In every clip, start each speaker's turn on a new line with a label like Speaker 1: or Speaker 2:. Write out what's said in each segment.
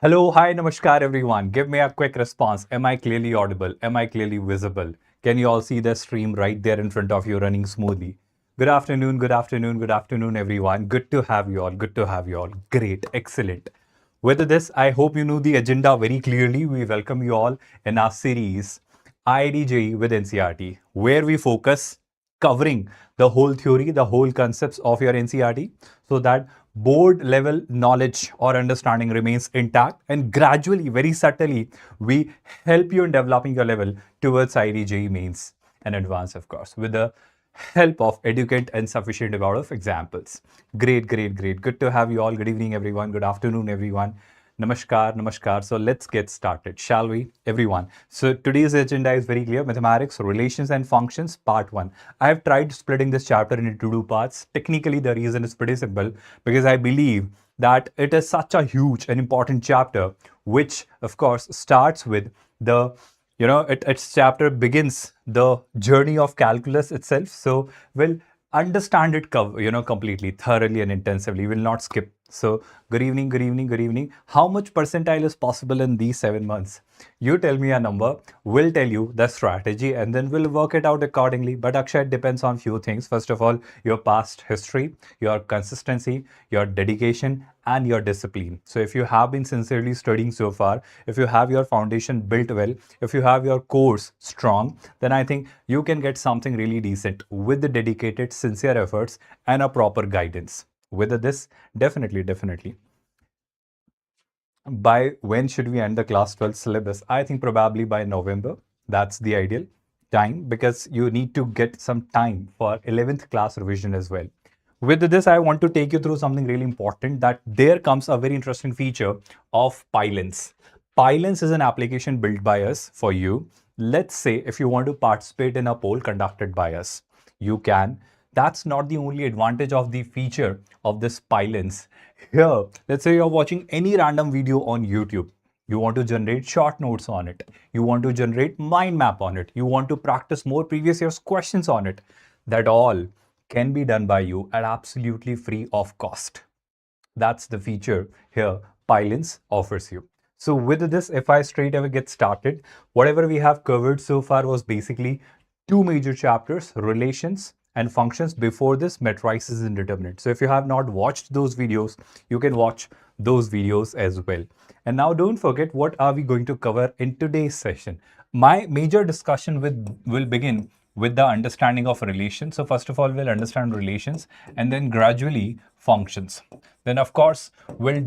Speaker 1: Hello, hi, namaskar everyone. Give me a quick response. Am I clearly audible? Am I clearly visible? Can you all see the stream right there in front of you running smoothly? Good afternoon, good afternoon, good afternoon, everyone. Good to have you all. Good to have you all. Great, excellent. With this, I hope you know the agenda very clearly. We welcome you all in our series IDJE with NCRT, where we focus covering the whole theory, the whole concepts of your NCRT, so that board level knowledge or understanding remains intact, and gradually, very subtly, we help you in developing your level towards IDJE mains and advanced, of course, with the help of adequate and sufficient amount of examples. Great, great, great. Good to have you all. Good evening, everyone. Good afternoon, everyone. Namaskar, namaskar. So let's get started, shall we, everyone? So today's agenda is very clear: mathematics, relations, and functions, part one. I have tried splitting this chapter into two parts. Technically, the reason is pretty simple because I believe that it is such a huge and important chapter, which of course starts with the its chapter begins the journey of calculus itself. So we'll understand it completely, thoroughly, and intensively. We'll not skip. So good evening, good evening, good evening. How much percentile is possible in these 7 months? You tell me a number, we'll tell you the strategy, and then we'll work it out accordingly. But Akshay, it depends on few things. First of all, your past history, your consistency, your dedication, and your discipline. So if you have been sincerely studying so far, if you have your foundation built well, if you have your course strong, then I think you can get something really decent with the dedicated, sincere efforts and a proper guidance. With this, definitely. By when should we end the class 12 syllabus? I think probably by November. That's the ideal time because you need to get some time for 11th class revision as well. With this, I want to take you through something really important, that there comes a very interesting feature of Pylons. Pylons is an application built by us for you. Let's say if you want to participate in a poll conducted by us, you can. That's not the only advantage of the feature of this Pylons. Here, let's say you're watching any random video on YouTube. You want to generate short notes on it. You want to generate mind map on it. You want to practice more previous year's questions on it. That all can be done by you at absolutely free of cost. That's the feature here Pylons offers you. So with this, if I straight away get started, whatever we have covered so far was basically two major chapters, relations and functions. Before this, matrices and determinants. So if you have not watched those videos, you can watch those videos as well. And now don't forget, what are we going to cover in today's session? My major discussion will begin with the understanding of relations. So first of all, we'll understand relations and then gradually functions. Then of course, we'll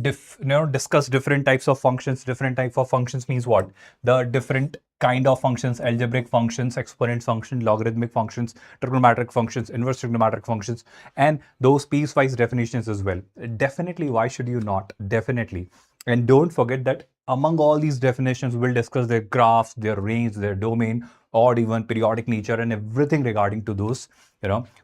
Speaker 1: discuss different types of functions. Different type of functions means what? The different kind of functions: algebraic functions, exponent functions, logarithmic functions, trigonometric functions, inverse trigonometric functions, and those piecewise definitions as well. Definitely, why should you not? Definitely. And don't forget that among all these definitions, we'll discuss their graphs, their range, their domain, or even periodic nature and everything regarding to those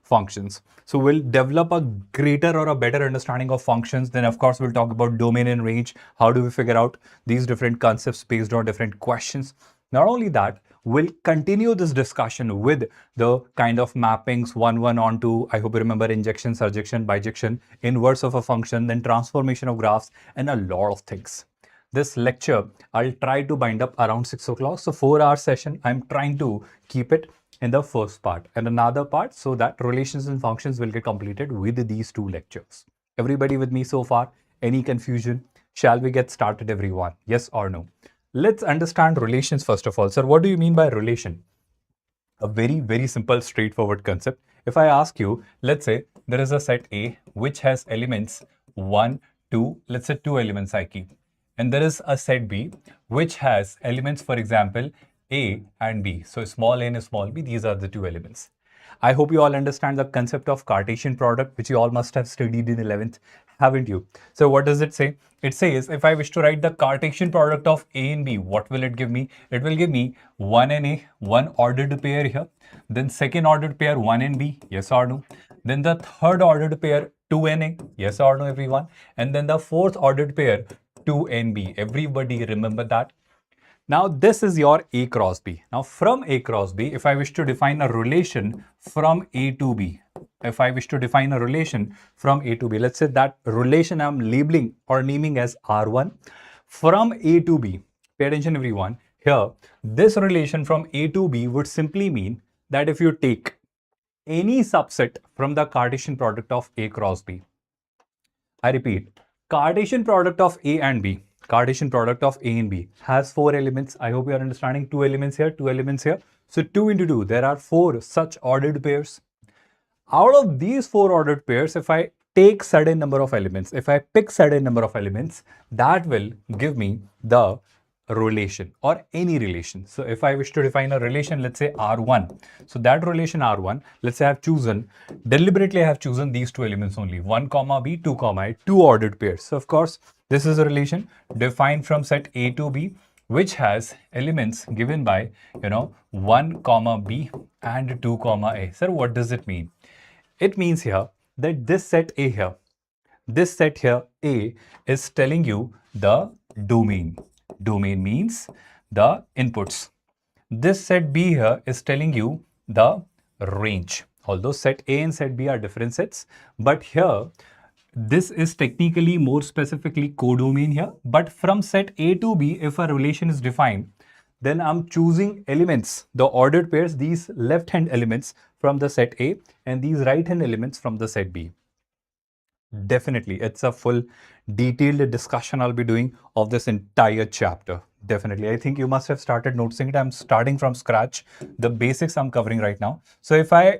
Speaker 1: functions. So we'll develop a greater or a better understanding of functions. Then of course we'll talk about domain and range. How do we figure out these different concepts based on different questions? Not only that, we'll continue this discussion with the kind of mappings, one onto, I hope you remember, injection, surjection, bijection, inverse of a function, then transformation of graphs, and a lot of things. This lecture, I'll try to bind up around 6 o'clock. So 4-hour session, I'm trying to keep it in the first part and another part so that relations and functions will get completed with these two lectures. Everybody with me so far? Any confusion? Shall we get started, everyone? Yes or no? Let's understand relations first of all. Sir, what do you mean by relation? A very, very simple, straightforward concept. If I ask you, let's say there is a set A which has elements 1, 2, let's say 2 elements I keep. And there is a set B which has elements, for example, A and B. So small a and small b, these are the two elements. I hope you all understand the concept of Cartesian product, which you all must have studied in 11th, haven't you? So what does it say? It says if I wish to write the Cartesian product of A and B, what will it give me? It will give me 1 and A, one ordered pair here. Then second ordered pair 1 and B, yes or no? Then the third ordered pair 2 and A, yes or no, everyone? And then the fourth ordered pair 2 and B. Everybody remember that? Now this is your A cross B. Now from A cross B, if I wish to define a relation from A to B, let's say that relation I'm labeling or naming as R1. from A to B. Pay attention everyone. Here, this relation from A to B would simply mean that if you take any subset from the Cartesian product of A cross B. I repeat, Cartesian product of A and B, Cartesian product of A and B has 4 elements. I hope you are understanding. 2 elements here, 2 elements here. So 2 into 2, there are 4 such ordered pairs. Out of these 4 ordered pairs, if I take certain number of elements, if I pick certain number of elements, that will give me the relation or any relation. So if I wish to define a relation, let's say R1. So that relation R1, let's say I have chosen, deliberately I have chosen these 2 elements only, 1 comma B, 2 comma A, 2 ordered pairs. So of course, this is a relation defined from set A to B, which has elements given by, 1 comma B and 2 comma A. Sir, what does it mean? It means here that this set A here, this set here A is telling you the domain. Domain means the inputs. This set B here is telling you the range. Although set A and set B are different sets, but here this is technically more specifically codomain here. But from set A to B, if a relation is defined, then I'm choosing elements, the ordered pairs, these left-hand elements from the set A and these right-hand elements from the set B. Definitely, it's a full detailed discussion I'll be doing of this entire chapter. Definitely. I think you must have started noticing it. I'm starting from scratch. The basics I'm covering right now. So if I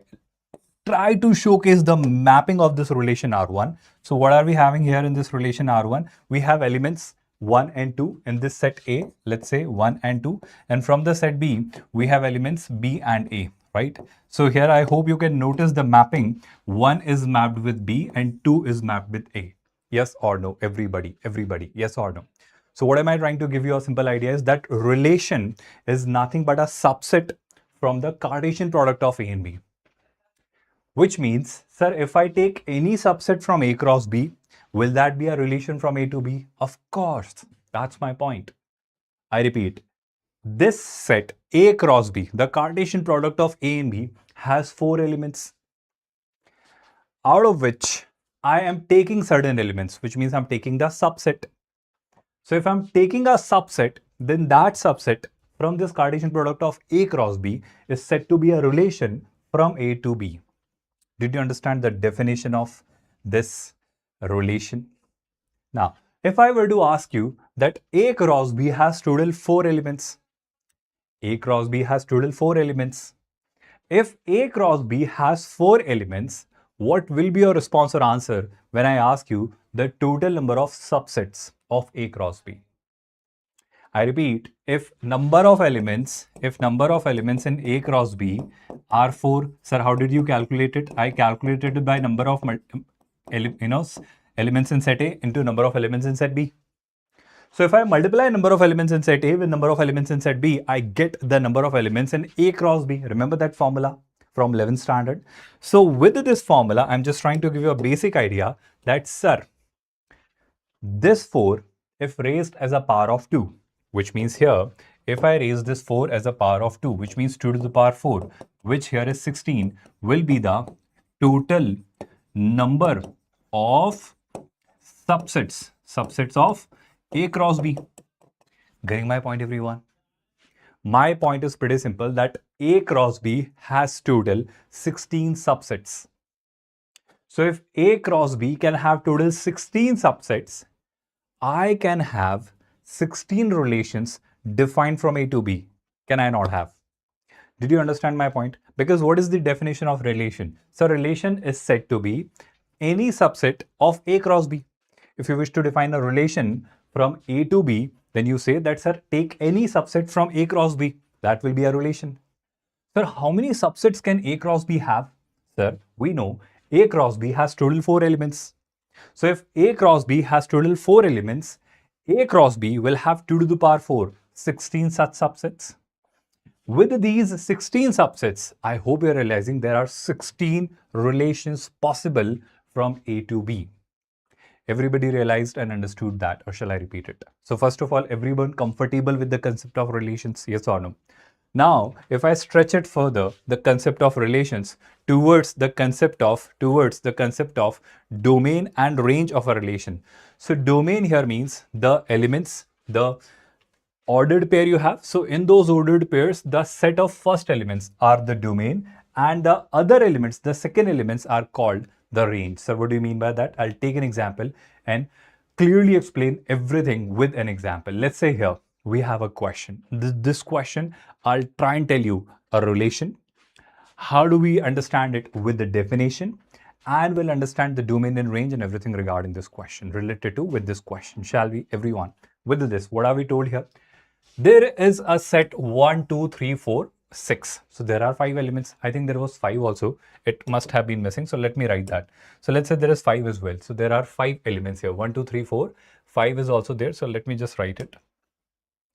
Speaker 1: try to showcase the mapping of this relation R1. So what are we having here in this relation R1? We have elements 1 and 2 in this set A, let's say 1 and 2. And from the set B, we have elements B and A, right? So here I hope you can notice the mapping. 1 is mapped with B and 2 is mapped with A. Yes or no? Everybody, yes or no? So what am I trying to give you a simple idea is that relation is nothing but a subset from the Cartesian product of A and B. Which means, sir, if I take any subset from A cross B, will that be a relation from A to B? Of course, that's my point. I repeat, this set A cross B, the Cartesian product of A and B, has 4 elements, out of which I am taking certain elements, which means I'm taking the subset. So if I'm taking a subset, then that subset from this Cartesian product of A cross B is said to be a relation from A to B. Did you understand the definition of this relation? Now, if I were to ask you that A cross B has total 4 elements, A cross B has total 4 elements. If A cross B has 4 elements, what will be your response or answer when I ask you the total number of subsets of A cross B? I repeat, if number of elements in A cross B are 4, sir, how did you calculate it? I calculated it by number of elements in set A into number of elements in set B. So if I multiply number of elements in set A with number of elements in set B, I get the number of elements in A cross B. Remember that formula from 11th standard? So with this formula, I'm just trying to give you a basic idea that, sir, this 4, if raised as a power of 2, which means here, if I raise this 4 as a power of 2, which means 2 to the power 4, which here is 16, will be the total number of subsets of A cross B. Getting my point, everyone? My point is pretty simple, that A cross B has total 16 subsets. So if A cross B can have total 16 subsets, I can have 16 relations defined from A to B. Can I not have? Did you understand my point? Because what is the definition of relation? So relation is said to be any subset of A cross B. If you wish to define a relation from A to B, then you say that, sir, take any subset from A cross B. That will be a relation. Sir, how many subsets can A cross B have? Sir, we know A cross B has total 4 elements. So if A cross B has total 4 elements, A cross B will have 2 to the power 4, 16 such subsets. With these 16 subsets, I hope you're realizing there are 16 relations possible from A to B. Everybody realized and understood that, or shall I repeat it? So first of all, everyone comfortable with the concept of relations, yes or no? Now, if I stretch it further, the concept of relations towards the concept of domain and range of a relation. So domain here means the elements the ordered pair you have. So in those ordered pairs, the set of first elements are the domain, and the other elements, the second elements, are called the range. So what do you mean by that? I'll take an example and clearly explain everything with an example. Let's say here we have a question. This question, I'll try and tell you a relation. How do we understand it with the definition? And we'll understand the domain and range and everything regarding this question related to with this question. Shall we, everyone? With this, what are we told here? There is a set 1, 2, 3, 4, 6. So there are 5 elements. I think there was 5 also. It must have been missing. So let me write that. So let's say there is 5 as well. So there are 5 elements here. 1, 2, 3, 4. 5 is also there. So let me just write it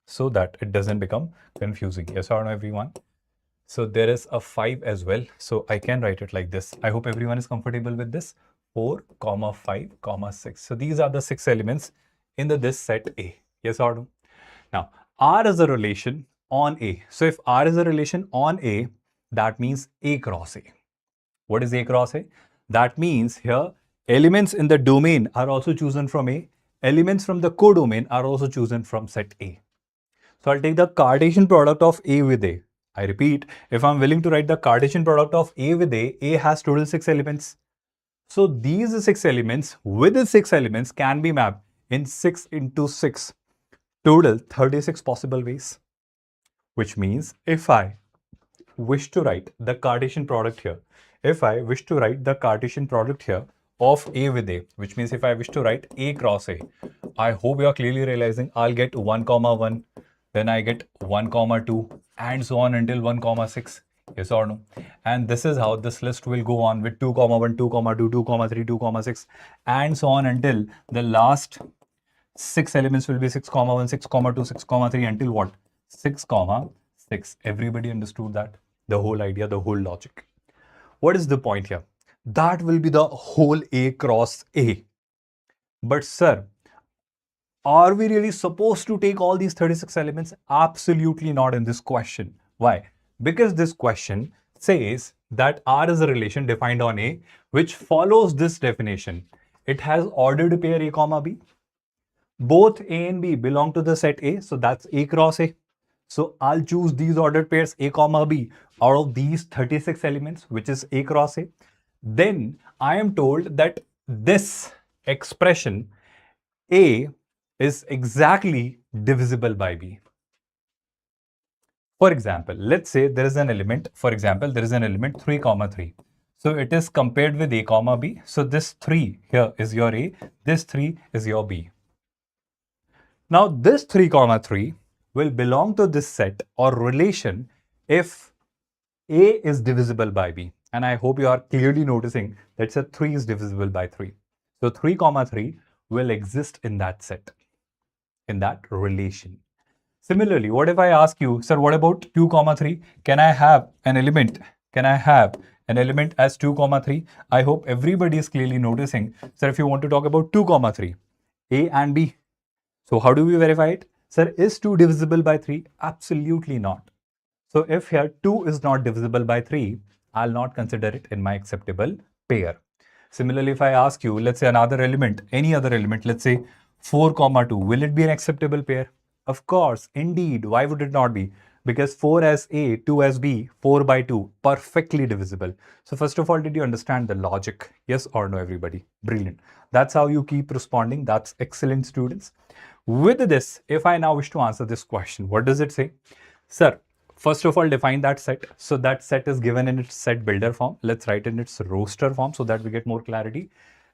Speaker 1: so that it doesn't become confusing. Yes or no, everyone? So there is a 5 as well. So I can write it like this. I hope everyone is comfortable with this. 4, 5, 6. So these are the 6 elements in this set A. Yes or no? Now, R is a relation on A. So if R is a relation on A, that means A cross A. What is A cross A? That means here elements in the domain are also chosen from A. Elements from the codomain are also chosen from set A. So I'll take the Cartesian product of A with A. I repeat, if I'm willing to write the Cartesian product of A with A has total 6 elements. So these 6 elements with the 6 elements can be mapped in 6 into 6. Total 36 possible ways. Which means if I wish to write the Cartesian product here, of A with A, which means if I wish to write A cross A, I hope you are clearly realizing I'll get 1, 1, then I get 1, 2, and so on until 1, 6. Yes or no? And this is how this list will go on with 2, 1, 2, 2, 2, 3, 2, 6, and so on until the last 6 elements will be 6, 1, 6, 2, 6, 3 until what? 6, 6. Everybody understood that? The whole idea, the whole logic. What is the point here? That will be the whole A cross A. But sir, are we really supposed to take all these 36 elements? Absolutely not in this question. Why? Because this question says that R is a relation defined on A, which follows this definition. It has ordered pair A comma B. Both A and B belong to the set A, so that's A cross A. So I'll choose these ordered pairs A comma B out of these 36 elements, which is A cross A. Then I am told that this expression A is exactly divisible by B. For example, let's say there is an element, 3, 3. So it is compared with A comma B. So this 3 here is your A, this 3 is your B. Now this 3, 3 will belong to this set or relation if A is divisible by B. And I hope you are clearly noticing that 3 is divisible by 3. So 3, 3 will exist in that set, in that relation. Similarly, what if I ask you, sir, what about 2, 3? Can I have an element? As 2, 3? I hope everybody is clearly noticing. Sir, if you want to talk about 2, 3, A and B. So how do we verify it? Sir, is 2 divisible by 3? Absolutely not. So if here 2 is not divisible by 3, I'll not consider it in my acceptable pair. Similarly, if I ask you, let's say another element, any other element, let's say 4, 2, will it be an acceptable pair? Of course, indeed. Why would it not be? Because 4 as A, 2 as B, 4 by 2, perfectly divisible. So first of all, did you understand the logic? Yes or no, everybody? Brilliant. That's how you keep responding. That's excellent, students. With this, if I now wish to answer this question, what does it say? Sir, first of all, define that set. So that set is given in its set builder form. Let's write in its roster form so that we get more clarity.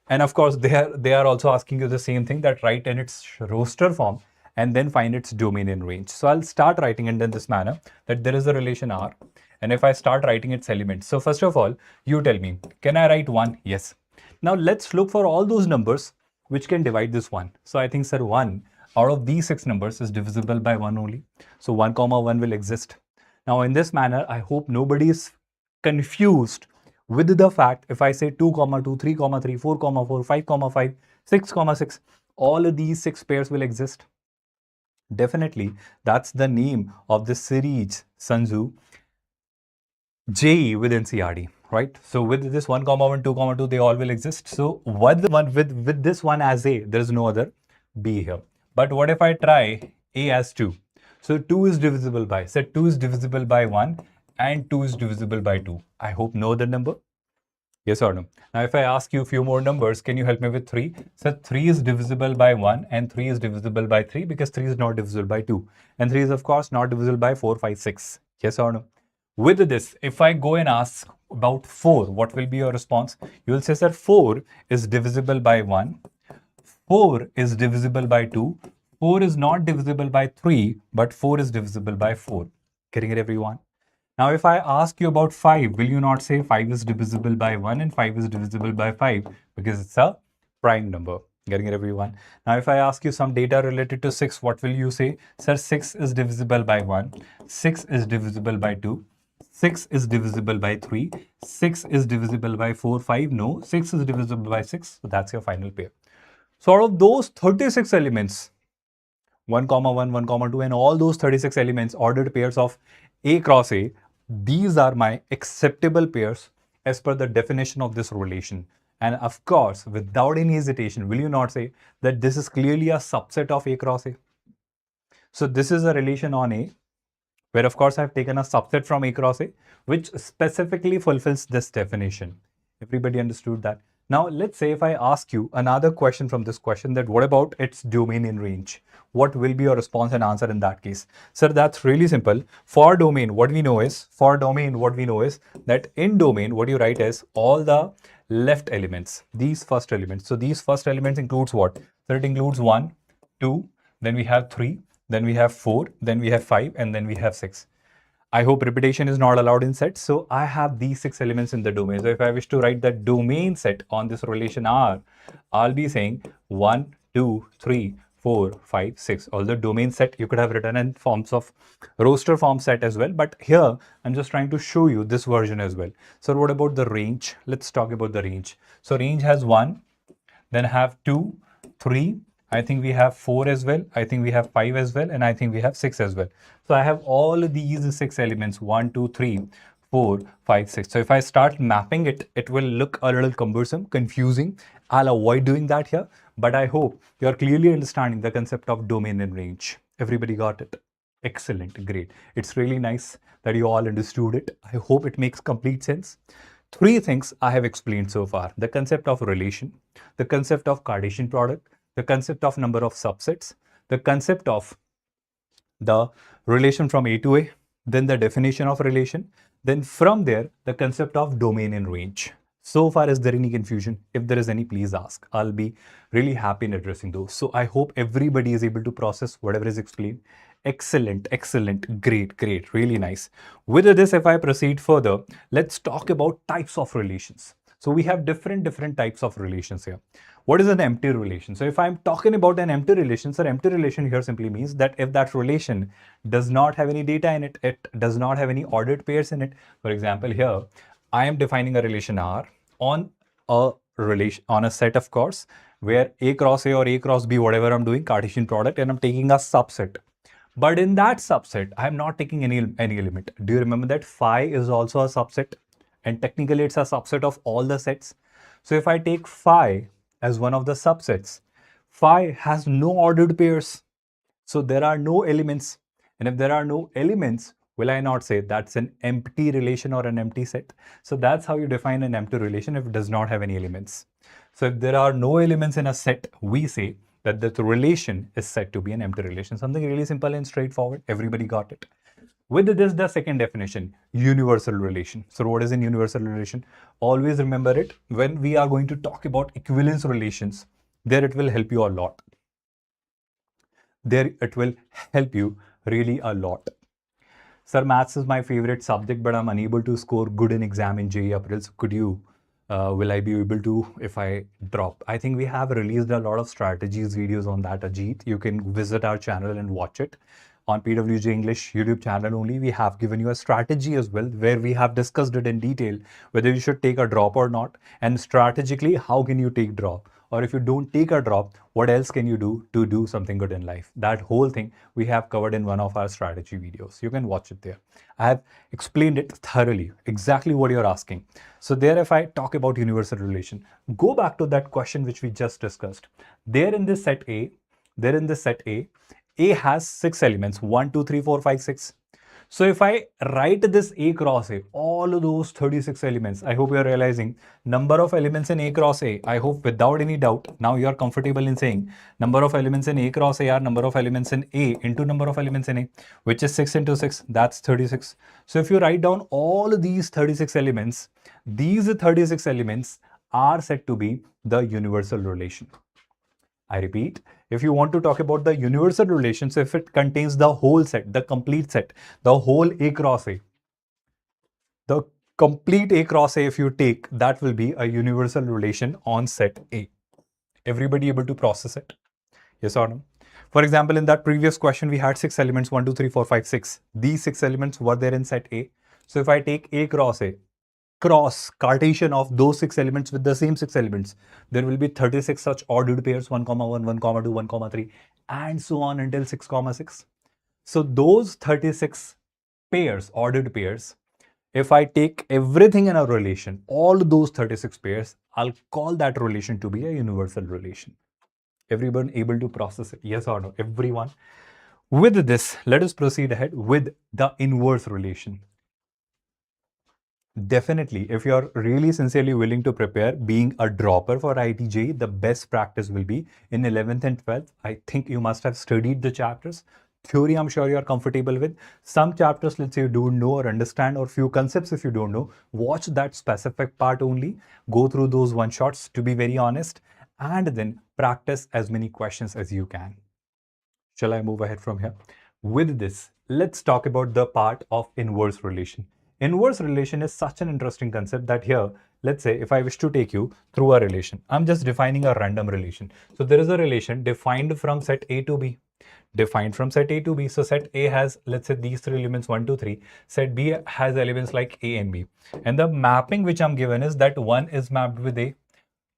Speaker 1: And of course, they are also asking you the same thing, that write in its roster form and then find its domain and range. So I'll start writing it in this manner, that there is a relation R. And if I start writing its elements, so first of all, you tell me, can I write 1? Yes. Now let's look for all those numbers which can divide this 1. So I think, sir, 1 out of these 6 numbers is divisible by 1 only. So 1, 1 will exist. Now in this manner, I hope nobody is confused with the fact if I say 2, 2, 3, 3, 4, 4, 5, 5, 6, 6, all of these 6 pairs will exist. Definitely, that's the name of the series, Sanju, JEE with NCRD, right? So with this 1, 1, 2, 2, they all will exist. So with this one as A, there is no other B here. But what if I try A as 2? So 2 is divisible by, so 2 is divisible by 1 and 2 is divisible by 2. I hope know the number. Yes or no? Now, if I ask you a few more numbers, can you help me with 3? So 3 is divisible by 1 and 3 is divisible by 3 because 3 is not divisible by 2. And 3 is, of course, not divisible by 4, 5, 6. Yes or no? With this, if I go and ask about 4, what will be your response? You will say, sir, 4 is divisible by 1. 4 is divisible by 2. 4 is not divisible by 3, but 4 is divisible by 4. Getting it, everyone? Now, if I ask you about 5, will you not say 5 is divisible by 1 and 5 is divisible by 5 because it's a prime number? Getting it, everyone? Now, if I ask you some data related to 6, what will you say? Sir, 6 is divisible by 1, 6 is divisible by 2, 6 is divisible by 3, 6 is divisible by 4, 5. No, 6 is divisible by 6. So that's your final pair. So out of those 36 elements, 1, 1, 1, 2, and all those 36 elements, ordered pairs of A cross A, these are my acceptable pairs as per the definition of this relation. And of course, without any hesitation, will you not say that this is clearly a subset of A cross A? So this is a relation on A, where of course I've taken a subset from A cross A, which specifically fulfills this definition. Everybody understood that? Now, let's say if I ask you another question from this question, that what about its domain in range? What will be your response and answer in that case? Sir, that's really simple. For domain, what we know is that in domain, what you write is all the left elements, these first elements. So these first elements includes what? So it includes 1, 2, then we have 3, then we have 4, then we have 5, and then we have 6. I hope repetition is not allowed in sets. So I have these 6 elements in the domain. So if I wish to write the domain set on this relation R, I'll be saying 1, 2, 3, 4, 5, 6. Although domain set you could have written in forms of roster form set as well. But here I'm just trying to show you this version as well. So what about the range? Let's talk about the range. So range has 1, then have 2, 3. I think we have 4 as well. I think we have 5 as well. And I think we have 6 as well. So I have all of these 6 elements, 1, 2, 3, 4, 5, 6. So if I start mapping it, it will look a little cumbersome, confusing. I'll avoid doing that here. But I hope you're clearly understanding the concept of domain and range. Everybody got it? Excellent, great. It's really nice that you all understood it. I hope it makes complete sense. 3 things I have explained so far: the concept of relation, the concept of Cartesian product, the concept of number of subsets, the concept of the relation from A to A, then the definition of relation, then from there, the concept of domain and range. So far, is there any confusion? If there is any, please ask. I'll be really happy in addressing those. So I hope everybody is able to process whatever is explained. Excellent, excellent, great, great, really nice. With this, if I proceed further, let's talk about types of relations. So we have different types of relations here. What is an empty relation? So if I'm talking about an empty relation, so empty relation here simply means that if that relation does not have any data in it, it does not have any ordered pairs in it. For example, here, I am defining a relation R on a relation, on a set, of course, where A cross A or A cross B, whatever I'm doing, Cartesian product, and I'm taking a subset. But in that subset, I'm not taking any element. Do you remember that phi is also a subset? And technically, it's a subset of all the sets. So if I take phi as one of the subsets, phi has no ordered pairs. So there are no elements. And if there are no elements, will I not say that's an empty relation or an empty set? So that's how you define an empty relation if it does not have any elements. So if there are no elements in a set, we say that the relation is said to be an empty relation. Something really simple and straightforward. Everybody got it. With this, the second definition, universal relation. So what is an universal relation? Always remember it. When we are going to talk about equivalence relations, there it will help you a lot. There it will help you really a lot. Sir, maths is my favorite subject, but I'm unable to score good in exam in JEE April. So could you, will I be able to if I drop? I think we have released a lot of strategies videos on that, Ajit. You can visit our channel and watch it. On PWJ English YouTube channel only, we have given you a strategy as well, where we have discussed it in detail, whether you should take a drop or not, and strategically, how can you take drop? Or if you don't take a drop, what else can you do to do something good in life? That whole thing we have covered in one of our strategy videos. You can watch it there. I have explained it thoroughly, exactly what you're asking. So there, if I talk about universal relation, go back to that question which we just discussed. There in this set A, they're in the set A. A has 6 elements, 1, 2, 3, 4, 5, 6. So if I write this A cross A, all of those 36 elements, I hope you're realizing number of elements in A cross A. I hope without any doubt, now you're comfortable in saying number of elements in A cross A are number of elements in A into number of elements in A, which is 6 into 6, that's 36. So if you write down all of these 36 elements, these 36 elements are said to be the universal relation. I repeat, if you want to talk about the universal relations, if it contains the whole set, the complete set, the whole A cross A, the complete A cross A, if you take, that will be a universal relation on set A. Everybody able to process it? Yes or no? For example, in that previous question, we had 6 elements, 1, 2, 3, 4, 5, 6. These 6 elements were there in set A. So if I take A cross A, cross Cartesian of those 6 elements with the same 6 elements, there will be 36 such ordered pairs, 1, 1, 1, 2, 1, 3, and so on until 6, 6. So those 36 pairs, ordered pairs, if I take everything in a relation, all those 36 pairs, I'll call that relation to be a universal relation. Everyone able to process it? Yes or no? Everyone? With this, let us proceed ahead with the inverse relation. Definitely, if you're really sincerely willing to prepare, being a dropper for ITJ, the best practice will be in 11th and 12th. I think you must have studied the chapters. Theory, I'm sure you're comfortable with. Some chapters, let's say you don't know or understand, or few concepts if you don't know, watch that specific part only. Go through those one shots, to be very honest, and then practice as many questions as you can. Shall I move ahead from here? With this, let's talk about the part of inverse relation. Inverse relation is such an interesting concept that here, let's say if I wish to take you through a relation, I'm just defining a random relation. So there is a relation defined from set A to B. Defined from set A to B. So set A has, let's say, these 3 elements, 1, 2, 3. Set B has elements like A and B. And the mapping which I'm given is that 1 is mapped with A,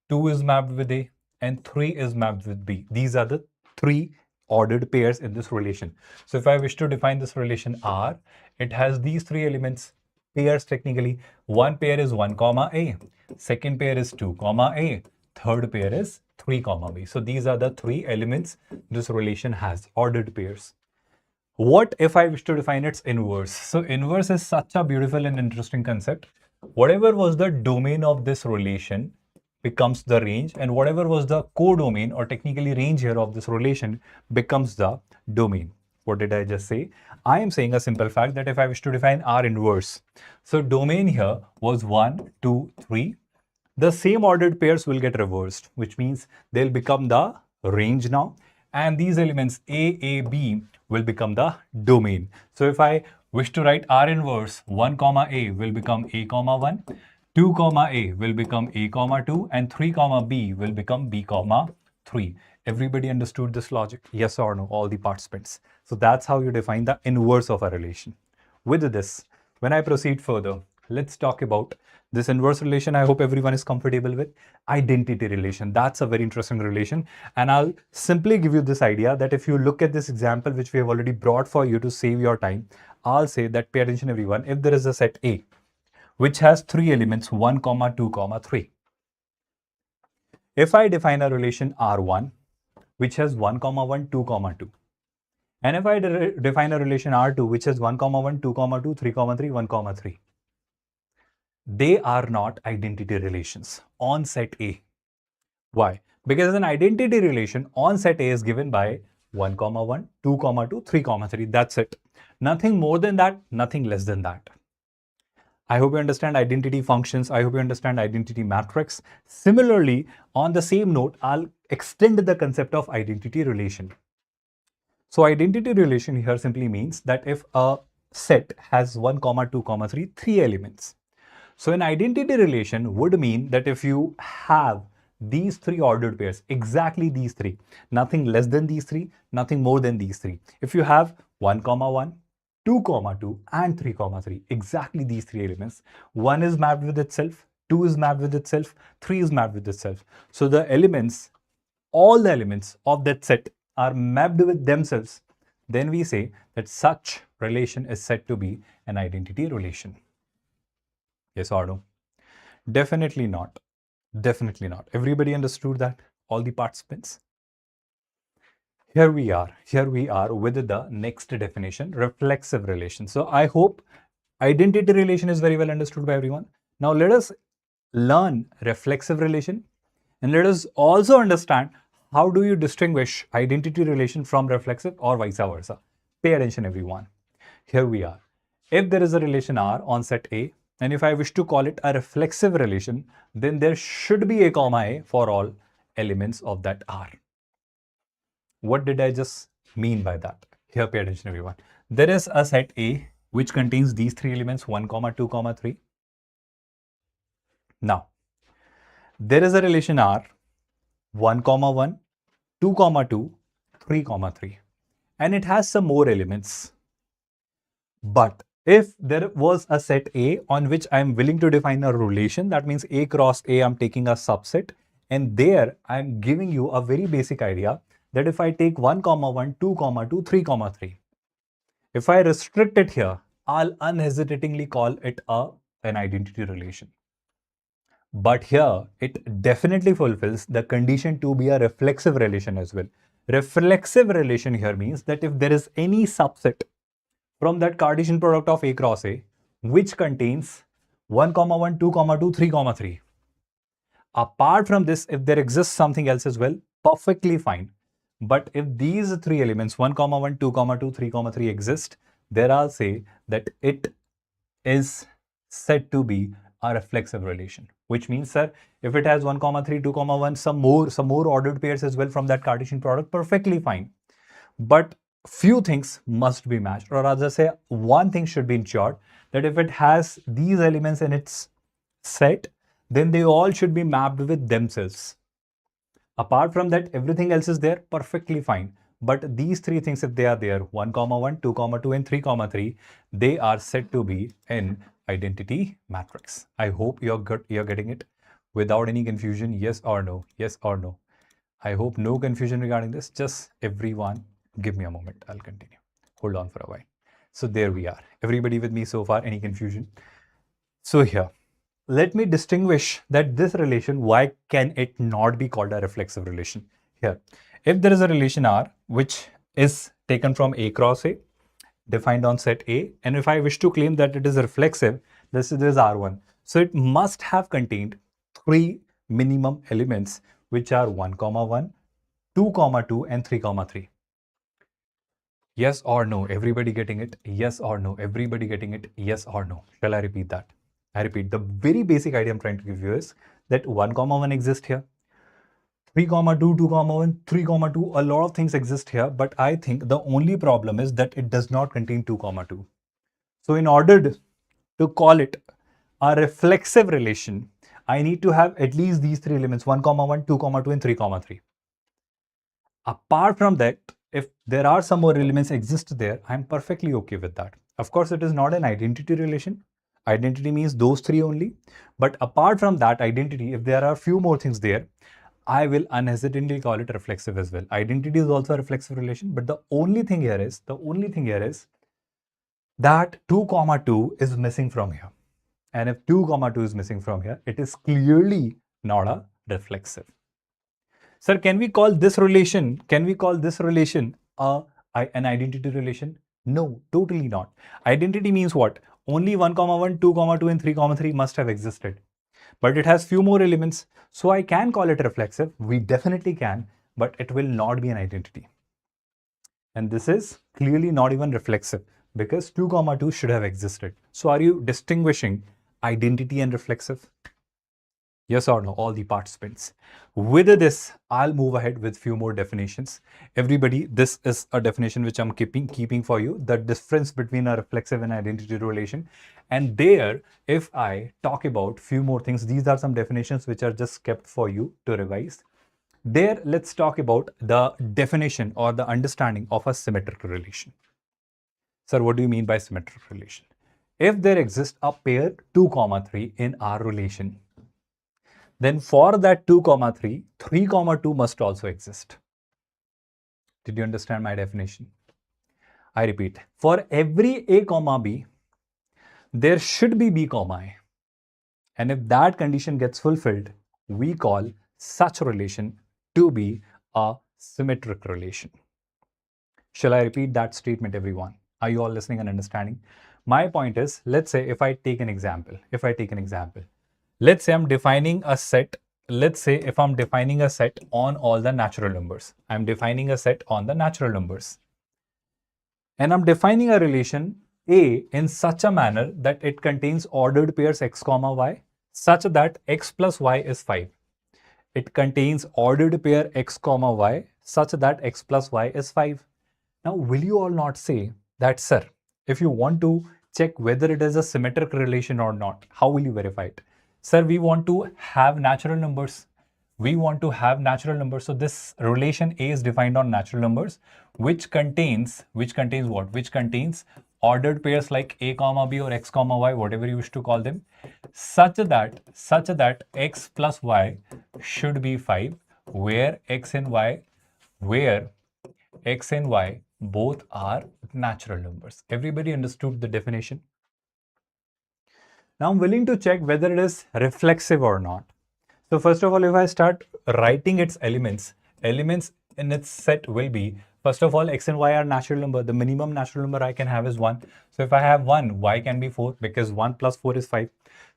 Speaker 1: 2 is mapped with A, and 3 is mapped with B. These are the 3 ordered pairs in this relation. So if I wish to define this relation R, it has these 3 elements, pairs technically. One pair is 1, comma A. Second pair is 2, comma A. Third pair is 3, comma B. So these are the 3 elements this relation has, ordered pairs. What if I wish to define its inverse? So inverse is such a beautiful and interesting concept. Whatever was the domain of this relation becomes the range, and whatever was the codomain or technically range here of this relation becomes the domain. What did I just say? I am saying a simple fact that if I wish to define R inverse, so domain here was 1, 2, 3. The same ordered pairs will get reversed, which means they'll become the range now. And these elements A, B will become the domain. So if I wish to write R inverse, 1, comma A will become A, comma 1. 2, comma A will become A, comma 2. And 3, comma B will become B, comma 3. Everybody understood this logic? Yes or no? All the participants. So that's how you define the inverse of a relation. With this, when I proceed further, let's talk about this inverse relation. I hope everyone is comfortable with identity relation. That's a very interesting relation. And I'll simply give you this idea that if you look at this example, which we have already brought for you to save your time, I'll say that pay attention everyone. If there is a set A, which has 3 elements, 1, 2, 3. If I define a relation R1, which has 1, 1, 2, 2. And if I define a relation R2, which has 1, 1, 2, 2, 3, 3, 1, 3. They are not identity relations on set A. Why? Because an identity relation on set A is given by 1, 1, 2, 2, 3, 3. That's it. Nothing more than that, nothing less than that. I hope you understand identity functions. I hope you understand identity matrix. Similarly, on the same note, I'll extend the concept of identity relation. So identity relation here simply means that if a set has 1, 2, 3, 3 elements. So an identity relation would mean that if you have these 3 ordered pairs, exactly these 3, nothing less than these 3, nothing more than these 3. If you have 1, 1, 2, 2, and 3, 3, exactly these 3 elements, 1 is mapped with itself, 2 is mapped with itself, 3 is mapped with itself. So the elements, all the elements of that set are mapped with themselves. Then we say that such relation is said to be an identity relation. Yes or no? Definitely not. Definitely not. Everybody understood that? All the participants? Here we are with the next definition, reflexive relation. So I hope identity relation is very well understood by everyone. Now let us learn reflexive relation, and let us also understand how do you distinguish identity relation from reflexive or vice versa. Pay attention everyone. Here we are. If there is a relation R on set A, and if I wish to call it a reflexive relation, then there should be a comma A for all elements of that R. What did I just mean by that? Here, pay attention, everyone. There is a set A which contains these three elements 1, 2, 3. Now, there is a relation R 1, 1, 2, 2, 3, 3, and it has some more elements. But if there was a set A on which I am willing to define a relation, that means A cross A, I'm taking a subset, and there I'm giving you a very basic idea that if I take 1, 1, 2, 2, 3, 3, if I restrict it here, I'll unhesitatingly call it an identity relation. But here, it definitely fulfills the condition to be a reflexive relation as well. Reflexive relation here means that if there is any subset from that Cartesian product of A cross A, which contains 1, 1, 2, 2, 3, 3. Apart from this, if there exists something else as well, perfectly fine. But if these three elements, 1, 1, 2, 2, 3, 3 exist, there I'll say that it is said to be a reflexive relation. Which means, sir, if it has 1, 3, 2, 1, some more ordered pairs as well from that Cartesian product, perfectly fine. But few things must be matched, or rather say one thing should be ensured, that if it has these elements in its set, then they all should be mapped with themselves. Apart from that, everything else is there, perfectly fine. But these three things, if they are there, 1, 1, 2, 2, and 3, 3, they are said to be an identity matrix. I hope you're getting it without any confusion. Yes or no? Yes or no? I hope no confusion regarding this. Just everyone, give me a moment. I'll continue. Hold on for a while. So there we are. Everybody with me so far? Any confusion? So here, let me distinguish that this relation, why can it not be called a reflexive relation? Here, if there is a relation R which is taken from A cross A, defined on set A, and if I wish to claim that it is reflexive, this is R1. So it must have contained three minimum elements, which are 1, 1, 2, 2, and 3, 3. Yes or no? Everybody getting it? Yes or no? Everybody getting it? Yes or no? Shall I repeat that? I repeat, the very basic idea I'm trying to give you is that 1, 1 exists here. 3, 2, 2, 1, 3, 2, a lot of things exist here, but I think the only problem is that it does not contain 2, 2. So in order to call it a reflexive relation, I need to have at least these three elements, 1, 1, 2, 2, and 3, 3. Apart from that, if there are some more elements exist there, I'm perfectly okay with that. Of course, it is not an identity relation. Identity means those three only. But apart from that identity, if there are few more things there, I will unhesitatingly call it reflexive as well. Identity is also a reflexive relation, but the only thing here is that 2, 2 is missing from here. And if 2, 2 is missing from here, it is clearly not a reflexive. Sir, can we call this relation an identity relation? No, totally not. Identity means what? Only 1, 1, 2, 2, and 3, 3 must have existed. But it has few more elements. So I can call it reflexive. We definitely can, but it will not be an identity. And this is clearly not even reflexive because 2, 2 should have existed. So are you distinguishing identity and reflexive? Yes or no, all the participants. With this, I'll move ahead with few more definitions. Everybody, this is a definition which I'm keeping for you, the difference between a reflexive and identity relation. And there, if I talk about few more things, these are some definitions which are just kept for you to revise. There, let's talk about the definition or the understanding of a symmetrical relation. Sir, what do you mean by symmetrical relation? If there exists a pair 2, 3 in our relation, then for that 2, 3, 3, 2 must also exist. Did you understand my definition? I repeat, for every A, B, there should be B, A. And if that condition gets fulfilled, we call such relation to be a symmetric relation. Shall I repeat that statement, everyone? Are you all listening and understanding? My point is, let's say if I take an example, let's say I'm defining a set. Let's say if I'm defining a set on all the natural numbers, I'm defining a set on the natural numbers. And I'm defining a relation A in such a manner that it contains ordered pairs x comma y such that x plus y is 5. It contains ordered pair x comma y such that x plus y is 5. Now, will you all not say that, sir, if you want to check whether it is a symmetric relation or not, how will you verify it? Sir, we want to have natural numbers. So this relation A is defined on natural numbers, which contains what? Which contains ordered pairs like A comma B or X comma Y, whatever you wish to call them, such that X plus Y should be 5, where X and Y both are natural numbers. Everybody understood the definition? Now I'm willing to check whether it is reflexive or not. So first of all, if I start writing its elements in its set will be, first of all, x and y are natural number. The minimum natural number I can have is 1. So if I have 1, y can be 4 because 1 plus 4 is 5.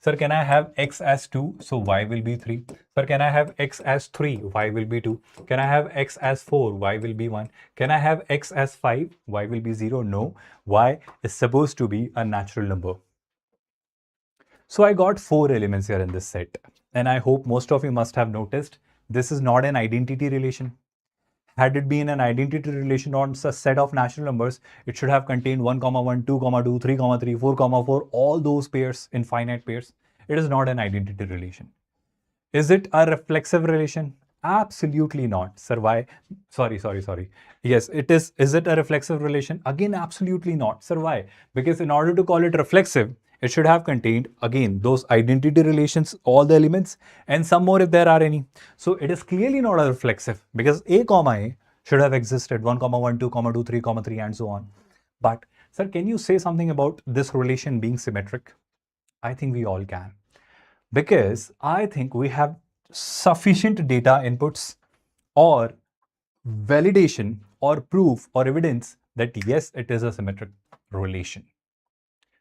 Speaker 1: Sir, can I have x as 2? So y will be 3. Sir, can I have x as 3? Y will be 2. Can I have x as 4? Y will be 1. Can I have x as 5? Y will be 0. No, y is supposed to be a natural number. So I got 4 elements here in this set. And I hope most of you must have noticed this is not an identity relation. Had it been an identity relation on a set of natural numbers, it should have contained 1, 1, 2, 2, 3, 3, 4, 4, all those pairs, infinite pairs. It is not an identity relation. Is it a reflexive relation? Absolutely not. Sir, why? Sorry. Yes, it is. Is it a reflexive relation? Again, absolutely not. Sir, why? Because in order to call it reflexive, it should have contained, again, those identity relations, all the elements, and some more if there are any. So it is clearly not a reflexive because A comma A should have existed 1, 1, 2, 2, 3, 3, and so on. But, sir, can you say something about this relation being symmetric? I think we all can. Because I think we have sufficient data inputs or validation or proof or evidence that yes, it is a symmetric relation.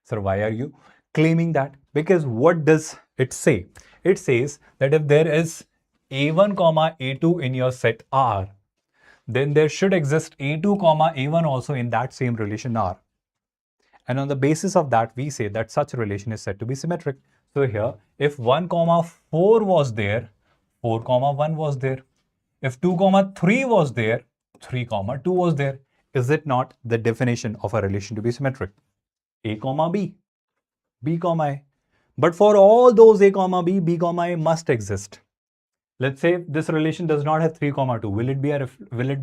Speaker 1: So why are you claiming that? Because what does it say? It says that if there is A1 comma A2 in your set R, then there should exist A2 comma A1 also in that same relation R. And on the basis of that, we say that such a relation is said to be symmetric. So here, if 1 comma 4 was there, 4 comma 1 was there. If 2 comma 3 was there, 3 comma 2 was there. Is it not the definition of a relation to be symmetric? A comma B, B comma A. But for all those A comma B, B comma A must exist. Let's say this relation does not have 3 comma 2. Will it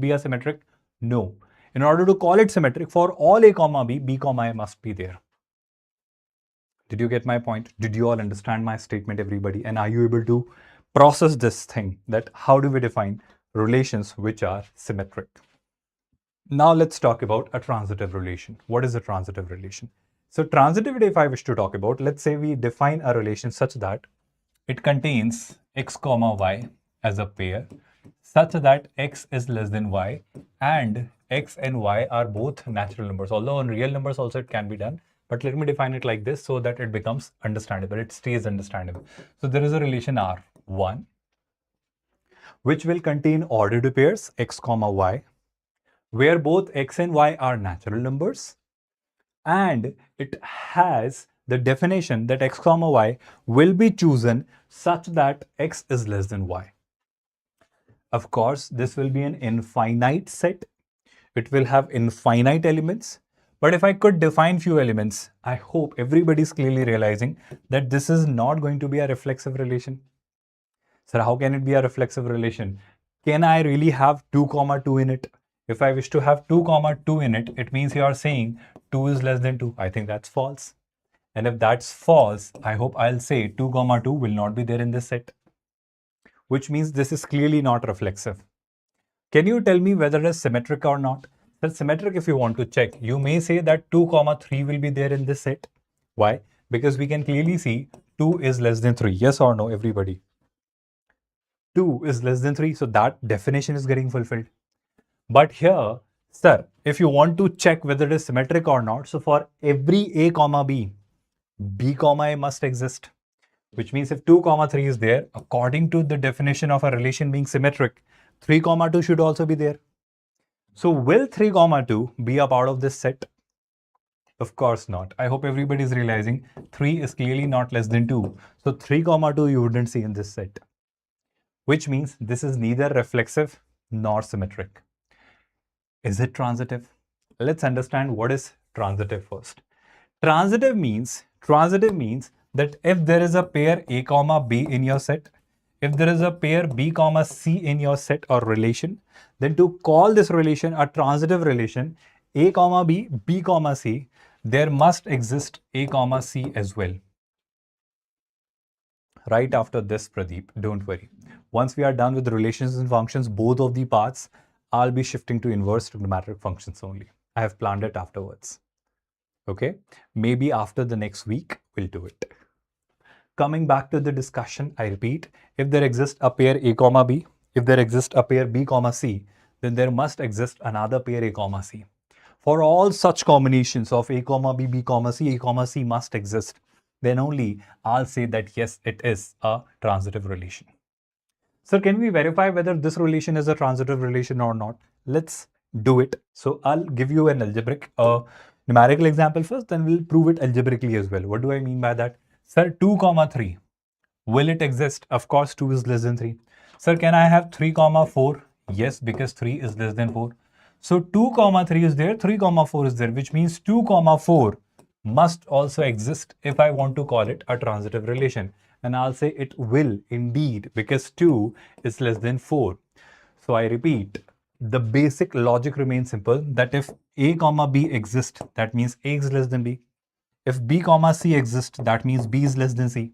Speaker 1: be a symmetric? No. In order to call it symmetric, for all A comma B, B comma A must be there. Did you get my point? Did you all understand my statement, everybody? And are you able to process this thing, that how do we define relations which are symmetric? Now let's talk about a transitive relation. What is a transitive relation? So transitivity, if I wish to talk about, let's say we define a relation such that it contains x comma y as a pair, such that x is less than y and x and y are both natural numbers. Although on real numbers also it can be done, but let me define it like this so that it becomes understandable. It stays understandable. So there is a relation R1 which will contain ordered pairs x comma y, where both x and y are natural numbers, and it has the definition that x comma y will be chosen such that x is less than y. Of course, this will be an infinite set. It will have infinite elements. But if I could define few elements, I hope everybody is clearly realizing that this is not going to be a reflexive relation. So how can it be a reflexive relation? Can I really have 2 comma 2 in it? If I wish to have 2 comma 2 in it, it means you are saying 2 is less than 2. I think that's false. And if that's false, I hope I'll say 2 comma 2 will not be there in this set, which means this is clearly not reflexive. Can you tell me whether it is symmetric or not? It's symmetric. If you want to check, you may say that 2 comma 3 will be there in this set. Why? Because we can clearly see 2 is less than 3. Yes or no, everybody? 2 is less than 3. So that definition is getting fulfilled. But here, sir, if you want to check whether it is symmetric or not, so for every a comma b, b comma a must exist. Which means if 2 comma 3 is there, according to the definition of a relation being symmetric, 3 comma 2 should also be there. So will 3 comma 2 be a part of this set? Of course not. I hope everybody is realizing 3 is clearly not less than 2. So 3 comma 2 you wouldn't see in this set. Which means this is neither reflexive nor symmetric. Is it transitive? Let's understand what is transitive first. Transitive means that if there is a pair A comma B in your set, if there is a pair B comma C in your set or relation, then to call this relation a transitive relation, A comma B, B comma C, there must exist A comma C as well. Right after this, Pradeep, don't worry. Once we are done with the relations and functions, both of the parts, I'll be shifting to inverse trigonometric functions only. I have planned it afterwards. Okay, maybe after the next week, we'll do it. Coming back to the discussion, I repeat, if there exists a pair A comma B, if there exists a pair B comma C, then there must exist another pair A comma C. For all such combinations of A comma B, B comma C must exist. Then only I'll say that yes, it is a transitive relation. So can we verify whether this relation is a transitive relation or not? Let's do it. So I'll give you an algebraic numerical example first, then we'll prove it algebraically as well. What do I mean by that? Sir, 2 comma 3. Will it exist? Of course, 2 is less than 3. Sir, can I have 3 comma 4? Yes, because 3 is less than 4. So 2 comma 3 is there, 3 comma 4 is there, which means 2 comma 4 must also exist if I want to call it a transitive relation. And I'll say it will indeed, because 2 is less than 4. So I repeat, the basic logic remains simple, that if A comma B exists, that means A is less than B. If B comma C exists, that means B is less than C.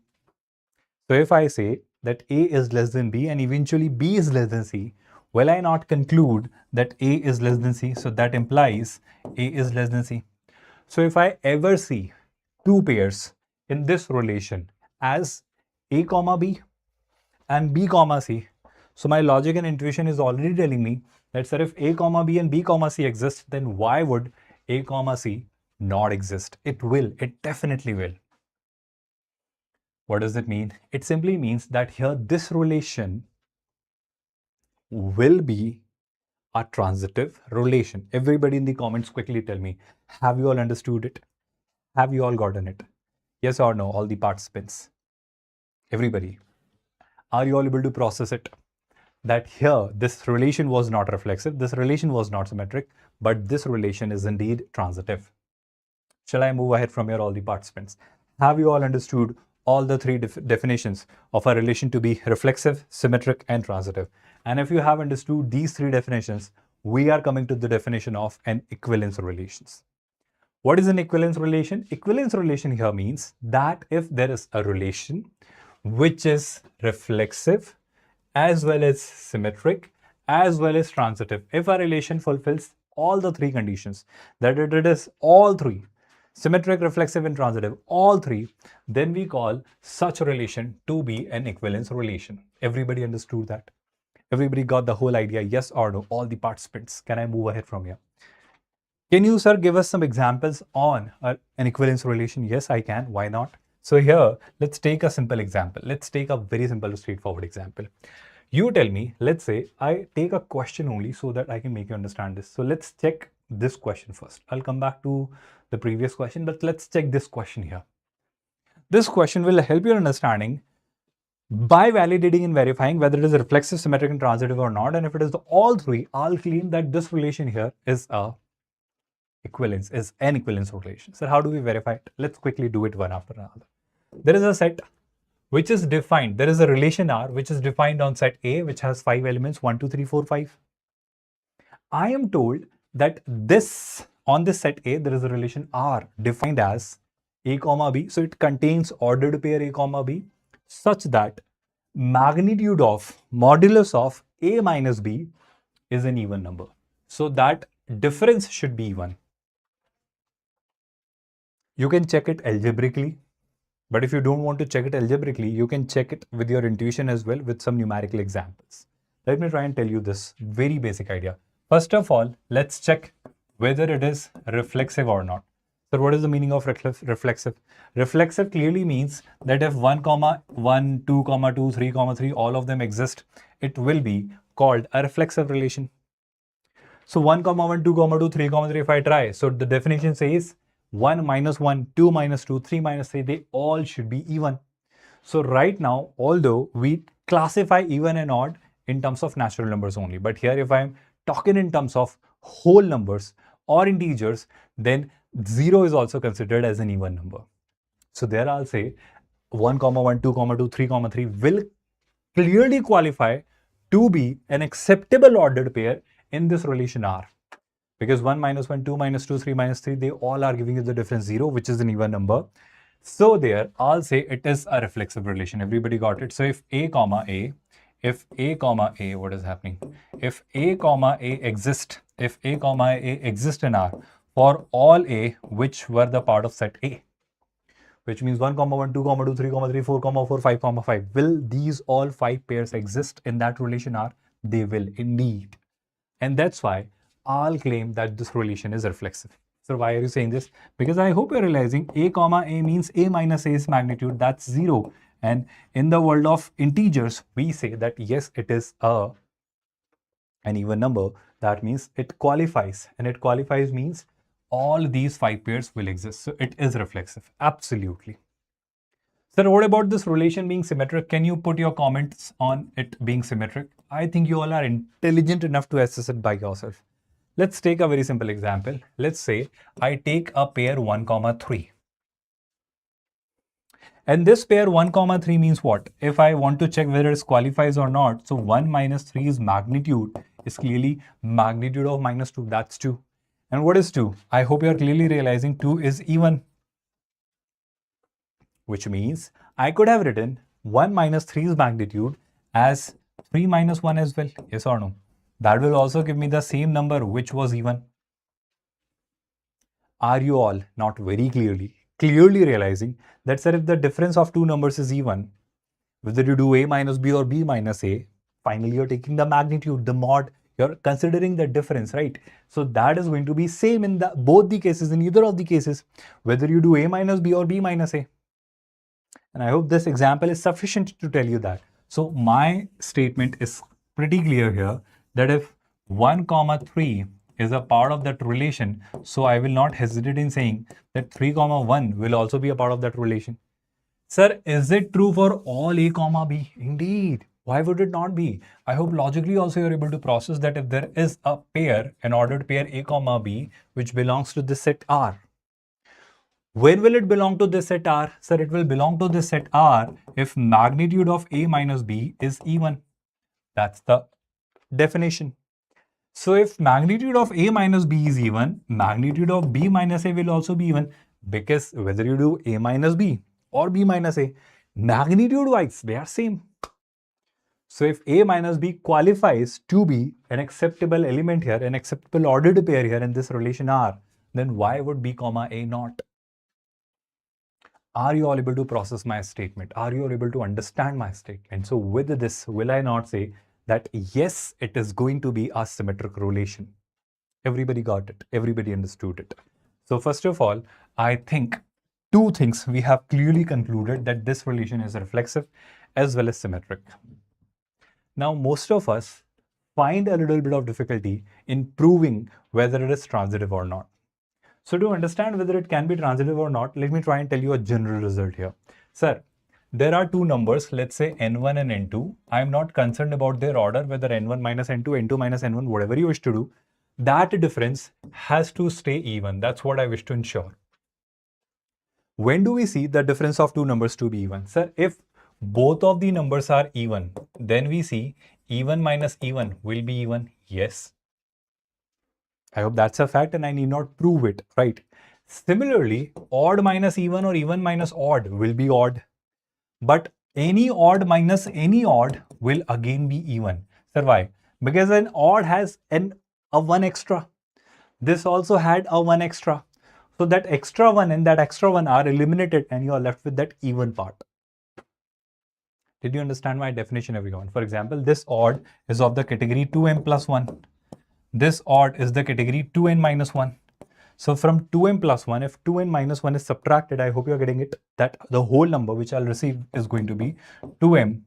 Speaker 1: So if I say that A is less than B and eventually B is less than C, will I not conclude that A is less than C? So that implies A is less than C. So if I ever see two pairs in this relation as A comma B and B comma C, so my logic and intuition is already telling me that, sir, if A comma B and B comma C exist, then why would A comma C not exist? It will. It definitely will. What does it mean? It simply means that here this relation will be a transitive relation. Everybody in the comments quickly tell me, have you all understood it? Have you all gotten it? Yes or no, all the participants? Everybody. Are you all able to process it? That here, this relation was not reflexive, this relation was not symmetric, but this relation is indeed transitive. Shall I move ahead from here, all the participants? Have you all understood all the three definitions of a relation to be reflexive, symmetric, and transitive? And if you have understood these three definitions, we are coming to the definition of an equivalence relations. What is an equivalence relation? Equivalence relation here means that if there is a relation which is reflexive as well as symmetric as well as transitive, if a relation fulfills all the three conditions, that it is all three, symmetric, reflexive, and transitive, all three, then we call such a relation to be an equivalence relation. Everybody understood that? Everybody got the whole idea? Yes or no? All the participants. Can I move ahead from here? Can you, sir, give us some examples on an equivalence relation? Yes, I can. Why not? So here, let's take a simple example. Let's take a very simple, straightforward example. You tell me, let's say I take a question only so that I can make you understand this. So let's check this question first. I'll come back to the previous question, but let's check this question here. This question will help your understanding by validating and verifying whether it is reflexive, symmetric, and transitive or not. And if it is all three, I'll claim that this relation here is an equivalence relation. So how do we verify it? Let's quickly do it one after another. There is a set which is defined. There is a relation R which is defined on set A, which has 5 elements, 1, 2, 3, 4, 5. I am told that on this set A, there is a relation R defined as A comma B. So it contains ordered pair A comma B such that magnitude of modulus of A minus B is an even number. So that difference should be even. You can check it algebraically, but if you don't want to check it algebraically, you can check it with your intuition as well with some numerical examples. Let me try and tell you this very basic idea. First of all, let's check whether it is reflexive or not. So what is the meaning of reflexive? Reflexive clearly means that if 1 comma 1, 2 comma 2, 3 comma 3, all of them exist, it will be called a reflexive relation. So 1 comma 1, 2 comma 2, 3 comma 3, if I try, so the definition says 1 minus 1, 2 minus 2, 3 minus 3, they all should be even. So right now, although we classify even and odd in terms of natural numbers only, but here if I'm talking in terms of whole numbers or integers, then 0 is also considered as an even number. So there I'll say 1 comma 1, 2 comma 2, 3 comma 3 will clearly qualify to be an acceptable ordered pair in this relation R. Because 1 minus 1, 2 minus 2, 3 minus 3, they all are giving you the difference 0, which is an even number. So there, I'll say it is a reflexive relation. Everybody got it? So if A comma A, what is happening? If A comma A exist, if A comma A exist in R for all A which were the part of set A, which means 1 comma 1, 2 comma 2, 3 comma 3, 4 comma 4, 5 comma 5. Will these all 5 pairs exist in that relation R? They will indeed. And that's why I'll claim that this relation is reflexive. So why are you saying this? Because I hope you're realizing A comma A means A minus A's magnitude, that's 0. And in the world of integers, we say that yes, it is an even number. That means it qualifies. And it qualifies means all these 5 pairs will exist. So it is reflexive. Absolutely. Sir, what about this relation being symmetric? Can you put your comments on it being symmetric? I think you all are intelligent enough to assess it by yourself. Let's take a very simple example. Let's say I take a pair 1 comma 3. And this pair 1 comma 3 means what? If I want to check whether it qualifies or not, so 1 minus 3's magnitude is clearly magnitude of minus 2. That's 2. And what is 2? I hope you're clearly realizing 2 is even. Which means I could have written 1 minus 3's magnitude as 3 minus 1 as well. Yes or no? That will also give me the same number which was even. Are you all not very clearly realizing that, sir, if the difference of two numbers is even, whether you do A minus B or B minus A, finally you're taking the magnitude, the mod, you're considering the difference, right? So that is going to be same in both the cases, in either of the cases, whether you do A minus B or B minus A. And I hope this example is sufficient to tell you that. So my statement is pretty clear here that if 1 comma 3 is a part of that relation, so I will not hesitate in saying that 3 comma 1 will also be a part of that relation. Sir, is it true for all A comma B? Indeed. Why would it not be? I hope logically also you're able to process that if there is a pair, an ordered pair A comma B, which belongs to this set R. When will it belong to this set R? Sir, it will belong to this set R if magnitude of A minus B is even. That's the definition. So if magnitude of A minus B is even, magnitude of B minus A will also be even, because whether you do A minus B or B minus A, magnitude wise, they are same. So if A minus B qualifies to be an acceptable element here, an acceptable ordered pair here in this relation R, then why would B comma A not? Are you all able to process my statement? Are you all able to understand my statement? So with this, will I not say that yes, it is going to be a symmetric relation? Everybody got it. Everybody understood it. So first of all, I think two things we have clearly concluded that this relation is reflexive as well as symmetric. Now, most of us find a little bit of difficulty in proving whether it is transitive or not. So to understand whether it can be transitive or not, let me try and tell you a general result here. Sir, there are two numbers, let's say n1 and n2. I'm not concerned about their order, whether n1 minus n2, n2 minus n1, whatever you wish to do. That difference has to stay even. That's what I wish to ensure. When do we see the difference of two numbers to be even? Sir, if both of the numbers are even, then we see even minus even will be even. Yes. I hope that's a fact and I need not prove it, right? Similarly, odd minus even or even minus odd will be odd. But any odd minus any odd will again be even. Sir, why? Because an odd has a 1 extra. This also had a 1 extra. So that extra 1 and that extra 1 are eliminated and you are left with that even part. Did you understand my definition, everyone? For example, this odd is of the category 2m plus 1. This odd is the category 2n minus 1. So from 2n plus 1, if 2n minus 1 is subtracted, I hope you're getting it, that the whole number which I'll receive is going to be 2m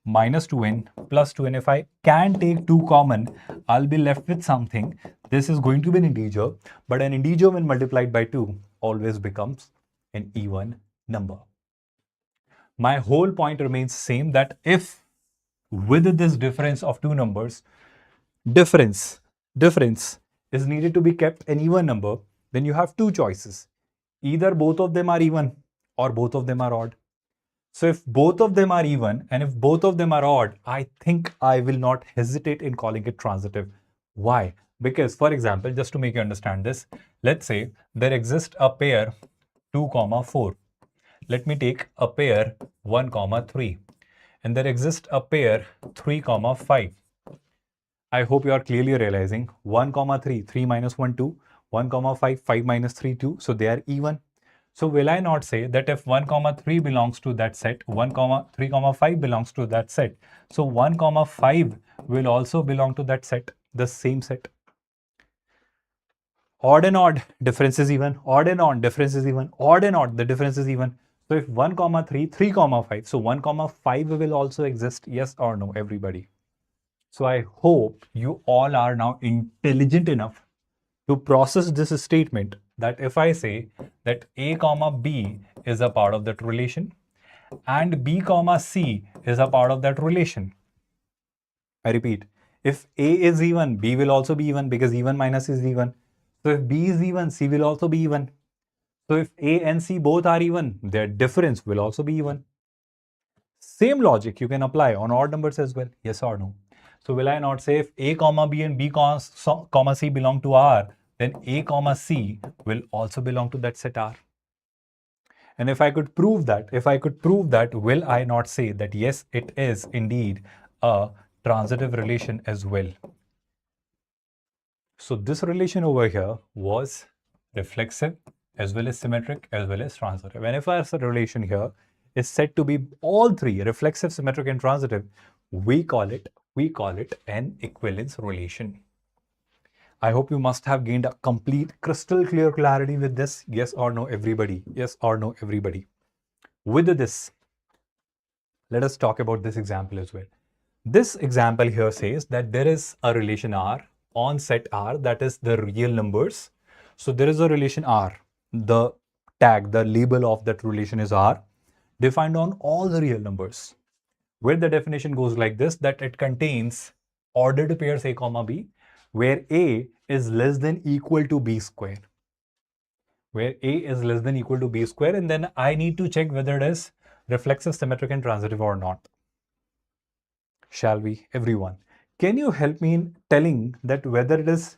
Speaker 1: minus 2n plus 2n. If I can take 2 common, I'll be left with something. This is going to be an integer, but an integer when multiplied by 2 always becomes an even number. My whole point remains same, that if with this difference of two numbers, difference is needed to be kept an even number, then you have two choices. Either both of them are even or both of them are odd. So if both of them are even and if both of them are odd, I think I will not hesitate in calling it transitive. Why? Because, for example, just to make you understand this, let's say there exists a pair 2, 4. Let me take a pair 1, 3. And there exists a pair 3, 5. I hope you are clearly realizing 1, 3, 3 minus 1, 2, 1, 5, 5 minus 3, 2. So they are even. So will I not say that if 1, 3 belongs to that set, 1, 3, 5 belongs to that set. So 1, 5 will also belong to that set, the same set. Odd and odd, difference is even. Odd and odd, difference is even. Odd and odd, the difference is even. So if 1, 3, 3, 5, so 1, 5 will also exist. Yes or no, everybody? So I hope you all are now intelligent enough to process this statement, that if I say that A comma B is a part of that relation and B comma C is a part of that relation. I repeat, if A is even, B will also be even, because even minus is even. So if B is even, C will also be even. So if A and C both are even, their difference will also be even. Same logic you can apply on odd numbers as well. Yes or no? So will I not say if A comma B and B comma C belong to R, then A comma C will also belong to that set R? And if I could prove that, will I not say that yes, it is indeed a transitive relation as well? So this relation over here was reflexive as well as symmetric as well as transitive. And if our relation here is said to be all three, reflexive, symmetric, and transitive, we call it an equivalence relation. I hope you must have gained a complete crystal clear clarity with this. Yes or no, everybody? Yes or no, everybody? With this, let us talk about this example as well. This example here says that there is a relation R on set R, that is the real numbers. So there is a relation R. The tag, the label of that relation is R, defined on all the real numbers, where the definition goes like this, that it contains ordered pairs A comma B, where A is less than equal to B square. Where A is less than equal to B square, and then I need to check whether it is reflexive, symmetric, and transitive or not. Shall we, everyone? Can you help me in telling that whether it is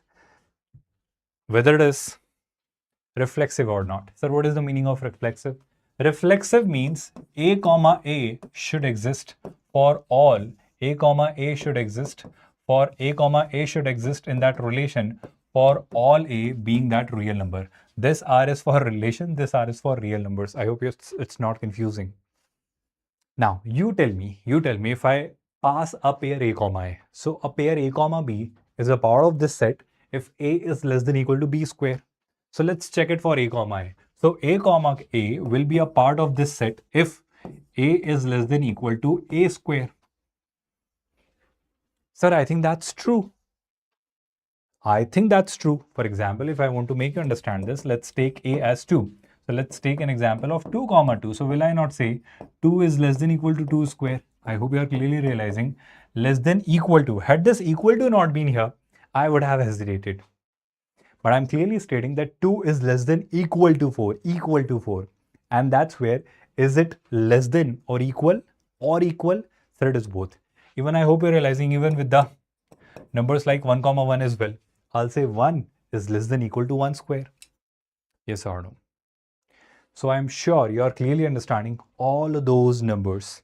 Speaker 1: reflexive or not? Sir, what is the meaning of reflexive? Reflexive means A comma A should exist for all. A comma A should exist for A comma A should exist in that relation for all A being that real number. This R is for relation, this R is for real numbers. I hope it's not confusing. Now, you tell me if I pass a pair A comma A. So a pair A comma B is a part of this set if A is less than equal to B square. So let's check it for A comma A. So A comma A will be a part of this set if A is less than equal to A square. Sir, I think that's true. For example, if I want to make you understand this, let's take A as 2. So let's take an example of 2 comma 2. So will I not say 2 is less than equal to 2 square? I hope you are clearly realizing less than equal to. Had this equal to not been here, I would have hesitated. But I'm clearly stating that 2 is less than equal to 4, And that's where, is it less than or equal? So it is both. Even I hope you're realizing, even with the numbers like 1 comma 1 as well, I'll say 1 is less than equal to 1 square. Yes or no? So I'm sure you are clearly understanding all of those numbers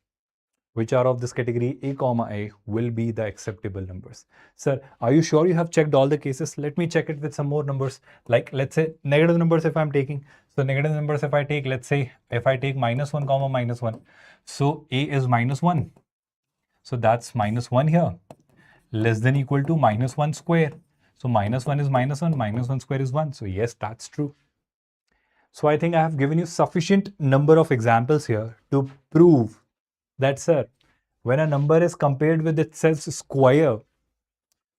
Speaker 1: which are of this category A comma A will be the acceptable numbers. Sir, are you sure you have checked all the cases? Let me check it with some more numbers. Like, let's say negative numbers if I'm taking. So negative numbers if I take, let's say if I take minus 1 comma minus 1. So A is minus 1. So that's minus 1 here. Less than equal to minus 1 square. So minus 1 is minus 1, minus 1 square is 1. So yes, that's true. So I think I have given you sufficient number of examples here to prove that, sir, when a number is compared with itself square,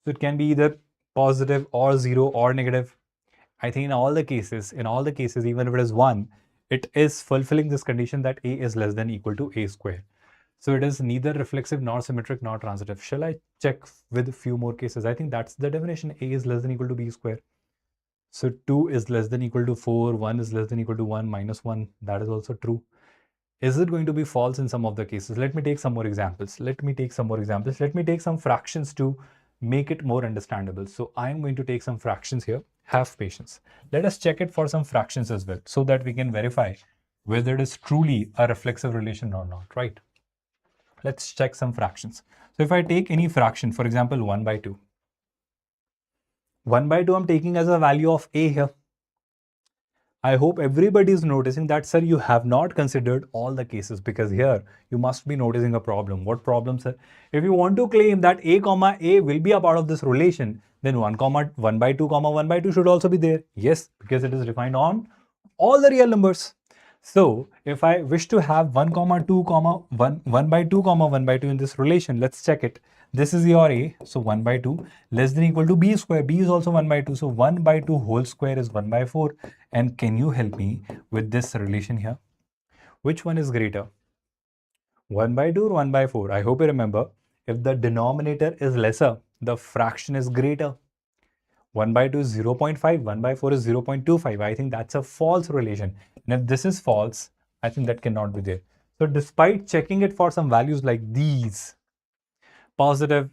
Speaker 1: so it can be either positive or 0 or negative. I think in all the cases, even if it is 1, it is fulfilling this condition that a is less than equal to a square. So it is neither reflexive nor symmetric nor transitive. Shall I check with a few more cases? I think that's the definition. A is less than equal to b square. So 2 is less than equal to 4, 1 is less than equal to 1, minus 1. That is also true. Is it going to be false in some of the cases? Let me take some more examples. Let me take some fractions to make it more understandable. So I'm going to take some fractions here. Have patience. Let us check it for some fractions as well, so that we can verify whether it is truly a reflexive relation or not, right? Let's check some fractions. So if I take any fraction, for example, 1 by 2. 1 by 2 I'm taking as a value of a here. I hope everybody is noticing that, sir, you have not considered all the cases, because here you must be noticing a problem. What problem, sir? If you want to claim that a comma a will be a part of this relation, then 1 comma 1 by 2 comma 1 by 2 should also be there. Yes, because it is defined on all the real numbers. So if I wish to have 1 comma 2 comma 1 by 2 comma 1 by 2 in this relation, let's check it. This is your a, so 1 by 2 less than equal to b square. B is also 1 by 2, so 1 by 2 whole square is 1 by 4. And can you help me with this relation here? Which one is greater? 1 by 2 or 1 by 4? I hope you remember, if the denominator is lesser, the fraction is greater. 1 by 2 is 0.5, 1 by 4 is 0.25. I think that's a false relation. And if this is false, I think that cannot be there. So despite checking it for some values like these, positive,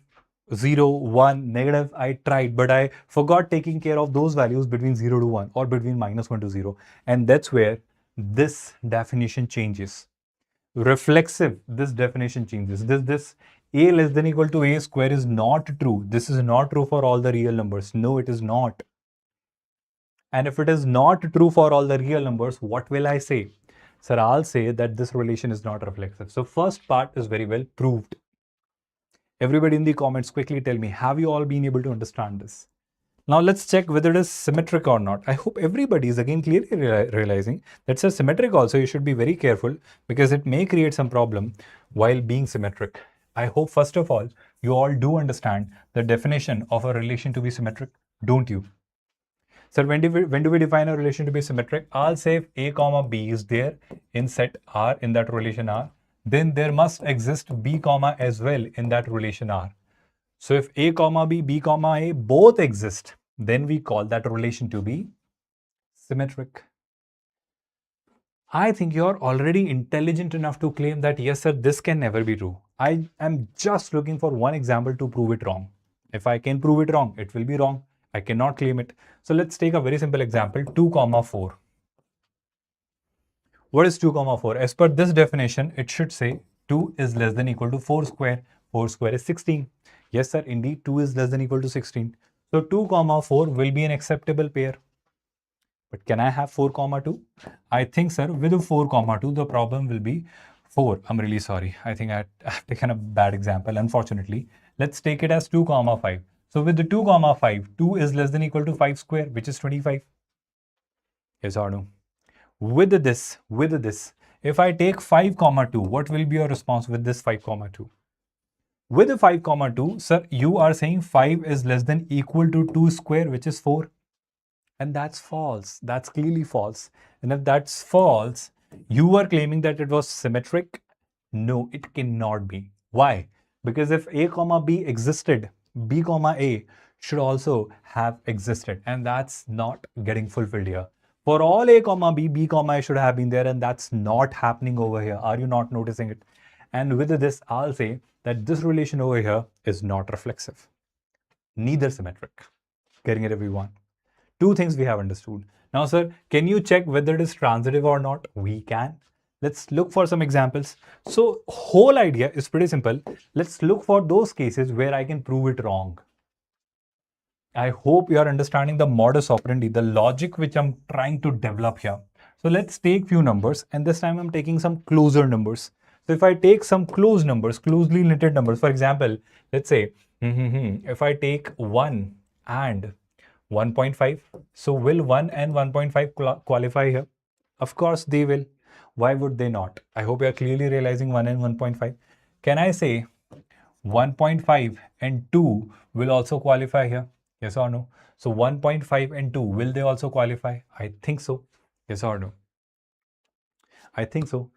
Speaker 1: 0, 1, negative, I tried, but I forgot taking care of those values between 0 to 1 or between minus 1 to 0. And that's where this definition changes. Reflexive, this definition changes. This a less than equal to a square is not true. This is not true for all the real numbers. No, it is not. And if it is not true for all the real numbers, what will I say? Sir, I'll say that this relation is not reflexive. So first part is very well proved. Everybody in the comments, quickly tell me, have you all been able to understand this? Now let's check whether it is symmetric or not. I hope everybody is again clearly realizing that it's symmetric also. You should be very careful, because it may create some problem while being symmetric. I hope first of all, you all do understand the definition of a relation to be symmetric, don't you? So when do we define a relation to be symmetric? I'll say if a comma b is there in set R, in that relation R, then there must exist b comma as well in that relation R. So if a comma b, b comma a both exist, then we call that relation to be symmetric. I think you're already intelligent enough to claim that, yes, sir, this can never be true. I am just looking for one example to prove it wrong. If I can prove it wrong, it will be wrong. I cannot claim it. So let's take a very simple example, 2 comma 4. What is 2 comma 4? As per this definition, it should say 2 is less than equal to 4 square. 4 square is 16. Yes, sir, indeed 2 is less than equal to 16. So 2 comma 4 will be an acceptable pair. But can I have 4 comma 2? I think, sir, with 4 comma 2, the problem will be 4. I'm really sorry. I think I've taken a bad example, unfortunately. Let's take it as 2 comma 5. So with the 2 comma 5, 2 is less than equal to 5 square, which is 25. Yes or no? With this, if I take 5 comma 2, what will be your response with this 5 comma 2? With the 5 comma 2, sir, you are saying 5 is less than equal to 2 square, which is 4. And that's false. That's clearly false. And if that's false, you are claiming that it was symmetric. No, it cannot be. Why? Because if a comma b existed, b comma a should also have existed. And that's not getting fulfilled here. For all a comma b, b comma a should have been there. And that's not happening over here. Are you not noticing it? And with this, I'll say that this relation over here is not reflexive, neither symmetric. Getting it, everyone? Two things we have understood. Now, sir, can you check whether it is transitive or not? We can. Let's look for some examples. So whole idea is pretty simple. Let's look for those cases where I can prove it wrong. I hope you are understanding the modus operandi, the logic which I'm trying to develop here. So let's take few numbers, and this time I'm taking some closer numbers. So if I take some close numbers, closely knitted numbers, for example, let's say if I take 1 and 1.5. So will 1 and 1.5 qualify here? Of course they will. Why would they not? I hope you are clearly realizing 1 and 1.5. Can I say 1.5 and 2 will also qualify here? Yes or no? So 1.5 and 2, will they also qualify? I think so. Yes or no? I think so.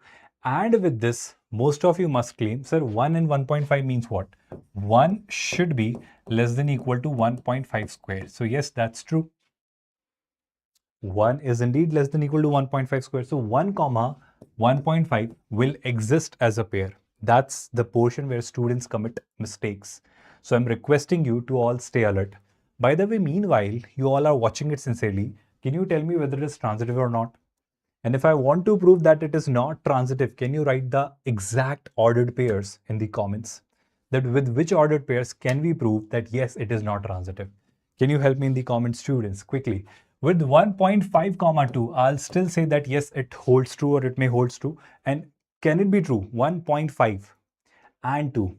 Speaker 1: And with this, most of you must claim, sir, 1 and 1.5 means what? 1 should be less than equal to 1.5 squared. So yes, that's true. 1 is indeed less than equal to 1.5 squared. So 1 comma 1.5 will exist as a pair. That's the portion where students commit mistakes. So I'm requesting you to all stay alert. By the way, meanwhile, you all are watching it sincerely. Can you tell me whether it is transitive or not? And if I want to prove that it is not transitive, can you write the exact ordered pairs in the comments? That with which ordered pairs can we prove that yes, it is not transitive? Can you help me in the comments, students, quickly? With 1.5 comma 2, I'll still say that yes, it holds true or it may holds true. And can it be true? 1.5 and 2.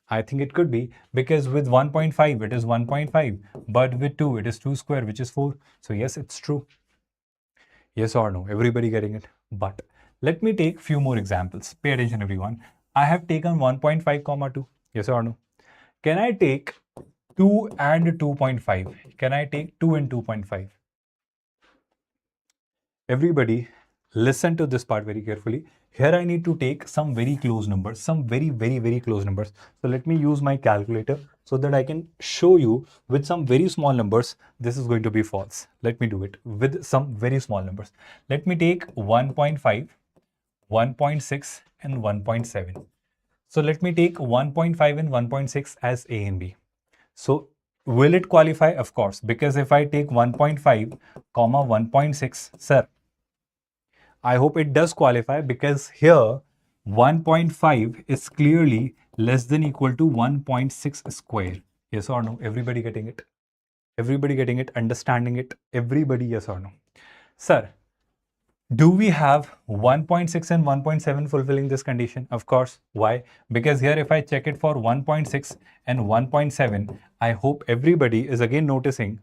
Speaker 1: I think it could be because with 1.5, it is 1.5, but with 2, it is 2 square, which is 4. So yes, it's true. Yes or no? Everybody getting it? But let me take few more examples. Pay attention, everyone. I have taken 1.5 comma 2. Yes or no? Can I take 2 and 2.5? Can I take 2 and 2.5? Everybody, listen to this part very carefully. Here I need to take some very close numbers, some very close numbers. So let me use my calculator so that I can show you with some very small numbers, this is going to be false. Let me do it with some very small numbers. Let me take 1.5, 1.6 and 1.7. So let me take 1.5 and 1.6 as A and B. So will it qualify? Of course, because if I take 1.5 comma 1.6, sir, I hope it does qualify because here 1.5 is clearly less than equal to 1.6 square. Yes or no? Everybody getting it? Everybody getting it? Understanding it? Everybody, yes or no? Sir, do we have 1.6 and 1.7 fulfilling this condition? Of course. Why? Because here if I check it for 1.6 and 1.7, I hope everybody is again noticing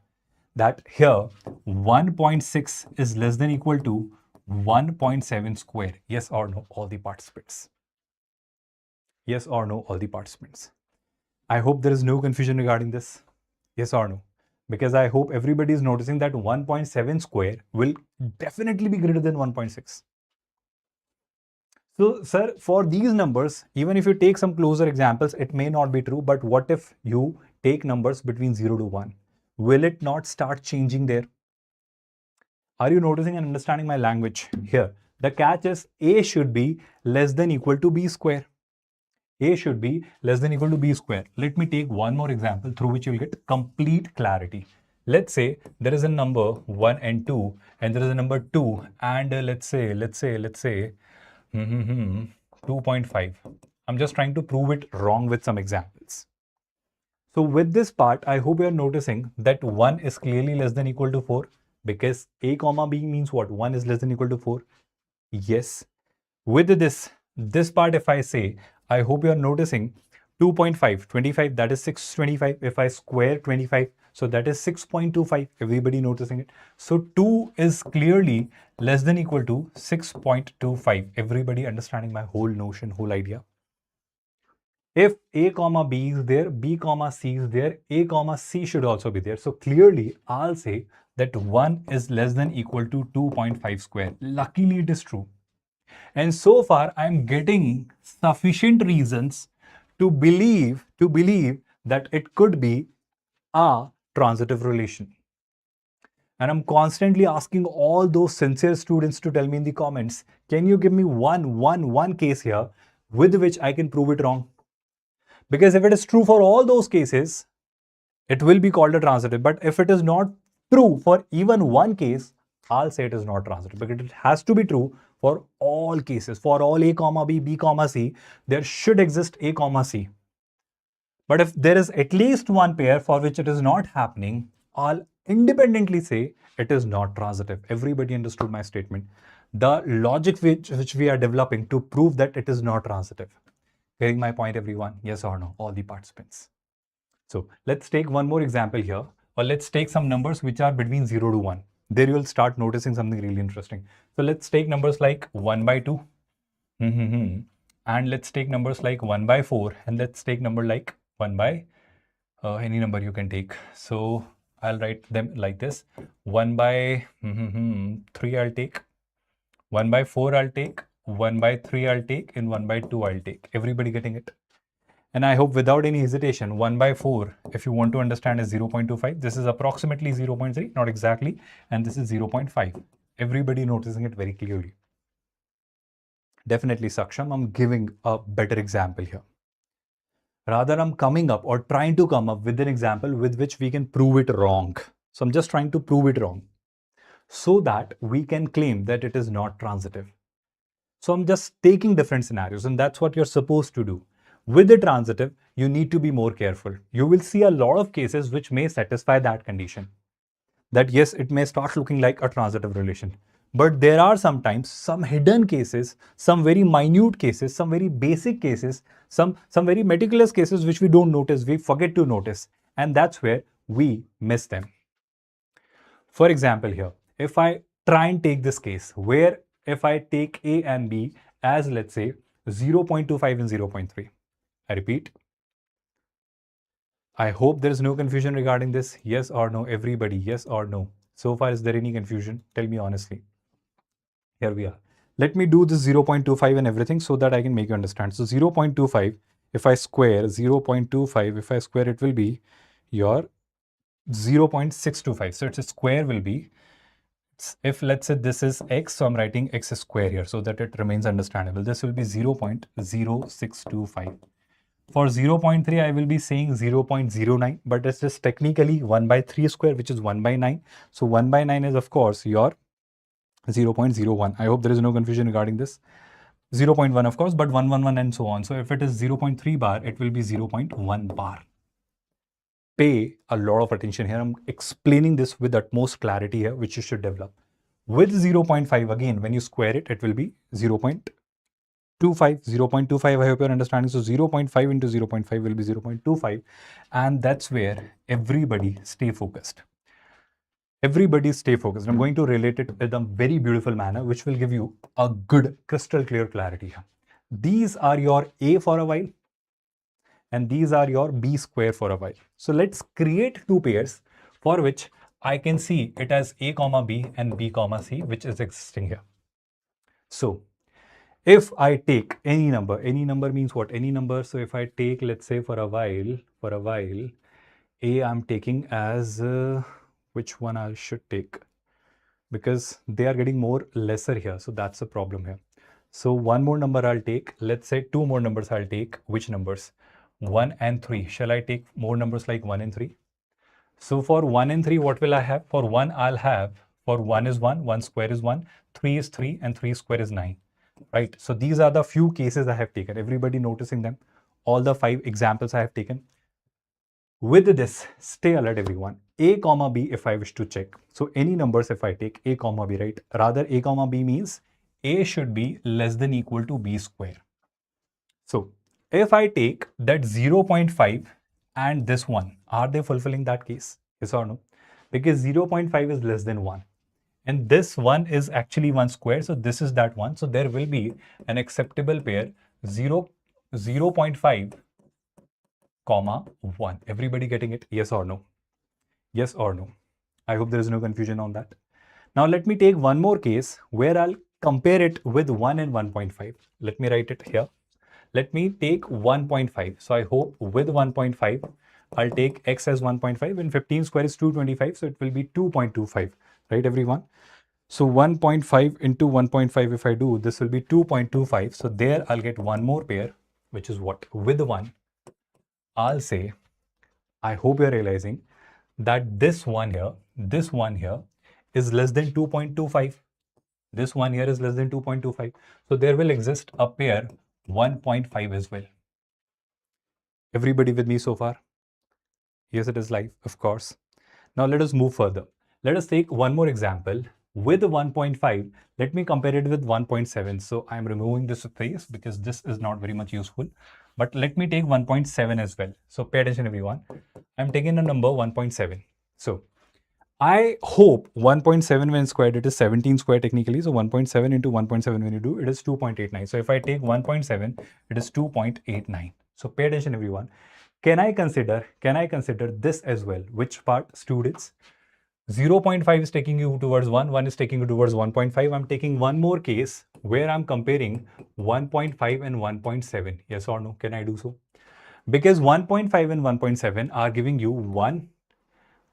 Speaker 1: that here 1.6 is less than equal to 1.7 square. Yes or no, all the participants? Yes or no, all the participants? I hope there is no confusion regarding this. Yes or no? Because I hope everybody is noticing that 1.7 square will definitely be greater than 1.6. So, sir, for these numbers, even if you take some closer examples, it may not be true. But what if you take numbers between 0 to 1? Will it not start changing there? Are you noticing and understanding my language here? The catch is A should be less than equal to B square. A should be less than equal to B square. Let me take one more example through which you'll get complete clarity. Let's say there is a number 1 and 2 and there is a number 2 and let's say 2.5. I'm just trying to prove it wrong with some examples. So with this part, I hope you are noticing that 1 is clearly less than equal to 4 because A comma B means what? 1 is less than equal to 4. Yes. With this part, if I say, I hope you are noticing 2.5, 25, that is 625. If I square 25, so that is 6.25. Everybody noticing it? So 2 is clearly less than equal to 6.25. Everybody understanding my whole notion, whole idea? If A comma B is there, B comma C is there, A comma C should also be there. So clearly, I'll say that 1 is less than equal to 2.5 square. Luckily, it is true. And so far, I'm getting sufficient reasons to believe that it could be a transitive relation. And I'm constantly asking all those sincere students to tell me in the comments, can you give me one case here with which I can prove it wrong? Because if it is true for all those cases, it will be called a transitive. But if it is not true for even one case, I'll say it is not transitive because it has to be true for all cases. For all A comma B, B comma C, there should exist A comma C. But if there is at least one pair for which it is not happening, I'll independently say it is not transitive. Everybody understood my statement. The logic which we are developing to prove that it is not transitive. Getting my point, everyone? Yes or no? All the participants. So let's take one more example here. or let's take some numbers which are between 0 to 1. There you will start noticing something really interesting. So let's take numbers like 1 by 2. And let's take numbers like 1 by 4. And let's take number like 1 by any number you can take. So I'll write them like this. 1 by 3 I'll take. 1 by 4 I'll take. 1 by 3 I'll take. And 1 by 2 I'll take. Everybody getting it? And I hope without any hesitation, 1 by 4, if you want to understand, is 0.25. This is approximately 0.3, not exactly. And this is 0.5. Everybody noticing it very clearly. Definitely, Saksham, I'm giving a better example here. Rather, I'm coming up or trying to come up with an example with which we can prove it wrong. So I'm just trying to prove it wrong so that we can claim that it is not transitive. So I'm just taking different scenarios, and that's what you're supposed to do. With the transitive, you need to be more careful. You will see a lot of cases which may satisfy that condition. That yes, it may start looking like a transitive relation. But there are sometimes some hidden cases, some very minute cases, some very basic cases, some very meticulous cases which we don't notice, we forget to notice. And that's where we miss them. For example, here, if I try and take this case where if I take A and B as, let's say, 0.25 and 0.3. I repeat, I hope there is no confusion regarding this. Yes or no, everybody, yes or no. So far, is there any confusion? Tell me honestly. Here we are. Let me do this 0.25 and everything so that I can make you understand. So 0.25, if I square 0.25, if I square, it will be your 0.625. So its square will be, if let's say this is x, so I'm writing x square here so that it remains understandable. This will be 0.0625. For 0.3, I will be saying 0.09, but it's just technically 1 by 3 square, which is 1 by 9. So 1 by 9 is, of course, your 0.01. I hope there is no confusion regarding this. 0.1, of course, but 111 and so on. So if it is 0.3 bar, it will be 0.1 bar. Pay a lot of attention here. I'm explaining this with utmost clarity here, which you should develop. With 0.5, again, when you square it, it will be 0.25, 0.25, I hope you're understanding. So 0.5 into 0.5 will be 0.25. And that's where everybody stay focused. Everybody stay focused. I'm going to relate it in a very beautiful manner, which will give you a good crystal clear clarity here. These are your A for a while, and these are your B square for a while. So let's create two pairs for which I can see it as A comma B and B comma C, which is existing here. So if I take any number means what? Any number. So if I take, let's say for a while, A I'm taking as, which one I should take? Because they are getting more lesser here. So that's the problem here. So one more number I'll take. Let's say two more numbers I'll take. Which numbers? 1 and 3. Shall I take more numbers like 1 and 3? So for 1 and 3, what will I have? For 1, I'll have, for 1 is 1, 1 square is 1, 3 is 3, and 3 square is 9. Right? So these are the few cases I have taken. Everybody noticing them? All the 5 examples I have taken. With this, stay alert everyone. A comma B if I wish to check. So any numbers if I take A comma B, right? Rather A comma B means A should be less than equal to B square. So if I take that 0.5 and this one, are they fulfilling that case? Yes or no? Because 0.5 is less than 1. And this one is actually 1 square. So this is that one. So there will be an acceptable pair 0.5 comma 1. Everybody getting it? Yes or no? Yes or no? I hope there is no confusion on that. Now let me take one more case where I'll compare it with 1 and 1.5. Let me write it here. Let me take 1.5. So I hope with 1.5, I'll take x as 1.5 and 15 square is 225. So it will be 2.25, right everyone? So 1.5 into 1.5, if I do, this will be 2.25. So there I'll get one more pair, which is what? With 1, I'll say, I hope you're realizing that this one here is less than 2.25. This one here is less than 2.25. So there will exist a pair 1.5 as well. Everybody with me so far? Yes, it is live, of course. Now let us move further. Let us take one more example with 1.5. Let me compare it with 1.7. So I'm removing this face because this is not very much useful. But let me take 1.7 as well. So pay attention everyone. I'm taking a number 1.7. So I hope 1.7 when squared, it is 17 square technically. So 1.7 into 1.7 when you do, it is 2.89. So if I take 1.7, it is 2.89. So pay attention everyone. Can I consider this as well? Which part, students? 0.5 is taking you towards 1 is taking you towards 1.5. I'm taking one more case where I'm comparing 1.5 and 1.7. Yes or no? Can I do so? Because 1.5 and 1.7 are giving you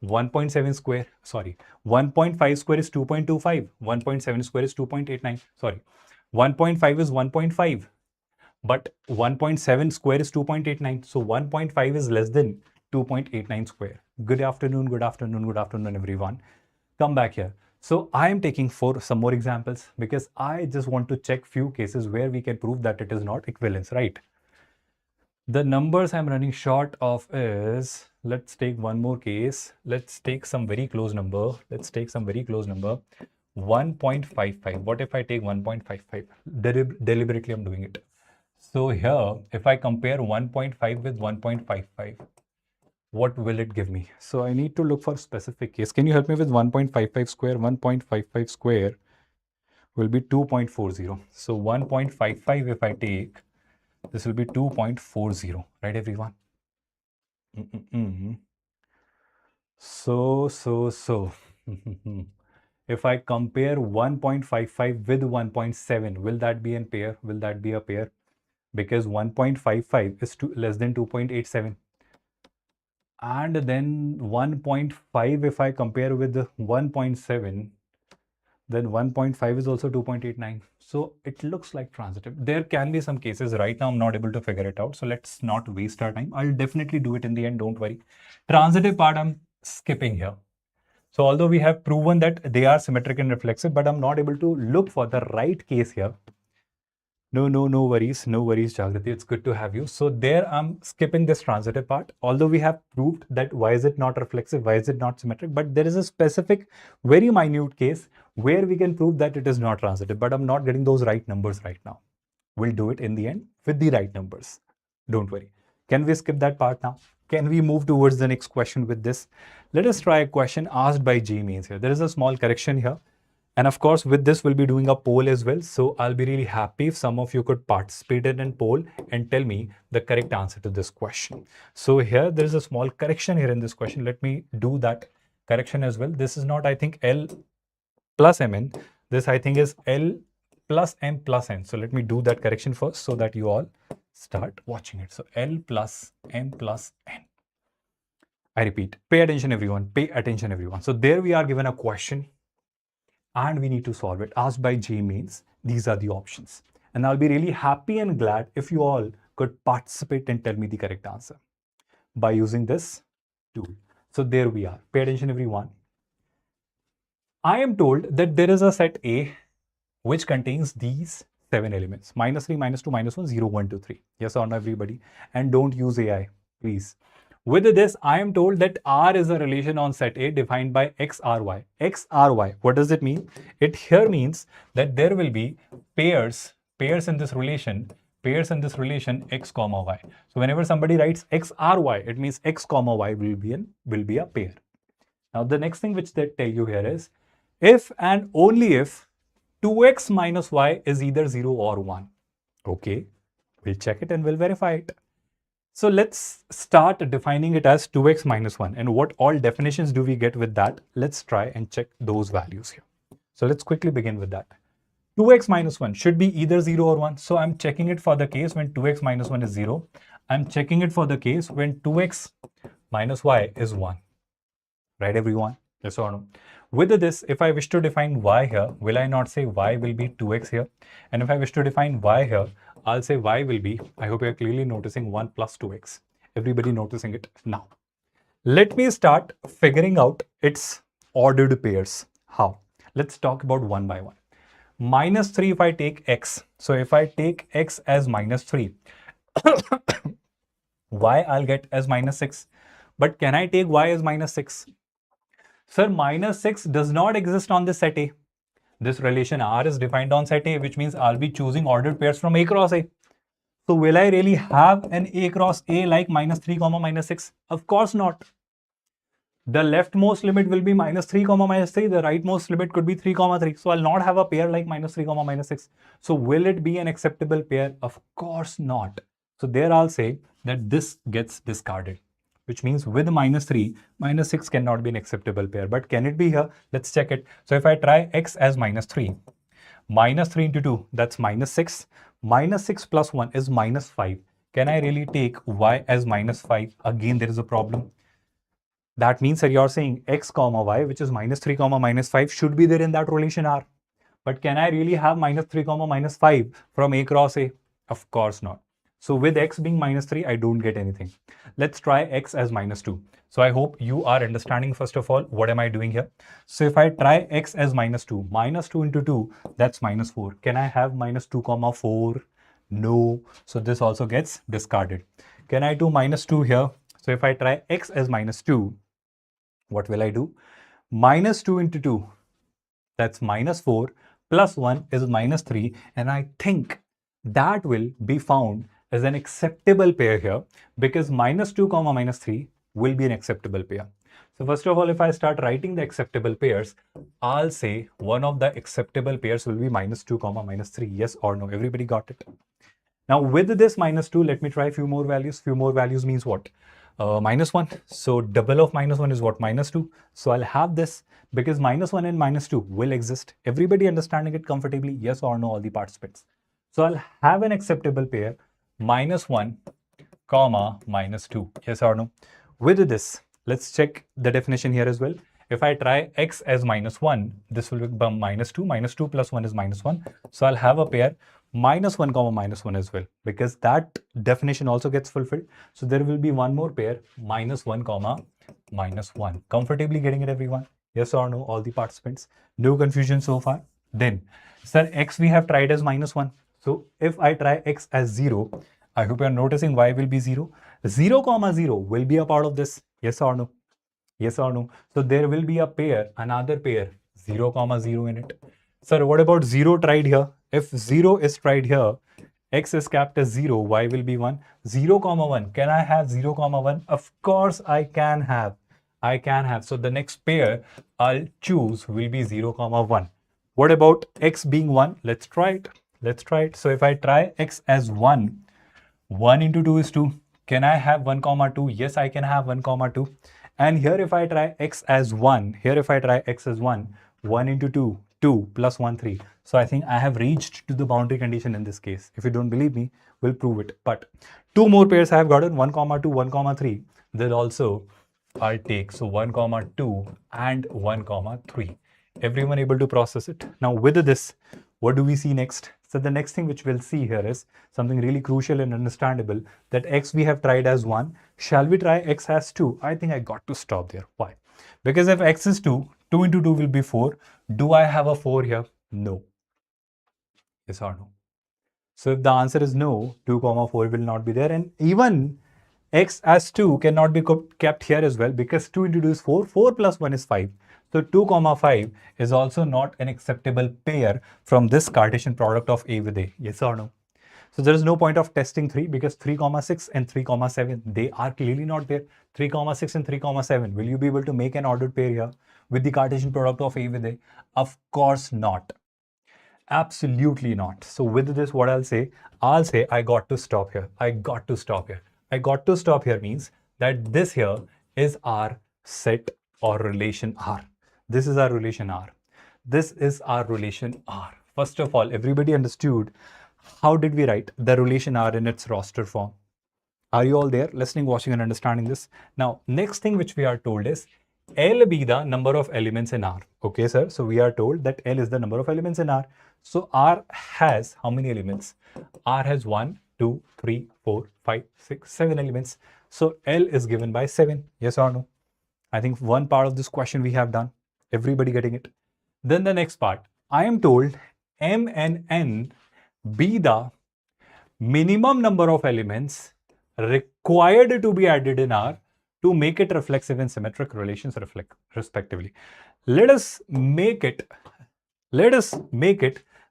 Speaker 1: 1.7 square, sorry, 1.5 square is 2.25, 1.7 square is 2.89, sorry, 1.5 is 1.5, but 1.7 square is 2.89, so 1.5 is less than 2.89 square. Good afternoon, good afternoon, good afternoon, everyone. Come back here. So I am taking for some more examples because I just want to check few cases where we can prove that it is not equivalence, right? The numbers I'm running short of is, let's take one more case. Let's take some very close number. 1.55. What if I take 1.55? Deliberately, I'm doing it. So here, if I compare 1.5 with 1.55, what will it give me? So I need to look for specific case. Can you help me with 1.55 square? 1.55 square will be 2.40. So 1.55 if I take, this will be 2.40, right everyone? So. If I compare 1.55 with 1.7, will that be a pair? Will that be a pair? Because 1.55 is less than 2.87. And then 1.5, if I compare with the 1.7, then 1.5 is also 2.89. So it looks like transitive. There can be some cases. Right now, I'm not able to figure it out. So let's not waste our time. I'll definitely do it in the end. Don't worry. Transitive part, I'm skipping here. So although we have proven that they are symmetric and reflexive, but I'm not able to look for the right case here. No worries, Jagriti. It's good to have you. So there I'm skipping this transitive part. Although we have proved that why is it not reflexive, why is it not symmetric, but there is a specific, very minute case where we can prove that it is not transitive, but I'm not getting those right numbers right now. We'll do it in the end with the right numbers. Don't worry. Can we skip that part now? Can we move towards the next question with this? Let us try a question asked by JEE Mains here. There is a small correction here. And of course, with this, we'll be doing a poll as well. So I'll be really happy if some of you could participate in a poll and tell me the correct answer to this question. So here, there is a small correction here in this question. Let me do that correction as well. This is not, I think, L plus Mn. This, I think, is L plus M plus N. So let me do that correction first so that you all start watching it. So L plus M plus N. I repeat, pay attention, everyone. Pay attention, everyone. So there we are given a question and we need to solve it. Asked by JEE Mains, these are the options. And I'll be really happy and glad if you all could participate and tell me the correct answer by using this tool. So there we are. Pay attention, everyone. I am told that there is a set A which contains these 7 elements: -3, -2, -1, 0, 1, 2, 3. Yes or no, everybody? And don't use AI, please. With this, I am told that R is a relation on set A defined by XRY. XRY, what does it mean? It here means that there will be pairs in this relation, X comma Y. So whenever somebody writes XRY, it means X comma Y will be a pair. Now the next thing which they tell you here is if and only if 2x minus y is either 0 or 1. Okay, we'll check it and we'll verify it. So let's start defining it as 2x minus 1. And what all definitions do we get with that? Let's try and check those values here. So let's quickly begin with that. 2x minus 1 should be either 0 or 1. So I'm checking it for the case when 2x minus 1 is 0. I'm checking it for the case when 2x minus y is 1. Right, everyone? Yes or no? With this, if I wish to define y here, will I not say y will be 2x here? And if I wish to define y here, I'll say y will be, I hope you're clearly noticing 1 plus 2x. Everybody noticing it now. Let me start figuring out its ordered pairs. How? Let's talk about one by one. -3 if I take x. So if I take x as -3, y I'll get as -6. But can I take y as -6? Sir, -6 does not exist on this set A. This relation R is defined on set A, which means I'll be choosing ordered pairs from A cross A. So will I really have an A cross A like -3, -6? Of course not. The leftmost limit will be minus 3 comma minus 3. The rightmost limit could be 3 comma 3. So I'll not have a pair like minus 3 comma minus 6. So will it be an acceptable pair? Of course not. So there I'll say that this gets discarded, which means with minus 3, minus 6 cannot be an acceptable pair. But can it be here? Let's check it. So if I try x as minus 3, minus 3 into 2, that's minus 6. Minus 6 plus 1 is minus 5. Can I really take y as minus 5? Again, there is a problem. That means that you're saying x comma y, which is minus 3 comma minus 5, should be there in that relation R. But can I really have minus 3 comma minus 5 from A cross A? Of course not. So with x being minus 3, I don't get anything. Let's try x as minus 2. So I hope you are understanding, first of all, what am I doing here? So if I try x as minus 2, minus 2 into 2, that's minus 4. Can I have minus 2 comma 4? No. So this also gets discarded. Can I do minus 2 here? So if I try x as minus 2, what will I do? Minus 2 into 2, that's minus 4, plus 1 is minus 3, and I think that will be found as an acceptable pair here, because minus 2 comma minus 3 will be an acceptable pair. So first of all, if I start writing the acceptable pairs, I'll say one of the acceptable pairs will be minus 2 comma minus 3. Yes or no? Everybody got it? Now with this minus 2, let me try a few more values. Few more values means what? Minus 1. So double of minus 1 is what? Minus 2. So I'll have this, because minus 1 and minus 2 will exist. Everybody understanding it comfortably? Yes or no, all the participants? So I'll have an acceptable pair, minus 1 comma minus 2. Yes or no? With this, let's check the definition here as well. If I try x as minus 1, this will become minus 2. Minus 2 plus 1 is minus 1. So I'll have a pair minus 1 comma minus 1 as well, because that definition also gets fulfilled. So there will be one more pair, minus 1 comma minus 1. Comfortably getting it, everyone? Yes or no, all the participants? No confusion so far? Then, sir, x we have tried as minus 1. So if I try x as 0, I hope you are noticing y will be 0. 0 comma 0 will be a part of this. Yes or no? Yes or no? So there will be a pair, another pair, 0 comma 0 in it. Sir, what about 0 tried here? If 0 is tried here, x is capped as 0, y will be 1. 0 comma 1. Can I have 0 comma 1? Of course I can have. I can have. So the next pair I'll choose will be 0 comma 1. What about x being 1? Let's try it. Let's try it. So if I try x as 1, 1 into 2 is 2. Can I have 1 comma 2? Yes, I can have 1 comma 2. And here if I try x as 1, here if I try x as 1, 1 into 2, 2 plus 1, 3. So I think I have reached to the boundary condition in this case. If you don't believe me, we'll prove it. But two more pairs I have gotten, 1 comma 2, 1 comma 3. They'll also I'll take. So 1 comma 2 and 1 comma 3. Everyone able to process it? Now with this, what do we see next? So the next thing which we'll see here is something really crucial and understandable, that x we have tried as 1. Shall we try x as 2? I think I got to stop there. Why? Because if x is 2, 2 into 2 will be 4. Do I have a 4 here? No. Yes or no? So if the answer is no, 2 comma 4 will not be there. And even x as 2 cannot be kept here as well, because 2 into 2 is 4. 4 plus 1 is 5. So 2 comma 5 is also not an acceptable pair from this Cartesian product of A with A. Yes or no? So there is no point of testing 3, because 3 comma 6 and 3 comma 7, they are clearly not there. 3 comma 6 and 3 comma 7, will you be able to make an ordered pair here with the Cartesian product of A with A? Of course not. Absolutely not. So with this, what I'll say I got to stop here. I got to stop here. I got to stop here means that this here is our set or relation R. This is our relation R. This is our relation R. First of all, everybody understood how did we write the relation R in its roster form? Are you all there? Listening, watching, and understanding this? Now, next thing which we are told is L be the number of elements in R. Okay, sir. So we are told that L is the number of elements in R. So R has how many elements? R has 1, 2, 3, 4, 5, 6, 7 elements. So L is given by 7. Yes or no? I think one part of this question we have done. Everybody getting it? Then the next part. I am told M and N be the minimum number of elements required to be added in R to make it reflexive in symmetric relations respectively. Let us make it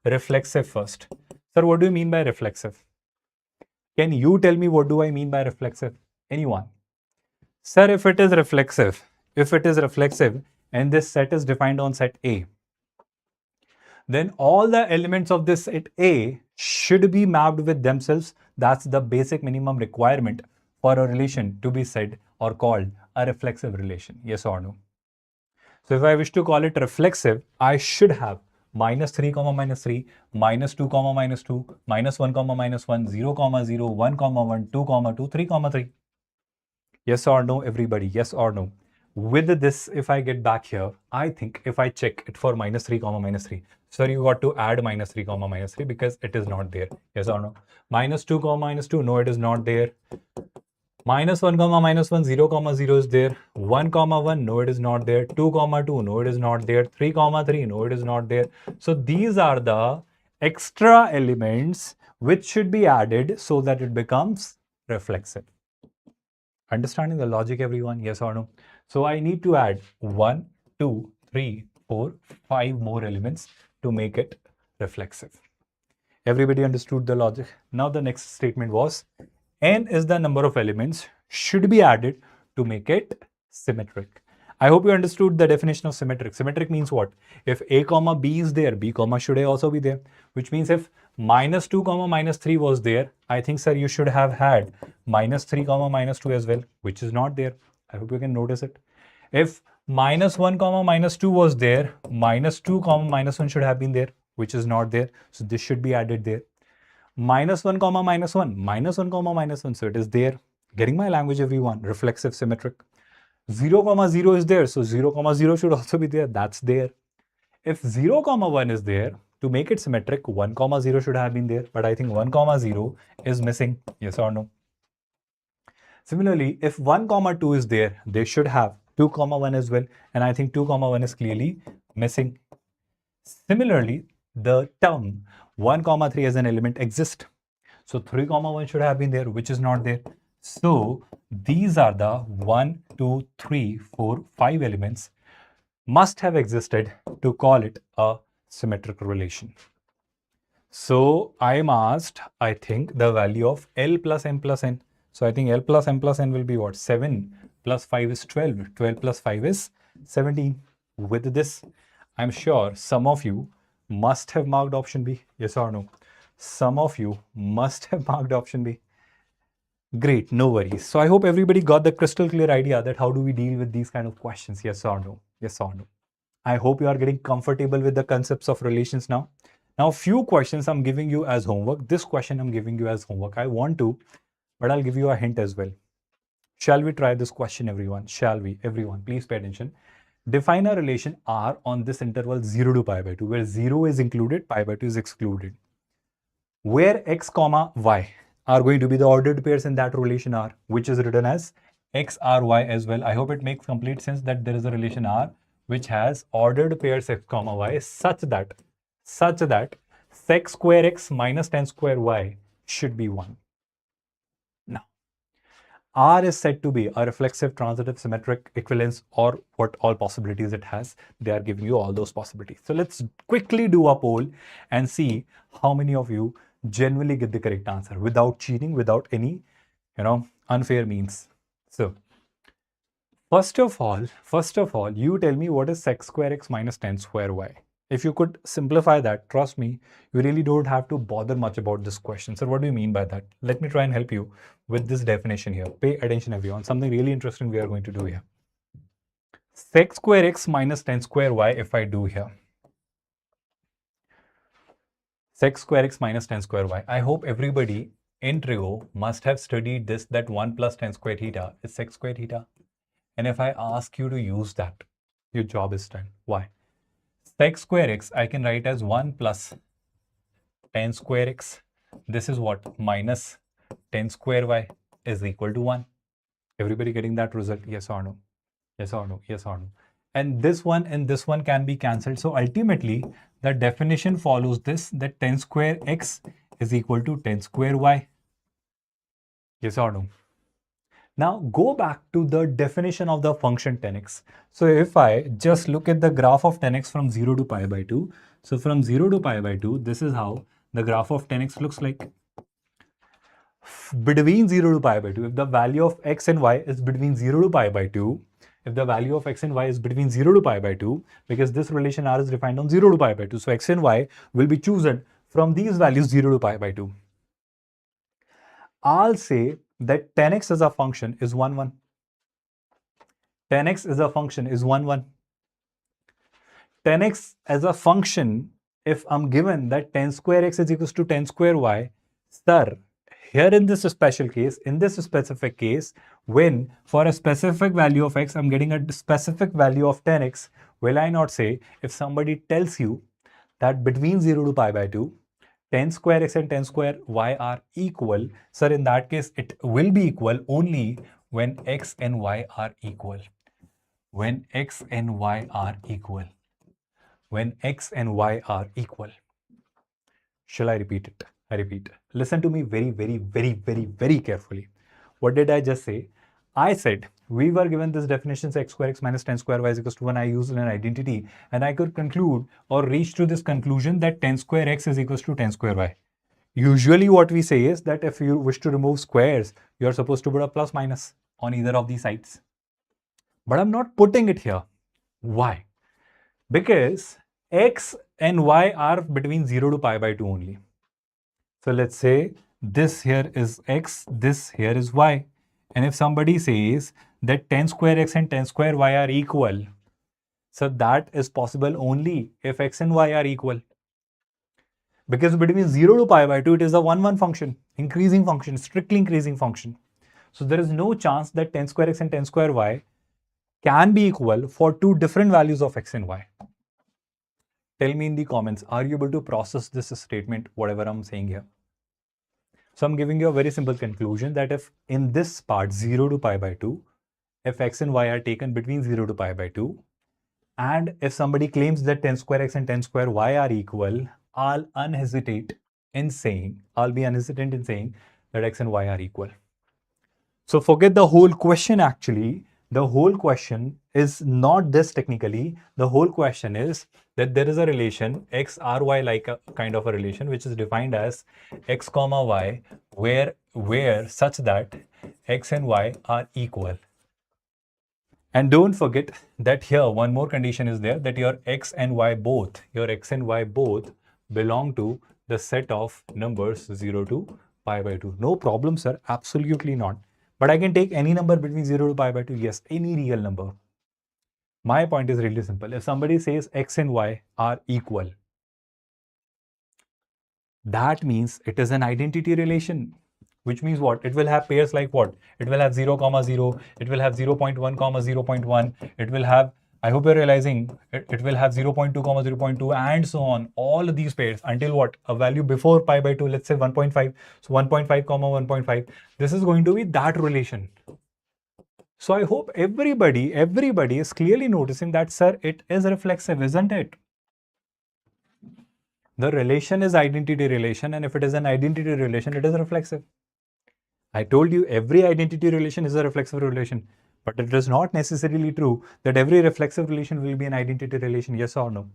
Speaker 1: reflexive first. Sir, what do you mean by reflexive? Can you tell me what do I mean by reflexive? Anyone? Sir, if it is reflexive, if it is reflexive and this set is defined on set A, then all the elements of this set A should be mapped with themselves. That's the basic minimum requirement for a relation to be said or called a reflexive relation. Yes or no? So if I wish to call it reflexive, I should have minus 3 comma minus 3, minus 2 comma minus 2, minus 1 comma minus 1, 0 comma 0, 1 comma 1, 2 comma 2, 3 comma 3. Yes or no, everybody? Yes or no? With this, if I get back here, I think if I check it for minus 3 comma minus 3, so you got to add minus 3 comma minus 3 because it is not there. Yes or no? Minus 2 comma minus 2, no, it is not there. Minus 1 comma minus 1, 0 comma 0 is there. 1 comma 1, no, it is not there. 2 comma 2, no, it is not there. 3 comma 3, no, it is not there. So these are the extra elements which should be added so that it becomes reflexive. Understanding the logic, everyone? Yes or no? So I need to add 1, 2, 3, 4, 5 more elements to make it reflexive. Everybody understood the logic? Now the next statement was n is the number of elements should be added to make it symmetric. I hope you understood the definition of symmetric. Symmetric means what? If a comma b is there, b comma should a also be there. Which means if minus 2 comma minus 3 was there, I think, sir, you should have had minus 3 comma minus 2 as well, which is not there. I hope you can notice it. If minus 1 comma minus 2 was there, minus 2 comma minus 1 should have been there, which is not there. So this should be added there. Minus 1 comma minus 1, minus 1 comma minus 1, so it is there. Getting my language, everyone? Reflexive, symmetric. 0 comma 0 is there, so 0 comma 0 should also be there. That's there. If 0 comma 1 is there, to make it symmetric, 1 comma 0 should have been there, but I think 1 comma 0 is missing. Yes or no? Similarly, if 1 comma 2 is there, they should have 2 comma 1 as well, and I think 2 comma 1 is clearly missing. Similarly, the term 1 comma 3 as an element exists. So 3 comma 1 should have been there, which is not there. So these are the 1, 2, 3, 4, 5 elements must have existed to call it a symmetric relation. So I am asked, I think, the value of L plus M plus N. So I think L plus M plus N will be what? 7 plus 5 is 12. 12 plus 5 is 17. With this, I'm sure some of you must have marked option B. Yes or no? Some of you must have marked option B. Great, no worries. So I hope everybody got the crystal clear idea that how do we deal with these kind of questions? Yes or no? Yes or no? I hope you are getting comfortable with the concepts of relations now. Now, few questions I'm giving you as homework. This question I'm giving you as homework. I want to, but I'll give you a hint as well. Shall we try this question, everyone? Shall we? Everyone, please pay attention. Define a relation R on this interval 0 to pi by 2, where 0 is included, pi by 2 is excluded. Where x comma y are going to be the ordered pairs in that relation R, which is written as x, r, y as well. I hope it makes complete sense that there is a relation R which has ordered pairs x comma y such that sec square x minus tan square y should be 1. Now, R is said to be a reflexive, transitive, symmetric, equivalence, or what all possibilities it has. They are giving you all those possibilities. So let's quickly do a poll and see how many of you genuinely get the correct answer without cheating, without any, unfair means. So first of all, you tell me what is sec square x minus tan square y. If you could simplify that, trust me, you really don't have to bother much about this question. So what do you mean by that? Let me try and help you with this definition here. Pay attention, everyone. Something really interesting we are going to do here. Sec square x minus tan square y, if I do here. Sec square x minus tan square y. I hope everybody in trio must have studied this, that 1 plus tan square theta is sec square theta. And if I ask you to use that, your job is done. Why? Sec square x, I can write as 1 plus tan square x. This is what? Minus tan square y is equal to 1. Everybody getting that result? Yes or no? Yes or no? Yes or no? And this one can be cancelled. So ultimately, the definition follows this, that tan square x is equal to tan square y. Yes or no? Now go back to the definition of the function tan x. So if I just look at the graph of tan x from 0 to pi by 2. So from 0 to pi by 2, this is how the graph of tan x looks like. Between 0 to pi by 2, if the value of x and y is between 0 to pi by 2, if the value of x and y is between 0 to pi by 2, because this relation R is defined on 0 to pi by 2. So x and y will be chosen from these values 0 to pi by 2. I'll say that 10x as a function is 1, 1. 10x as a function is 1, 1. 10x as a function, if I'm given that 10 square x is equals to 10 square y, sir, here in this special case, in this specific case, when for a specific value of x, I'm getting a specific value of 10x, will I not say, if somebody tells you that between 0 to pi by 2, 10 square x and 10 square y are equal, sir, in that case, it will be equal only when x and y are equal. When x and y are equal. When x and y are equal. Shall I repeat it? I repeat. Listen to me very, very, very, very, very carefully. What did I just say? I said we were given this definition, x square x minus 10 square y is equals to 1. I used an identity and I could conclude or reach to this conclusion that 10 square x is equals to 10 square y. Usually what we say is that if you wish to remove squares, you're supposed to put a plus minus on either of these sides. But I'm not putting it here. Why? Because x and y are between 0 to pi by 2 only. So let's say this here is x, this here is y. And if somebody says that 10 square x and 10 square y are equal, so that is possible only if x and y are equal. Because between 0 to pi by 2, it is a 1, 1 function, increasing function, strictly increasing function. So there is no chance that 10 square x and 10 square y can be equal for two different values of x and y. Tell me in the comments, are you able to process this statement, whatever I'm saying here? So I'm giving you a very simple conclusion that if in this part 0 to pi by 2, if x and y are taken between 0 to pi by 2, and if somebody claims that 10 square x and 10 square y are equal, I'll be unhesitant in saying that x and y are equal. So forget the whole question actually. The whole question is not this technically. The whole question is that there is a relation x ry like a kind of a relation which is defined as x comma y where such that x and y are equal. And don't forget that here one more condition is there, that your x and y both belong to the set of numbers 0 to pi by 2. No problem, sir. Absolutely not. But I can take any number between 0 to pi by 2. Yes, any real number. My point is really simple. If somebody says x and y are equal, that means it is an identity relation. Which means what? It will have pairs like what? It will have 0, 0, it will have 0.1, 0.1, it will have, I hope you're realizing, it will have 0.2, 0.2, and so on. All of these pairs until what? A value before pi by 2, let's say 1.5. So 1.5, 1.5. This is going to be that relation. So I hope everybody is clearly noticing that, sir, it is reflexive, isn't it? The relation is identity relation, and if it is an identity relation, it is reflexive. I told you every identity relation is a reflexive relation, but it is not necessarily true that every reflexive relation will be an identity relation, yes or no.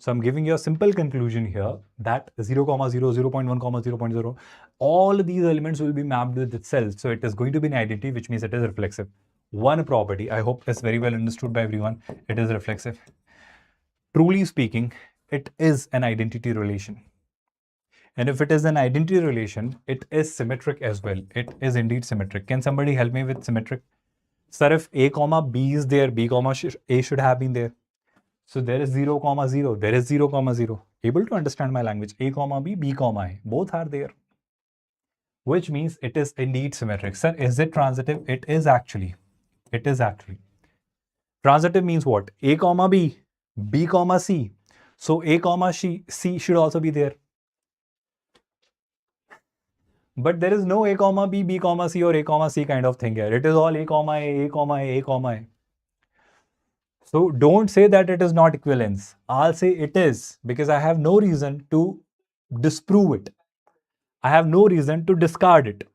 Speaker 1: So I'm giving you a simple conclusion here that 0, 0, 0.1, 0.0, all these elements will be mapped with itself. So it is going to be an identity, which means it is reflexive. One property, I hope is very well understood by everyone, it is reflexive. Truly speaking, it is an identity relation. And if it is an identity relation, it is symmetric as well. It is indeed symmetric. Can somebody help me with symmetric? Sir, if a comma b is there, b comma a should have been there. So there is 0, 0. There is 0, 0. Able to understand my language? A comma b, b comma a. Both are there. Which means it is indeed symmetric. Sir, is it transitive? It is actually. It is actually. Transitive means what? A comma b, b comma c. So a comma c should also be there. But there is no a comma b, b comma c or a comma c kind of thing here. It is all a comma a, a comma a, a comma a. So don't say that it is not equivalence. I'll say it is because I have no reason to disprove it. I have no reason to discard it.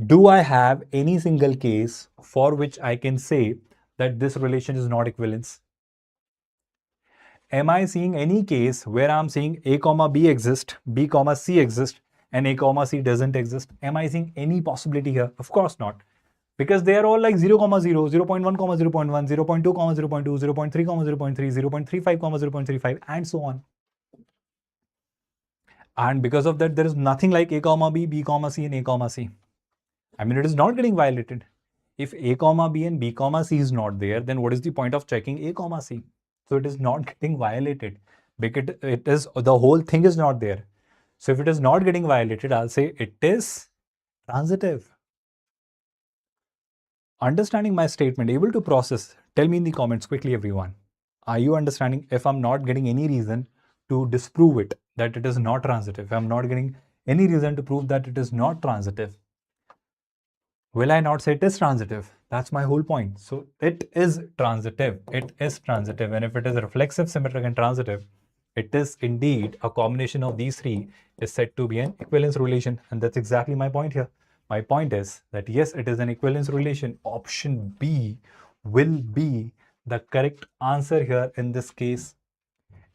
Speaker 1: Do I have any single case for which I can say that this relation is not equivalence? Am I seeing any case where I'm saying a comma b exists, b comma c exists, and a comma c doesn't exist? Am I seeing any possibility here? Of course not. because they are all like 0, 0, 0.1, 0.1, 0.2, 0.2, 0.3, 0.3, 0.35, 0.35, and so on. And because of that, there is nothing like A comma B, B comma C, and A comma C. I mean, it is not getting violated. If A comma B and B comma C is not there, then what is the point of checking A comma C? So it is not getting violated because it is, the whole thing is not there. So if it is not getting violated, I'll say it is transitive. Understanding my statement, able to process? Tell me in the comments quickly, everyone. Are you understanding? If I'm not getting any reason to disprove it, that it is not transitive, if I'm not getting any reason to prove that it is not transitive, will I not say it is transitive? That's my whole point. So it is transitive. It is transitive. And if it is reflexive, symmetric, and transitive, it is indeed a combination of these three is said to be an equivalence relation. And that's exactly my point here. My point is that yes, it is an equivalence relation. Option B will be the correct answer here in this case.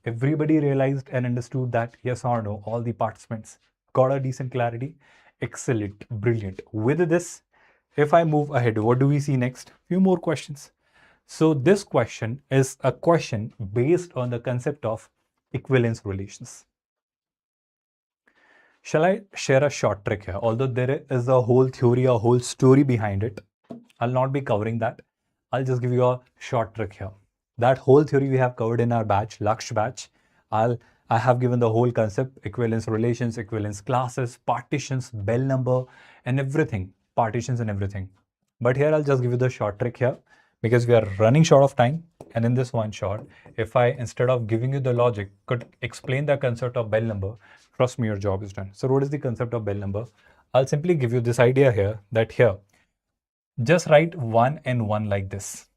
Speaker 1: Everybody realized and understood that yes or no, all the participants got a decent clarity. Excellent, brilliant. With this, if I move ahead, what do we see next? Few more questions. So this question is a question based on the concept of equivalence relations. Shall I share a short trick here? Although there is a whole theory, a whole story behind it, I'll not be covering that. I'll just give you a short trick here. That whole theory we have covered in our batch, Laksh batch. I have given the whole concept, equivalence relations, equivalence classes, partitions, bell number, and everything, partitions and everything. But here I'll just give you the short trick here because we are running short of time. And in this one shot, if I, instead of giving you the logic, could explain the concept of bell number, trust me, your job is done. So what is the concept of bell number? I'll simply give you this idea here that here, just write 1 and 1 like this.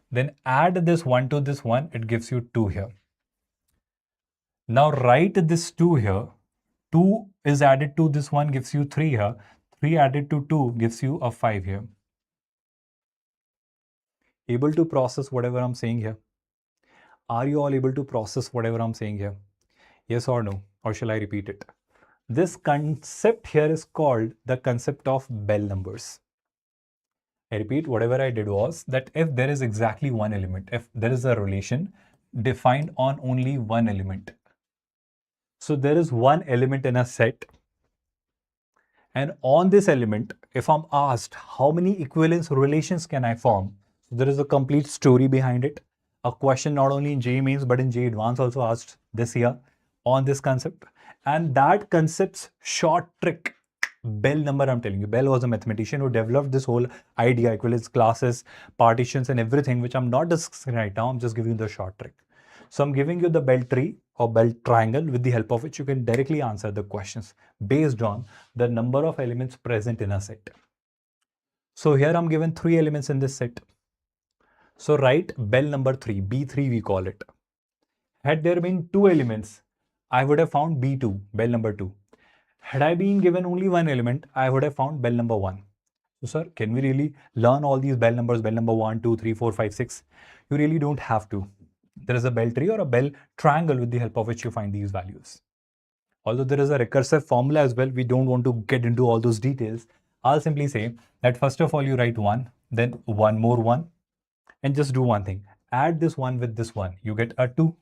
Speaker 1: Then add this 1 to this 1, it gives you 2 here. Now write this 2 here. 2 is added to this 1 gives you 3 here. 3 added to 2 gives you a 5 here. Able to process whatever I'm saying here? Are you all able to process whatever I'm saying here? Yes or no? Or shall I repeat it? This concept here is called the concept of bell numbers. I repeat, whatever I did was that if there is exactly one element, if there is a relation defined on only one element. So there is one element in a set. And on this element, if I'm asked how many equivalence relations can I form, so there is a complete story behind it. A question not only in JEE Mains but in JEE Advanced also asked this year on this concept. And that concept's short trick, Bell number, I'm telling you, Bell was a mathematician who developed this whole idea, equivalence classes, partitions, and everything, which I'm not discussing right now. I'm just giving you the short trick. So I'm giving you the bell tree or bell triangle with the help of which you can directly answer the questions based on the number of elements present in a set. So here I'm given 3 elements in this set. So write bell number 3, B3 we call it. Had there been 2 elements, I would have found B2, bell number 2. Had I been given only one element, I would have found bell number 1. So sir, can we really learn all these bell numbers, bell number 1, 2, 3, 4, 5, 6? You really don't have to. There is a bell tree or a bell triangle with the help of which you find these values. Although there is a recursive formula as well, we don't want to get into all those details. I'll simply say that first of all, you write 1, then 1 more 1, and just do one thing. Add this 1 with this 1, you get a 2.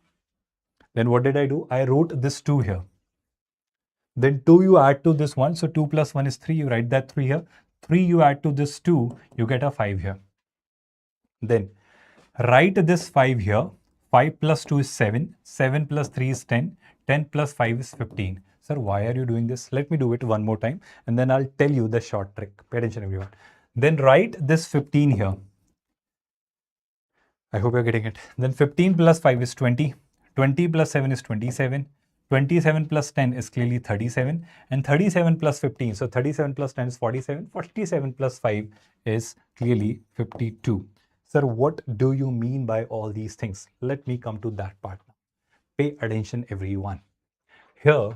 Speaker 1: Then what did I do? I wrote this 2 here. Then 2 you add to this 1. So 2 plus 1 is 3. You write that 3 here. 3 you add to this 2. You get a 5 here. Then write this 5 here. 5 plus 2 is 7. 7 plus 3 is 10. 10 plus 5 is 15. Sir, why are you doing this? Let me do it one more time. And then I'll tell you the short trick. Pay attention, everyone. Then write this 15 here. I hope you're getting it. Then 15 plus 5 is 20. 20 plus 7 is 27. 27 plus 10 is clearly 37. And 37 plus 15. So 37 plus 10 is 47. 47 plus 5 is clearly 52. Sir, what do you mean by all these things? Let me come to that part now. Pay attention, everyone. Here,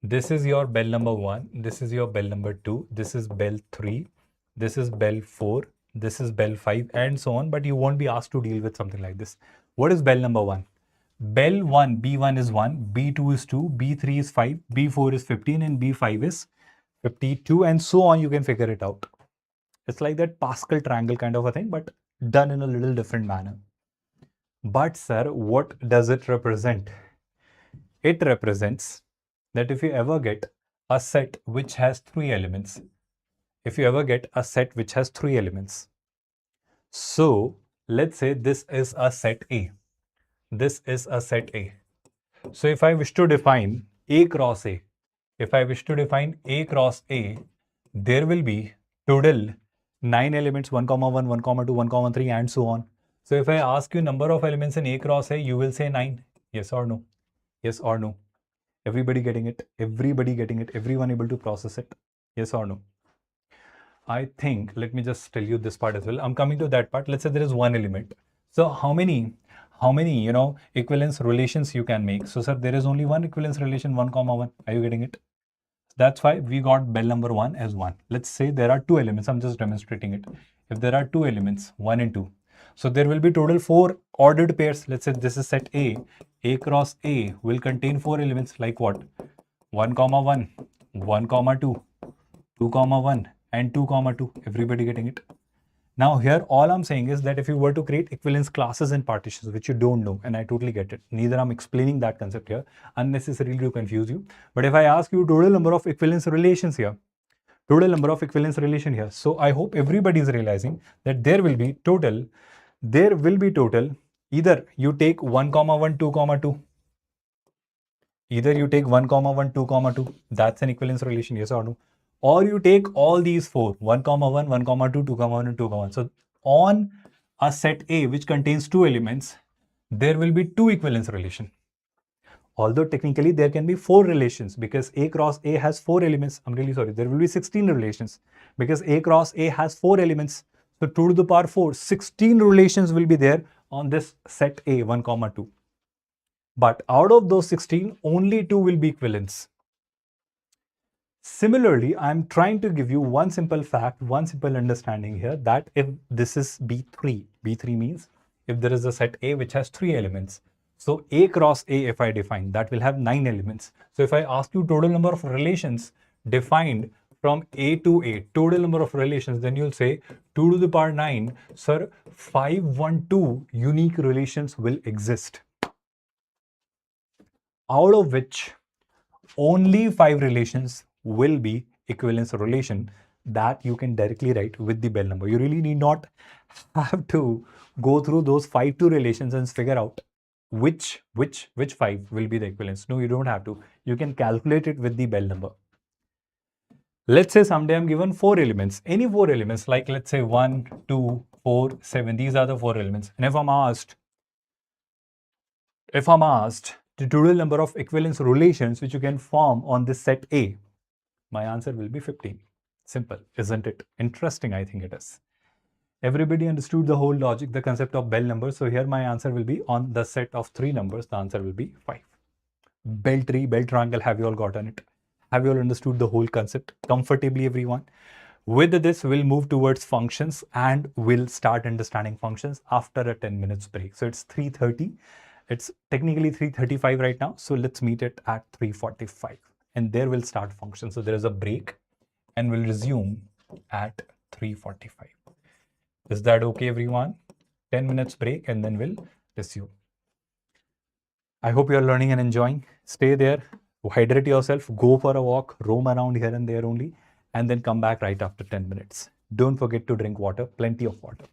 Speaker 1: this is your bell number 1. This is your bell number 2. This is bell 3. This is bell 4. This is bell 5 and so on. But you won't be asked to deal with something like this. What is bell number 1? Bell 1, B1 is 1, B2 is 2, B3 is 5, B4 is 15, and B5 is 52, and so on. You can figure it out. It's like that Pascal triangle kind of a thing, but done in a little different manner. But sir, what does it represent? It represents that if you ever get a set which has three elements, so let's say this is a set A. This is a set A. So if I wish to define A cross A, there will be total 9 elements, 1, 1, 1, 2, 1, 3, and so on. So if I ask you number of elements in A cross A, you will say 9. Yes or no? Yes or no? Everybody getting it? Everybody getting it? Everyone able to process it? Yes or no? I think, let me just tell you this part as well. I'm coming to that part. Let's say there is one element. So how many, equivalence relations you can make? So sir, there is only one equivalence relation, 1, 1. Are you getting it? That's why we got bell number 1 as 1. Let's say there are two elements. I'm just demonstrating it. If there are two elements, 1 and 2. So there will be total 4 ordered pairs. Let's say this is set A. A cross A will contain 4 elements like what? 1, 1, 1, 2, 2, 1, and 2, 2. Everybody getting it? Now here all I'm saying is that if you were to create equivalence classes and partitions, which you don't know, and I totally get it, neither I'm explaining that concept here unnecessarily to confuse you. But if I ask you total number of equivalence relations here, so I hope everybody is realizing that there will be total, either you take 1, 1, 2, 2. Either you take 1, 1, 2, 2. That's an equivalence relation, yes or no? Or you take all these 4, 1, 1, 1, 2, 2, 1, and 2, 1. So on a set A which contains two elements, there will be two equivalence relation. Although technically there can be 4 relations because A cross A has 4 elements. I'm really sorry. There will be 16 relations because A cross A has 4 elements. So 2 to the power 4, 16 relations will be there on this set A, 1, 2. But out of those 16, only 2 will be equivalents. Similarly, I'm trying to give you one simple fact, one simple understanding here that if this is B3 means if there is a set A which has 3 elements. So A cross A, if I define, that will have 9 elements. So if I ask you total number of relations defined from A to A, total number of relations, then you'll say 2 to the power 9, sir, 512 unique relations will exist. Out of which only 5 relations will be equivalence relation that you can directly write with the bell number. You really need not have to go through those 5 two relations and figure out which 5 will be the equivalence. No, you don't have to. You can calculate it with the bell number. Let's say someday I'm given 4 elements, any 4 elements, like let's say 1, 2, 4, 7. These are the 4 elements. And if I'm asked the total number of equivalence relations which you can form on this set A, my answer will be 15. Simple, isn't it? Interesting, I think it is. Everybody understood the whole logic, the concept of bell numbers. So here my answer will be on the set of 3 numbers, the answer will be 5. Bell tree, bell triangle, have you all gotten it? Have you all understood the whole concept comfortably, everyone? With this, we'll move towards functions and we'll start understanding functions after a 10 minutes break. So it's 3:30. It's technically 3:35 right now. So let's meet it at 3:45 and there we'll start functions. So there is a break and we'll resume at 3:45. Is that okay, everyone? 10 minutes break and then we'll resume. I hope you're learning and enjoying. Stay there, hydrate yourself, go for a walk, roam around here and there only, and then come back right after 10 minutes. Don't forget to drink water, plenty of water.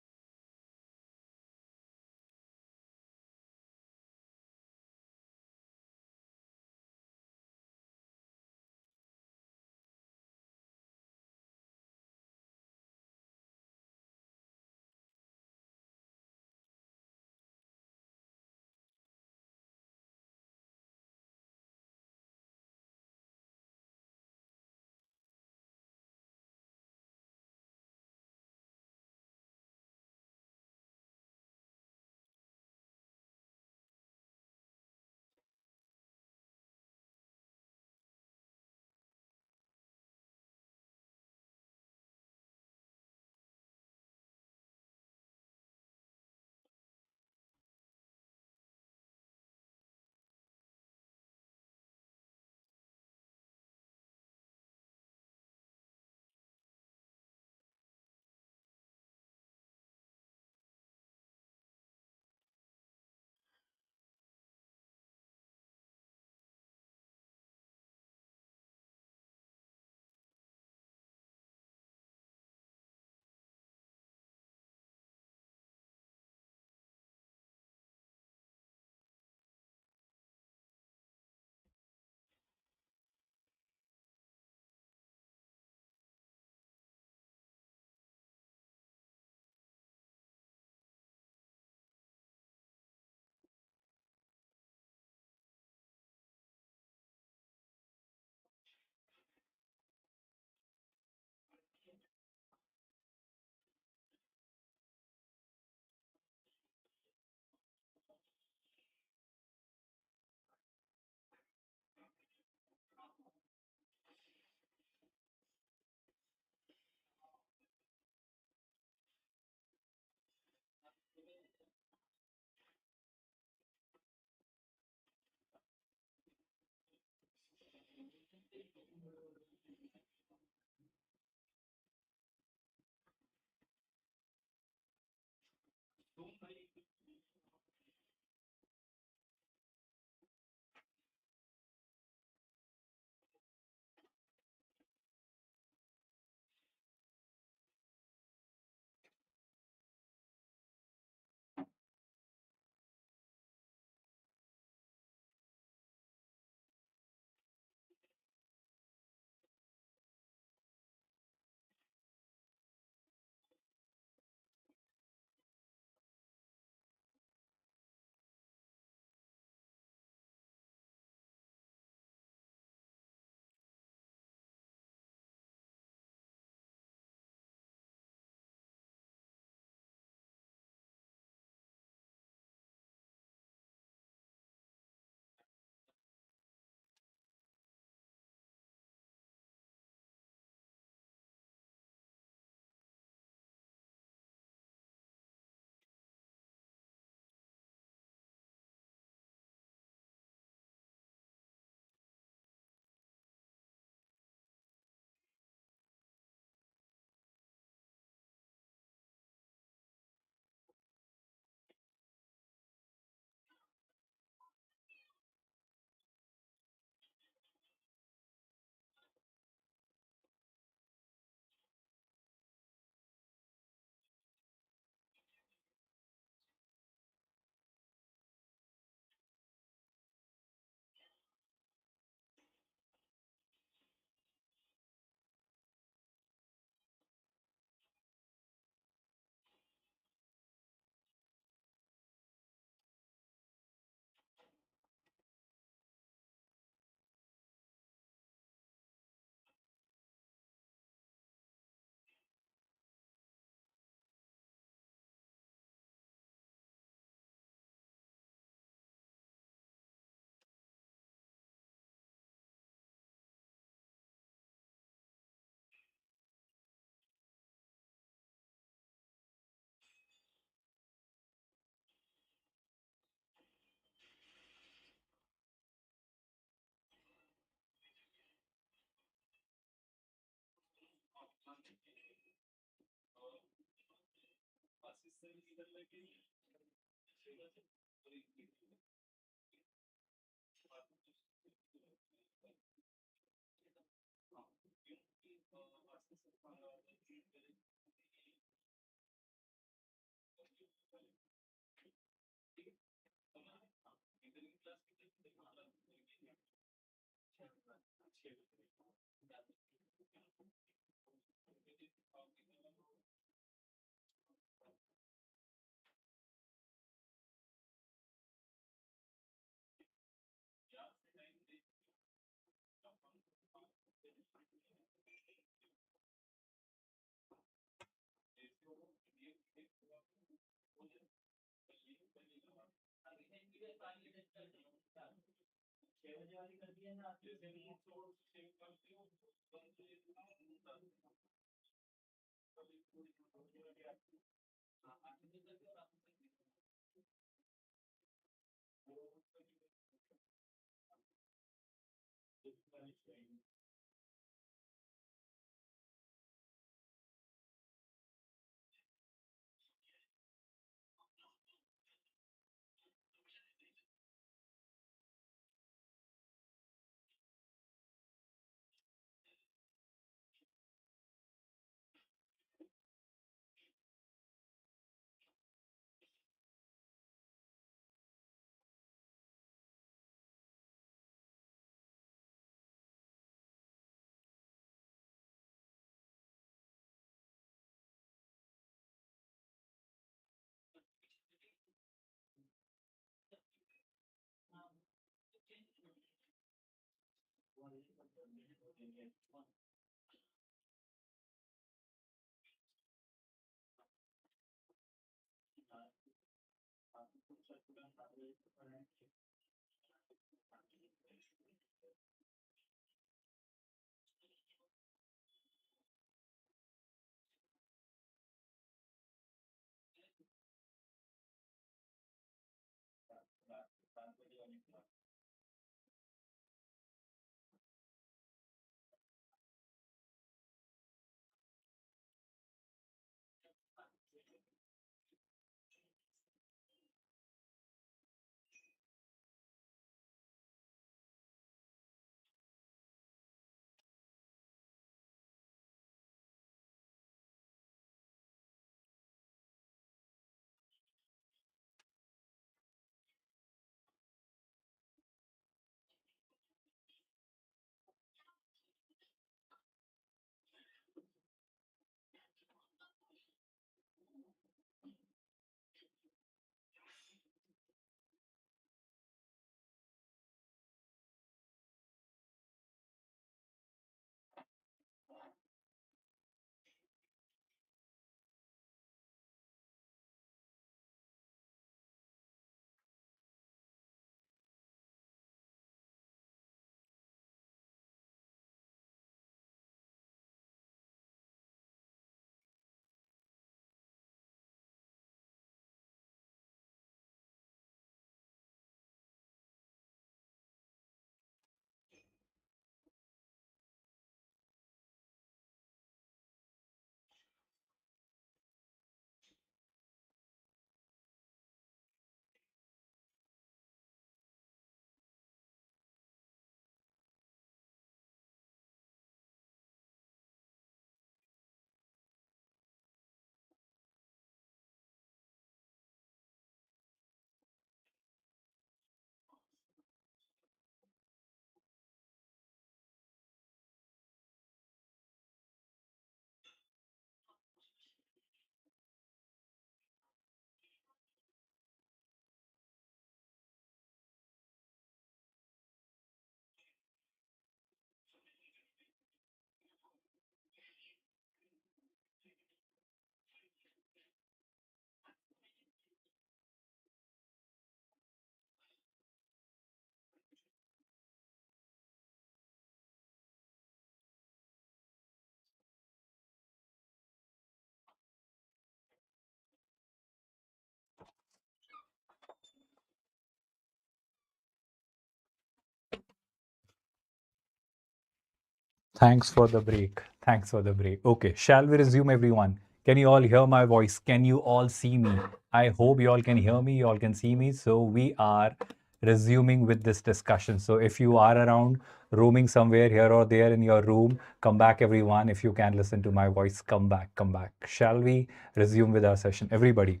Speaker 1: Thanks for the break. Thanks for the break. Okay, shall we resume, everyone? Can you all hear my voice? Can you all see me? I hope you all can hear me, you all can see me. So we are resuming with this discussion. So if you are around, roaming somewhere here or there in your room, come back everyone. If you can listen to my voice, come back, come back. Shall we resume with our session? Everybody.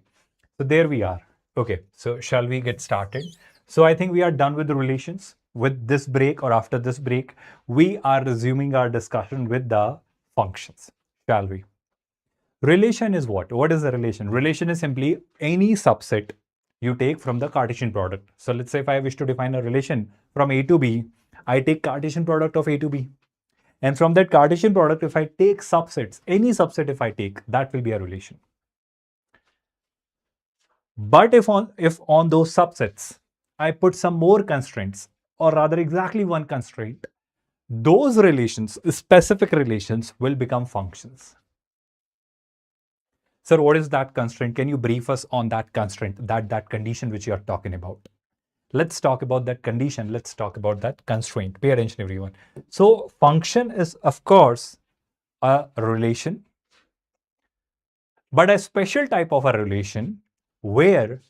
Speaker 1: So there we are. Okay, so shall we get started? So I think we are done with the relations. With this break or after this break, we are resuming our discussion with the functions. Shall we? Relation is what? What is a relation? Relation is simply any subset you take from the Cartesian product. So let's say if I wish to define a relation from A to B, I take Cartesian product of A to B. And from that Cartesian product, if I take subsets, any subset if I take, that will be a relation. But if on those subsets, I put some more constraints, or rather exactly one constraint, those relations, specific relations, will become functions. Sir, what is that constraint? Can you brief us on that constraint, that condition which you are talking about? Let's talk about that condition. Let's talk about that constraint. Pay attention, everyone. So function is, of course, a relation, but a special type of a relation where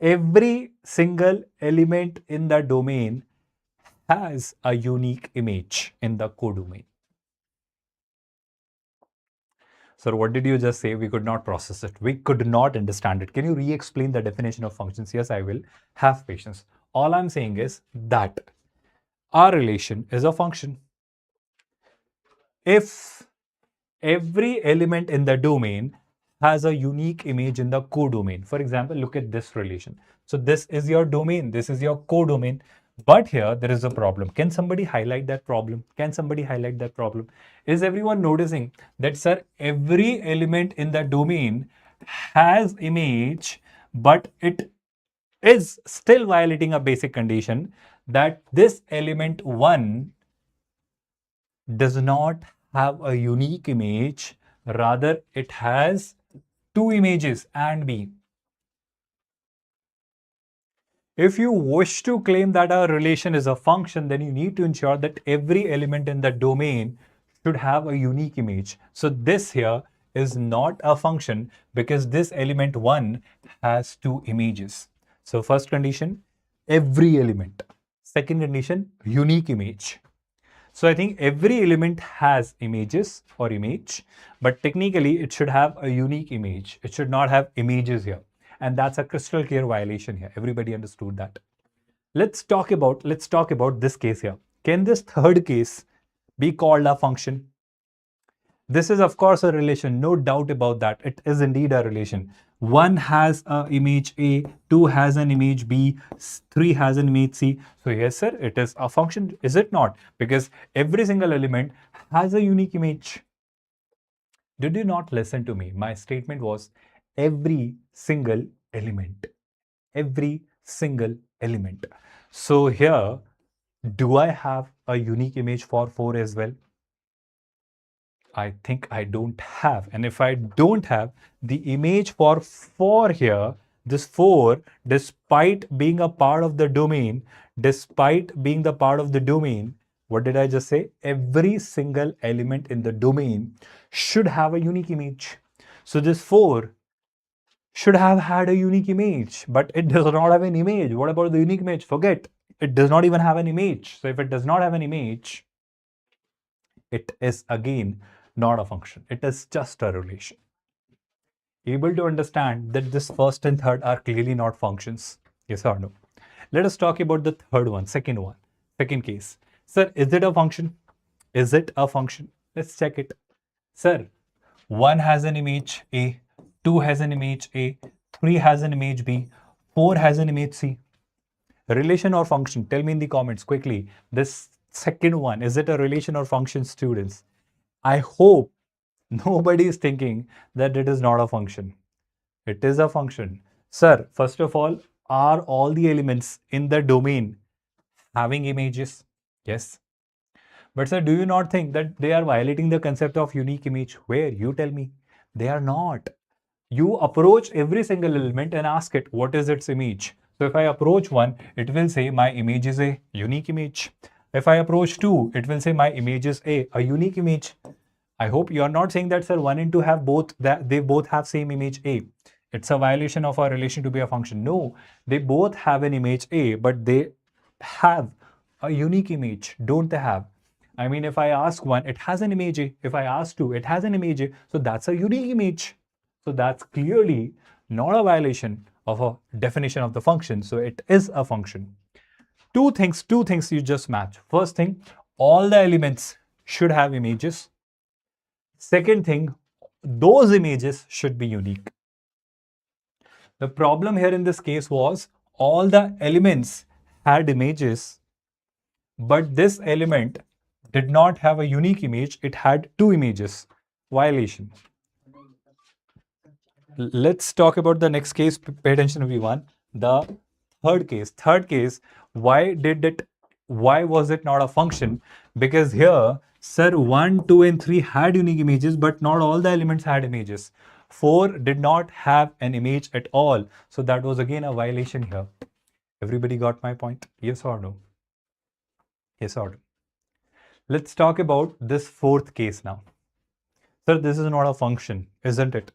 Speaker 1: every single element in the domain has a unique image in the codomain. Sir, what did you just say? We could not process it. We could not understand it. Can you re-explain the definition of functions? Yes, I will. Have patience. All I'm saying is that our relation is a function. If every element in the domain has a unique image in the codomain. For example, look at this relation. So this is your domain. This is your codomain. But here there is a problem. Can somebody highlight that problem? Can somebody highlight that problem? Is everyone noticing that, sir, every element in the domain has image, but it is still violating a basic condition that this element 1 does not have a unique image, rather it has two images and B. If you wish to claim that a relation is a function, then you need to ensure that every element in the domain should have a unique image. So this here is not a function because this element 1 has two images. So first condition, every element. Second condition, unique image. So I think every element has images or image, but technically it should have a unique image. It should not have images here. And that's a crystal clear violation here. Everybody understood that. Let's talk about this case here. Can this third case be called a function? This is of course a relation, no doubt about that. It is indeed a relation. 1 has an image A, 2 has an image B, 3 has an image C. So yes, sir, it is a function, is it not? Because every single element has a unique image. Did you not listen to me? My statement was every single element. Every single element. So here, do I have a unique image for 4 as well? I think I don't have. And if I don't have the image for 4 here, this 4, despite being a part of the domain, what did I just say? Every single element in the domain should have a unique image. So this 4 should have had a unique image, but it does not have an image. What about the unique image? Forget. It does not even have an image. So if it does not have an image, it is again not a function. It is just a relation. Able to understand that this first and third are clearly not functions? Yes or no? Let us talk about the third one, second case. Sir, is it a function? Is it a function? Let's check it. Sir, 1 has an image A, 2 has an image A, 3 has an image B, 4 has an image C. Relation or function? Tell me in the comments quickly. This second one, is it a relation or function, students? I hope nobody is thinking that it is not a function. It is a function. Sir, first of all, are all the elements in the domain having images? Yes. But sir, do you not think that they are violating the concept of unique image? Where? You tell me. They are not. You approach every single element and ask it, what is its image? So if I approach 1, it will say my image is a unique image. If I approach 2, it will say my image is a unique image. I hope you are not saying that, sir, 1 and 2 have both, that they both have same image A. It's a violation of our relation to be a function. No, they both have an image A, but they have a unique image, don't they have? I mean, if I ask 1, it has an image A. If I ask 2, it has an image A. So that's a unique image. So that's clearly not a violation of a definition of the function. So it is a function. Two things you just match. First thing, all the elements should have images. Second thing, those images should be unique. The problem here in this case was all the elements had images, but this element did not have a unique image. It had two images. Violation. Let's talk about the next case. Pay attention, everyone. The third case. Why was it not a function? Because here, sir, 1, 2, and 3 had unique images, but not all the elements had images. 4 did not have an image at all. So that was again a violation here. Everybody got my point? Yes or no? Yes or no? Let's talk about this fourth case now. Sir, this is not a function, isn't it?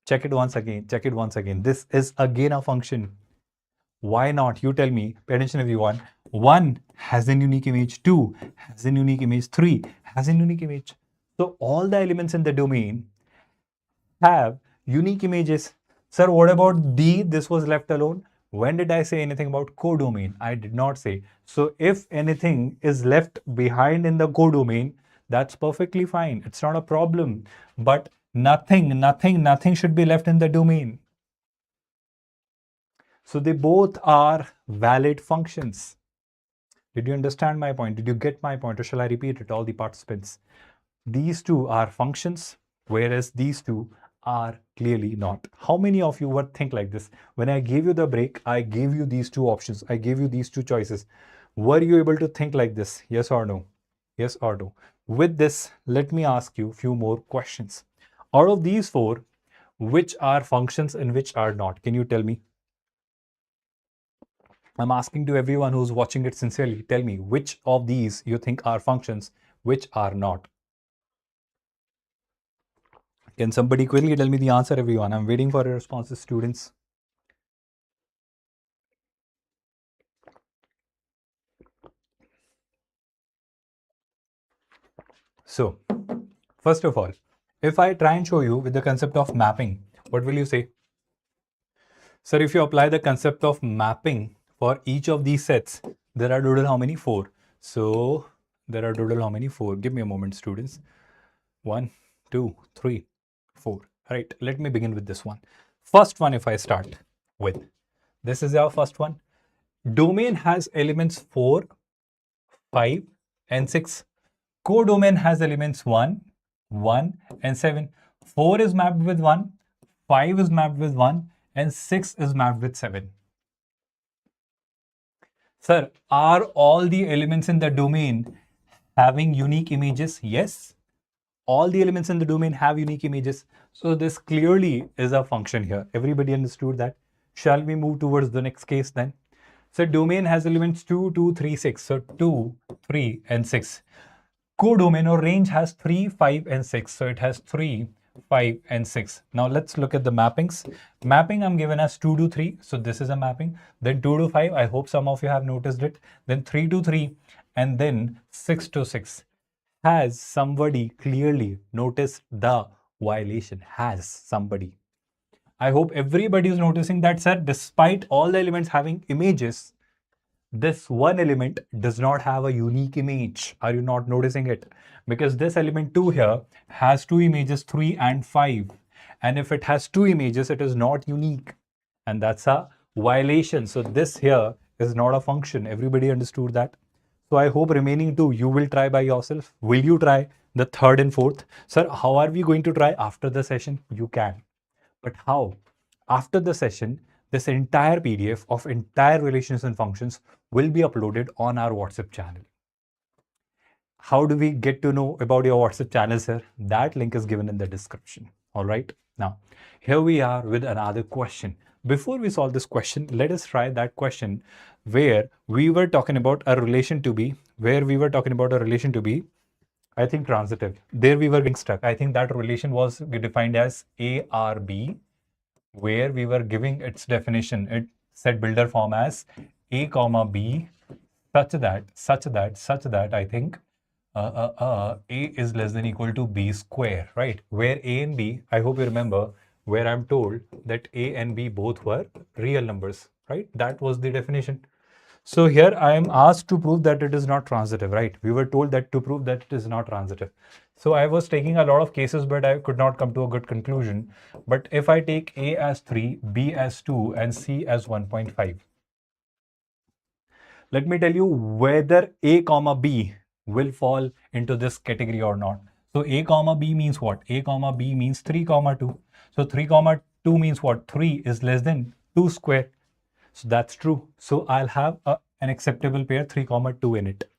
Speaker 1: Check it once again. Check it once again. This is again a function. Why not? You tell me. Pay attention, everyone. 1 has a unique image. 2 has a unique image. 3 has a unique image. So all the elements in the domain have unique images. Sir, what about D? This was left alone. When did I say anything about codomain? I did not say. So if anything is left behind in the codomain, that's perfectly fine. It's not a problem. But nothing should be left in the domain. So they both are valid functions. Did you understand my point? Did you get my point? Or shall I repeat it, all the participants? These two are functions, whereas these two are clearly not. How many of you would think like this? When I gave you the break, I gave you these two options. I gave you these two choices. Were you able to think like this? Yes or no? Yes or no? With this, let me ask you a few more questions. Out of these four, which are functions and which are not? Can you tell me? I'm asking to everyone who's watching it sincerely, tell me which of these you think are functions, which are not. Can somebody quickly tell me the answer, everyone? I'm waiting for your responses, students. So, first of all, if I try and show you with the concept of mapping, what will you say? Sir, if you apply the concept of mapping for each of these sets, there are total how many? 4. So, there are total how many? 4. Give me a moment, students. 1, 2, 3, 4. Right, let me begin with this one. First one, if I start with, this is our first one. Domain has elements 4, 5, and 6. Codomain has elements 1, 1, and 7. 4 is mapped with 1, 5 is mapped with 1, and 6 is mapped with 7. Sir, are all the elements in the domain having unique images? Yes. All the elements in the domain have unique images. So this clearly is a function here. Everybody understood that? Shall we move towards the next case then? So domain has elements 2, 2, 3, 6. So 2, 3, and 6. Codomain or range has 3, 5, and 6. So it has 3, 5, and 6. Now let's look at the mappings. Mapping I'm given as 2 to 3. So this is a mapping. Then 2 to 5. I hope some of you have noticed it. Then 3 to 3. And then 6 to 6. Has somebody clearly noticed the violation? Has somebody? I hope everybody is noticing that, sir, despite all the elements having images, this one element does not have a unique image. Are you not noticing it? Because this element 2 here has two images, 3 and 5. And if it has two images, it is not unique. And that's a violation. So this here is not a function. Everybody understood that? So I hope remaining two, you will try by yourself. Will you try the third and fourth? Sir, how are we going to try after the session? You can. But how? After the session, this entire PDF of entire relations and functions will be uploaded on our WhatsApp channel. How do we get to know about your WhatsApp channel, sir? That link is given in the description. All right. Now, here we are with another question. Before we solve this question, let us try that question where we were talking about a relation to be, I think transitive. There we were getting stuck. I think that relation was defined as ARB, where we were giving its definition. It set builder form as A comma B such that I think A is less than equal to B square, right? Where A and B, I hope you remember, where I'm told that A and B both were real numbers, right? That was the definition. So here I am asked to prove that it is not transitive, right? We were told that to prove that it is not transitive. So I was taking a lot of cases, but I could not come to a good conclusion. But if I take A as 3, B as 2, and C as 1.5, let me tell you whether A comma B will fall into this category or not. So A comma B means what? A comma B means 3 comma 2. So 3 comma 2 means what? 3 is less than 2 square. So that's true. So I'll have an acceptable pair 3 comma 2 in it.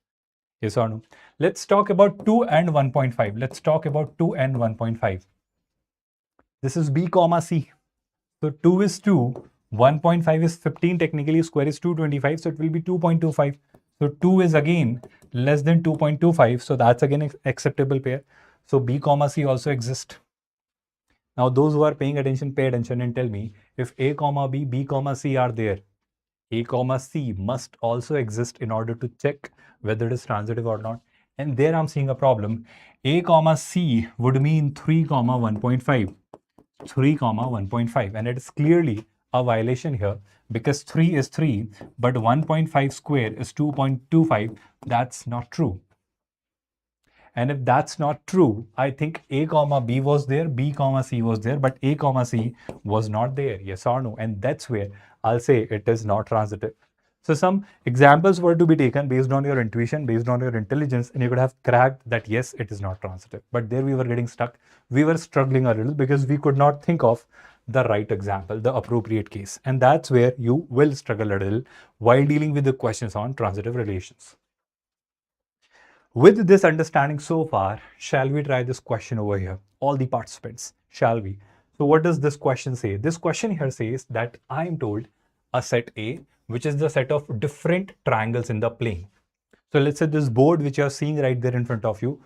Speaker 1: Yes or no? Let's talk about 2 and 1.5. Let's talk about 2 and 1.5. This is B comma C. So 2 is 2, 1.5 is 15, technically square is 225, so it will be 2.25. So 2 is again less than 2.25, so that's again acceptable pair. So B comma C also exist. Now those who are paying attention, pay attention and tell me if A comma B, B comma C are there, A comma C must also exist in order to check whether it is transitive or not. And there I'm seeing a problem. A comma C would mean 3 comma 1.5. 3 comma 1.5, and it is clearly a violation here because 3 is 3 but 1.5 square is 2.25. That's not true. And if that's not true, I think A comma B was there, B comma C was there, but A comma C was not there. Yes or no? And that's where I'll say it is not transitive. So some examples were to be taken based on your intuition, based on your intelligence, and you could have cracked that yes, it is not transitive. But there we were getting stuck. We were struggling a little because we could not think of the right example, the appropriate case. And that's where you will struggle a little while dealing with the questions on transitive relations. With this understanding so far, shall we try this question over here? All the participants, shall we? So what does this question say? This question here says that I am told a set A, which is the set of different triangles in the plane. So let's say this board which you are seeing right there in front of you,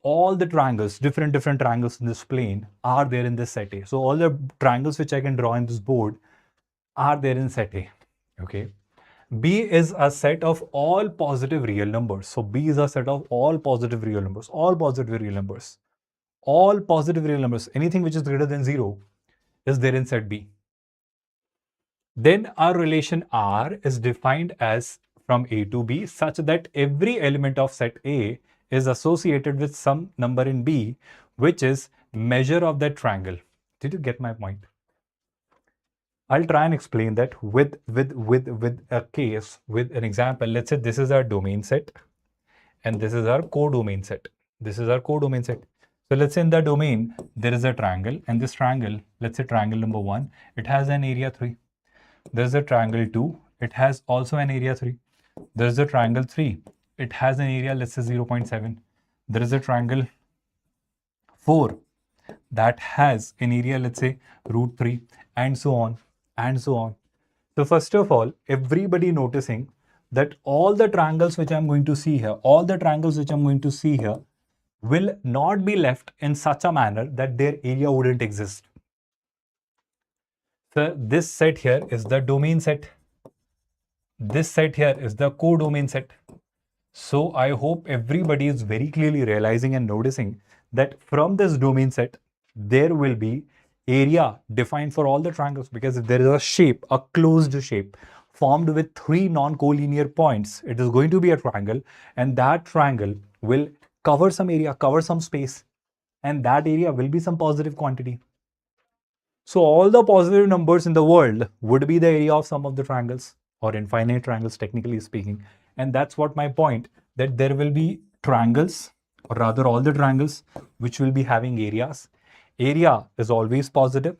Speaker 1: all the triangles, different triangles in this plane are there in this set A. So all the triangles which I can draw in this board are there in set A. Okay. B is a set of all positive real numbers. So B is a set of all positive real numbers, all positive real numbers, all positive real numbers. Anything which is greater than 0 is there in set B. Then our relation R is defined as from A to B such that every element of set A is associated with some number in B, which is measure of that triangle. Did you get my point? I'll try and explain that with a case, with an example. Let's say this is our domain set and this is our codomain set. This is our codomain set. So let's say in the domain, there is a triangle, and this triangle, let's say triangle number 1, it has an area 3. There's a triangle 2, it has also an area 3. There's a triangle 3, it has an area, let's say 0.7. There is a triangle 4 that has an area, let's say root 3, and so on and so on. So first of all, everybody noticing that all the triangles which I'm going to see here, all the triangles which I'm going to see here will not be left in such a manner that their area wouldn't exist. So this set here is the domain set. This set here is the codomain set. So I hope everybody is very clearly realizing and noticing that from this domain set, there will be area defined for all the triangles, because if there is a shape, a closed shape formed with 3 non-collinear points, it is going to be a triangle, and that triangle will cover some area, cover some space, and that area will be some positive quantity. So all the positive numbers in the world would be the area of some of the triangles, or infinite triangles technically speaking. And that's what my point, that there will be triangles, or rather all the triangles which will be having areas. Area is always positive.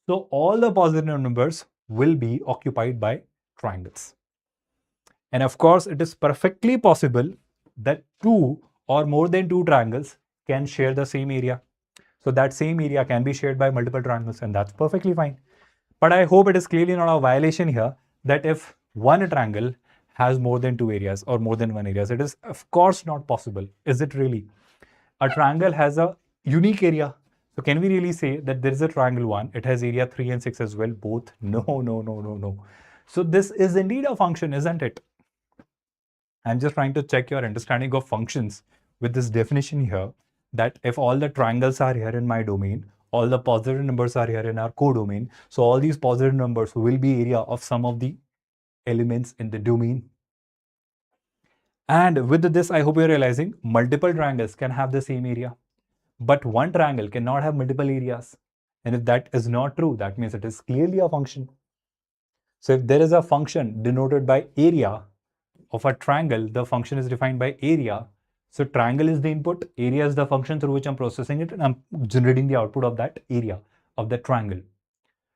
Speaker 1: So all the positive numbers will be occupied by triangles. And of course, it is perfectly possible that 2 or more than 2 triangles can share the same area. So that same area can be shared by multiple triangles, and that's perfectly fine. But I hope it is clearly not a violation here that if one triangle has more than 2 areas or more than 1 areas, it is of course not possible. Is it really? a triangle has a unique area. So can we really say that there is a triangle 1, it has area 3 and 6 as well, both? No, no, no, no, no. So this is indeed a function, isn't it? I'm just trying to check your understanding of functions with this definition here, that if all the triangles are here in my domain, all the positive numbers are here in our codomain, so all these positive numbers will be area of some of the elements in the domain. And with this, I hope you're realizing multiple triangles can have the same area, but one triangle cannot have multiple areas. And if that is not true, that means it is clearly a function. So if there is a function denoted by area of a triangle, the function is defined by area. So triangle is the input, area is the function through which I'm processing it, and I'm generating the output of that area of the triangle.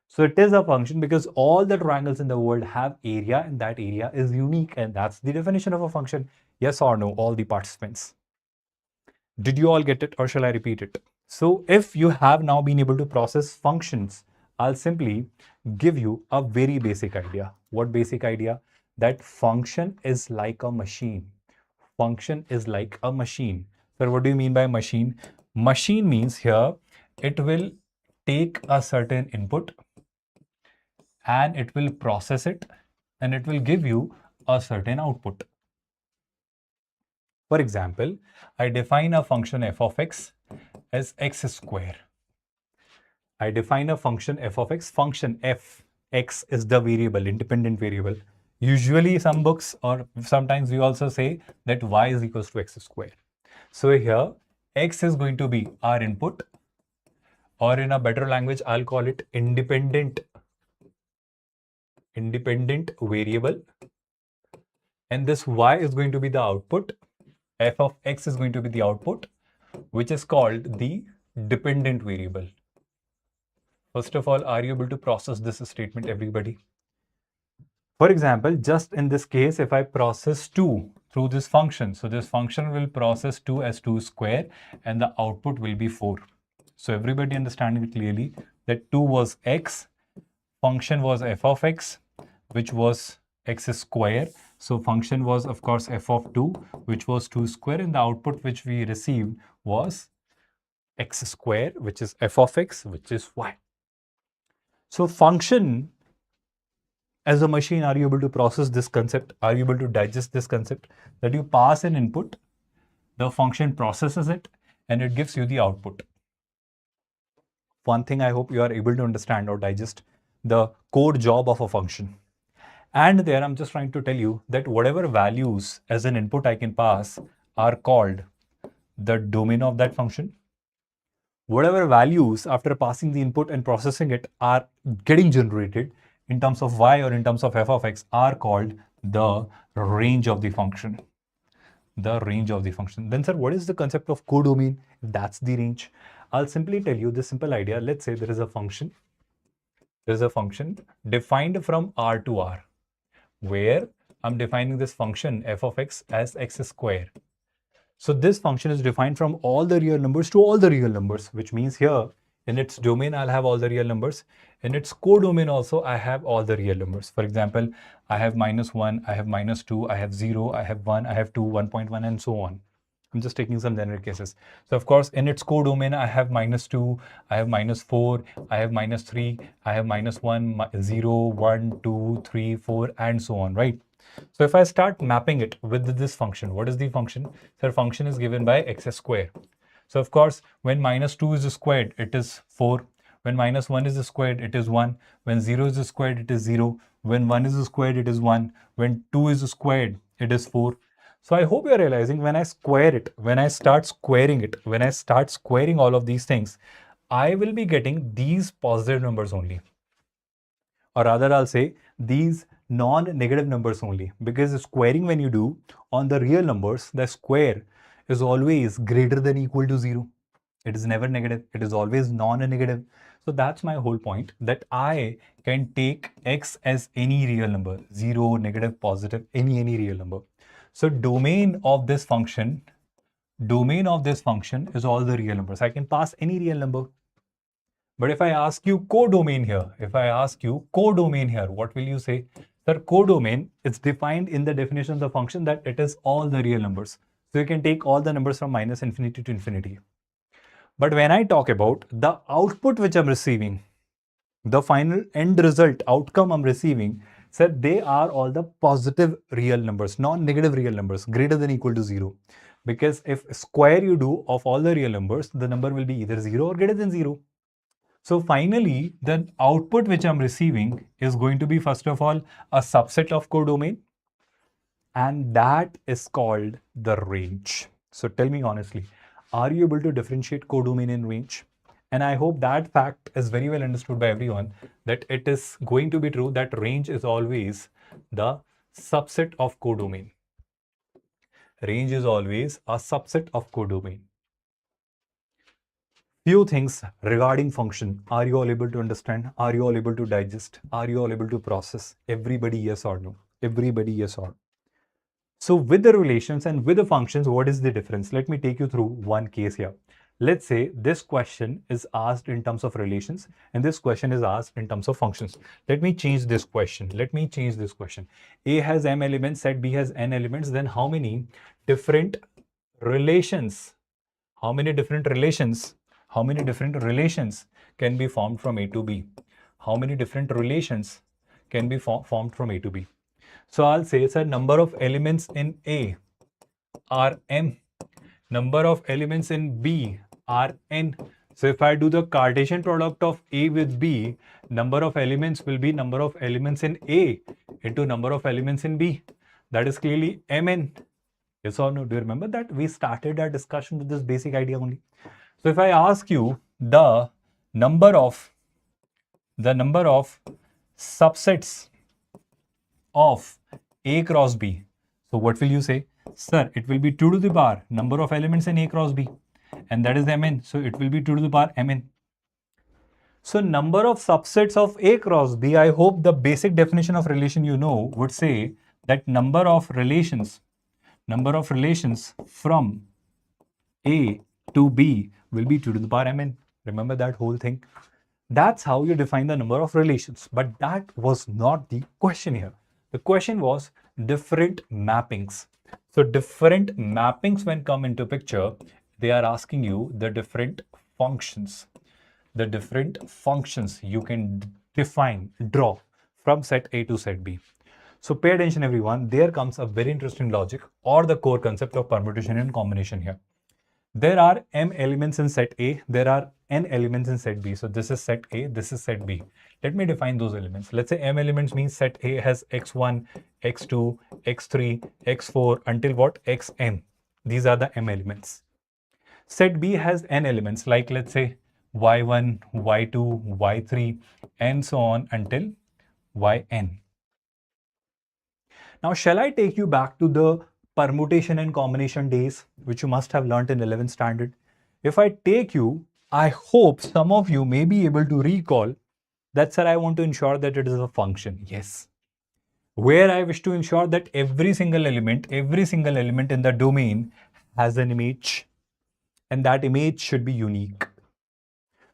Speaker 1: So it is a function because all the triangles in the world have area, and that area is unique, and that's the definition of a function. Yes or no, all the participants? Did you all get it, or shall I repeat it? So if you have now been able to process functions, I'll simply give you a very basic idea. What basic idea? That function is like a machine. Function is like a machine. So what do you mean by machine? Machine means here it will take a certain input and it will process it and it will give you a certain output. For example, I define a function f of x as x square. I define a function f of x, function f, x is the variable, independent variable. Usually some books or sometimes we also say that y is equals to x square. So here x is going to be our input, or in a better language, I'll call it independent variable. And this y is going to be the output. F of x is going to be the output, which is called the dependent variable. First of all, are you able to process this statement, everybody? For example, just in this case, if I process 2 through this function, so this function will process 2 as 2 square and the output will be 4. So everybody understanding it clearly that 2 was x, function was f of x, which was x square. So function was of course f of 2, which was 2 square, and the output which we received was x square, which is f of x, which is y. So function as a machine, are you able to process this concept? Are you able to digest this concept? That you pass an input, the function processes it, and it gives you the output. One thing I hope you are able to understand or digest the core job of a function. And there I'm just trying to tell you that whatever values as an input I can pass are called the domain of that function. Whatever values after passing the input and processing it are getting generated in terms of y or in terms of f of x are called the range of the function. The range of the function. Then sir, what is the concept of codomain? If that's the range, I'll simply tell you this simple idea. Let's say there is a function. There is a function defined from R to R, where I'm defining this function f of x as x square. So this function is defined from all the real numbers to all the real numbers, which means here in its domain, I'll have all the real numbers. In its codomain also, I have all the real numbers. For example, I have -1, I have -2, I have 0, I have 1, I have 2, 1.1, and so on. I'm just taking some general cases. So of course, in its codomain, I have -2, I have -4, I have -3, I have -1, 0, 1, 2, 3, 4, and so on, right? So if I start mapping it with this function, what is the function? So function is given by x square. So of course, when -2 is squared, it is 4. When -1 is squared, it is 1. When 0 is squared, it is 0. When 1 is squared, it is 1. When 2 is squared, it is 4. So I hope you're realizing when I square it, when I start squaring it, when I start squaring all of these things, I will be getting these positive numbers only. Or rather, I'll say these non-negative numbers only, because squaring when you do on the real numbers, the square is always greater than equal to 0. It is never negative. It is always non-negative. So that's my whole point, that I can take x as any real number, 0, negative, positive, any real number. So domain of this function is all the real numbers. I can pass any real number. But if I ask you codomain here, what will you say? Sir, codomain is defined in the definition of the function that it is all the real numbers. So you can take all the numbers from minus infinity to infinity. But when I talk about the output which I'm receiving, the final end result outcome I'm receiving, said they are all the positive real numbers, non-negative real numbers, greater than or equal to 0. Because if square you do of all the real numbers, the number will be either 0 or greater than 0. So finally, the output which I'm receiving is going to be, first of all, a subset of codomain, and that is called the range. So tell me honestly, are you able to differentiate codomain and range? And I hope that fact is very well understood by everyone, that it is going to be true that range is always the subset of codomain. Range is always a subset of codomain. Few things regarding function. Are you all able to understand? Are you all able to digest? Are you all able to process? Everybody yes or no? Everybody yes or no? So with the relations and with the functions, what is the difference? Let me take you through one case here. Let's say this question is asked in terms of relations and this question is asked in terms of functions. Let me change this question. A has m elements, set B has n elements. Then how many different relations? How many different relations can be formed from A to B? How many different relations can be formed from A to B? So I'll say, sir, number of elements in A are m, number of elements in B are n. So if I do the Cartesian product of A with B, number of elements will be number of elements in A into number of elements in B. That is clearly mn. Yes or no? Do you remember that we started our discussion with this basic idea only? So if I ask you the number of subsets of A cross B, so what will you say? Sir, it will be 2 to the power number of elements in A cross B, and that is mn. So it will be 2 to the power mn. So number of subsets of A cross B, I hope the basic definition of relation you know would say that number of relations from A to B will be 2 to the power mn. Remember that whole thing? That's how you define the number of relations. But that was not the question here. The question was different mappings. So different mappings, when come into picture, they are asking you the different functions. The different functions you can define, draw from set A to set B. So pay attention everyone, there comes a very interesting logic or the core concept of permutation and combination here. There are m elements in set A, there are n elements in set B. So this is set A, this is set B. Let me define those elements. Let's say m elements means set A has x1, x2, x3, x4 until what? xn. These are the m elements. Set B has n elements, like let's say y1, y2, y3 and so on until yn. Now shall I take you back to the permutation and combination days, which you must have learnt in 11th standard? If I take you, I hope some of you may be able to recall that, sir, I want to ensure that it is a function. Yes. Where I wish to ensure that every single element in the domain has an image, and that image should be unique.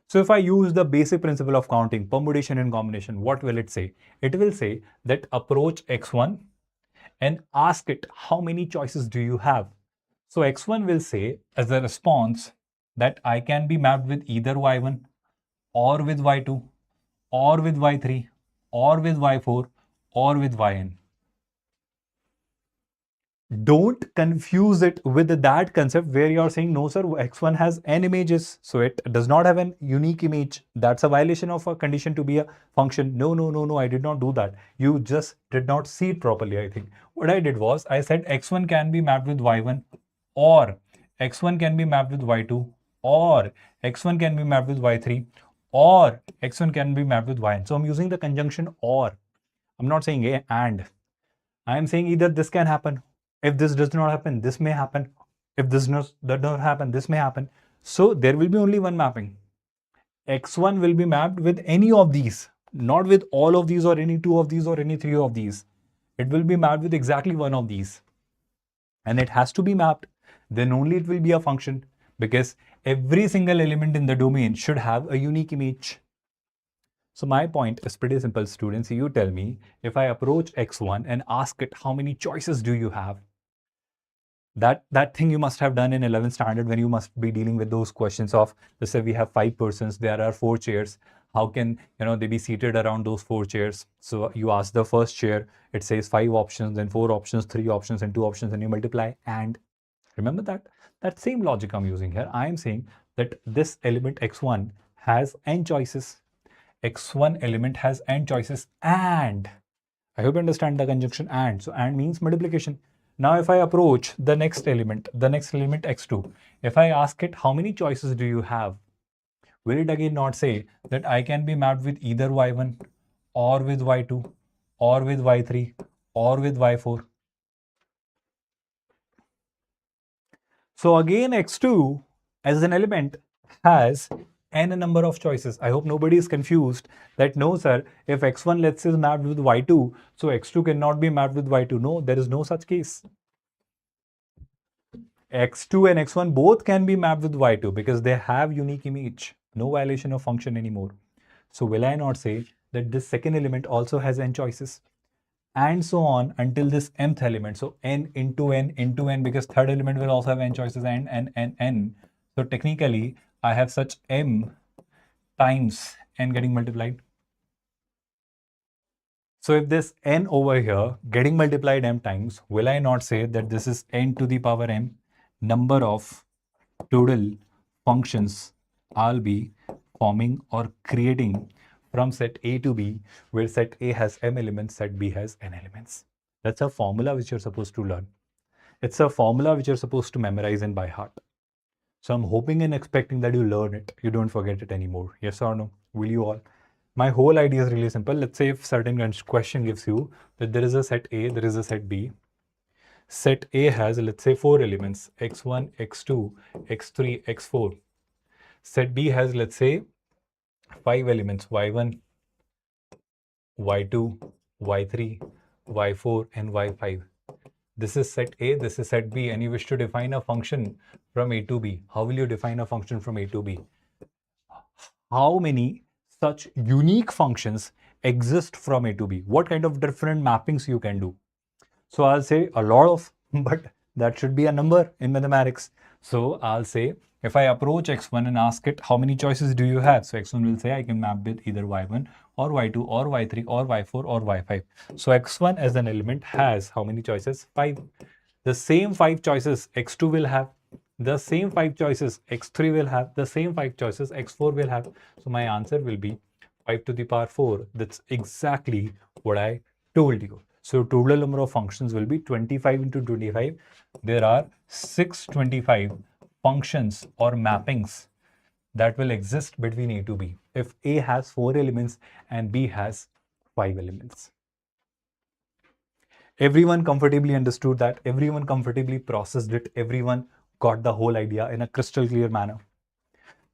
Speaker 1: So if I use the basic principle of counting, permutation and combination, what will it say? It will say that approach x1 and ask it how many choices do you have. So x1 will say as a response that I can be mapped with either y1 or with y2 or with y3 or with y4 or with yn. Don't confuse it with that concept where you're saying, no, sir, x1 has n images, so it does not have an unique image. That's a violation of a condition to be a function. No, I did not do that. You just did not see it properly, I think. What I did was, I said x1 can be mapped with y1, or x1 can be mapped with y2, or x1 can be mapped with y3, or x1 can be mapped with yn. So I'm using the conjunction or. I'm not saying a and. I am saying either this can happen. If this does not happen, this may happen. If this does not happen, this may happen. So there will be only one mapping. x1 will be mapped with any of these, not with all of these or any two of these or any three of these. It will be mapped with exactly one of these. And it has to be mapped. Then only it will be a function, because every single element in the domain should have a unique image. So my point is pretty simple, students. You tell me, if I approach x1 and ask it how many choices do you have, That thing you must have done in 11th standard when you must be dealing with those questions of, let's say we have 5 persons, there are 4 chairs. How can they be seated around those 4 chairs? So you ask the first chair, it says 5 options, then 4 options, 3 options, and 2 options, and you multiply. And remember that same logic I'm using here. I am saying that this element x1 has n choices. X1 element has n choices, and I hope you understand the conjunction and. So and means multiplication. Now if I approach the next element x2, if I ask it how many choices do you have, will it again not say that I can be mapped with either y1 or with y2 or with y3 or with y4? So again, x2 as an element has n number of choices. I hope nobody is confused that no, sir, if x1 let's say is mapped with y2, so x2 cannot be mapped with y2. No, there is no such case. x2 and x1 both can be mapped with y2 because they have unique image. No violation of function anymore. So will I not say that this second element also has n choices? And so on until this mth element. So n into n, because third element will also have n choices, n. So technically, I have such m times n getting multiplied. So if this n over here getting multiplied m times, will I not say that this is n to the power m number of total functions I'll be forming or creating from set A to B, where set A has m elements, set B has n elements. That's a formula which you're supposed to learn. It's a formula which you're supposed to memorize and by heart. So I'm hoping and expecting that you learn it. You don't forget it anymore. Yes or no? Will you all? My whole idea is really simple. Let's say if certain question gives you that there is a set A, there is a set B. Set A has, let's say, 4 elements, x1, x2, x3, x4. Set B has, let's say, 5 elements, y1, y2, y3, y4, and y5. This is set A, this is set B, and you wish to define a function from A to B. How will you define a function from A to B? How many such unique functions exist from A to B? What kind of different mappings you can do? So I'll say a lot of, but that should be a number in mathematics. So I'll say, if I approach x1 and ask it, how many choices do you have? So x1 will say I can map with either y1 or y2 or y3 or y4 or y5. So x1 as an element has how many choices? 5. The same 5 choices x2 will have. The same 5 choices x3 will have. The same 5 choices x4 will have. So my answer will be 5 to the power 4. That's exactly what I told you. So total number of functions will be 25 into 25. There are 625 functions or mappings that will exist between A to B if A has 4 elements and B has 5 elements. Everyone comfortably understood that, everyone comfortably processed it, everyone got the whole idea in a crystal clear manner.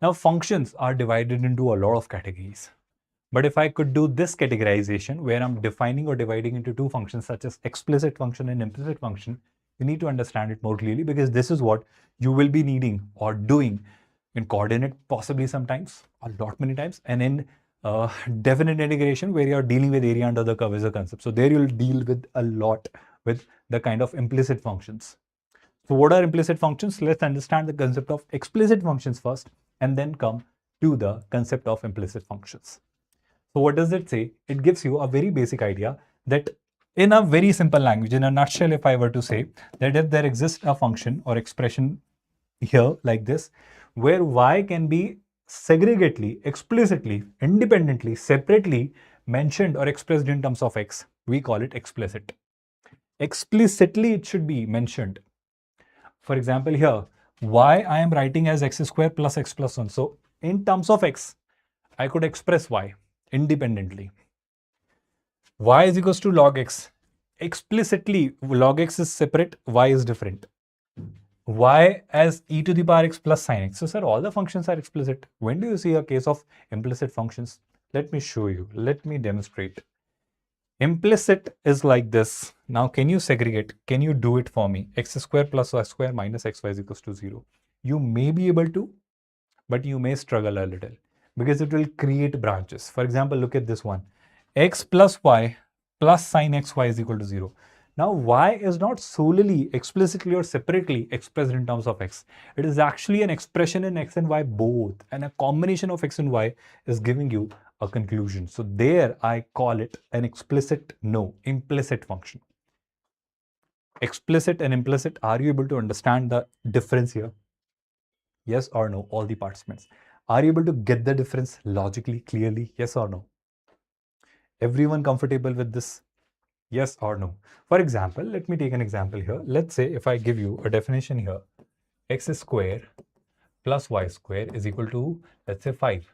Speaker 1: Now functions are divided into a lot of categories. But if I could do this categorization where I'm defining or dividing into 2 functions such as explicit function and implicit function, you need to understand it more clearly, because this is what you will be needing or doing in coordinate possibly sometimes, a lot many times, and in definite integration where you're dealing with area under the curve as a concept. So there you'll deal with a lot with the kind of implicit functions. So what are implicit functions? Let's understand the concept of explicit functions first and then come to the concept of implicit functions. So what does it say? It gives you a very basic idea that in a very simple language, in a nutshell, if I were to say that if there exists a function or expression here like this, where y can be segregately, explicitly, independently, separately mentioned or expressed in terms of x, we call it explicit. Explicitly it should be mentioned. For example, here, y I am writing as x square plus x plus 1. So in terms of x, I could express y independently. Y is equals to log x. Explicitly, log x is separate, y is different. Y as e to the power x plus sine x. So, sir, all the functions are explicit. When do you see a case of implicit functions? Let me show you. Let me demonstrate. Implicit is like this. Now, can you segregate? Can you do it for me? X square plus y square minus xy is equals to 0. You may be able to, but you may struggle a little because it will create branches. For example, look at this one. X plus y plus sine xy is equal to 0. Now, y is not solely, explicitly or separately expressed in terms of x. It is actually an expression in x and y both, and a combination of x and y is giving you a conclusion. So there I call it an implicit function. Explicit and implicit, are you able to understand the difference here? Yes or no, all the participants? Are you able to get the difference logically, clearly? Yes or no? Everyone comfortable with this? Yes or no? For example, let me take an example here. Let's say if I give you a definition here, x square plus y square is equal to, let's say, 5.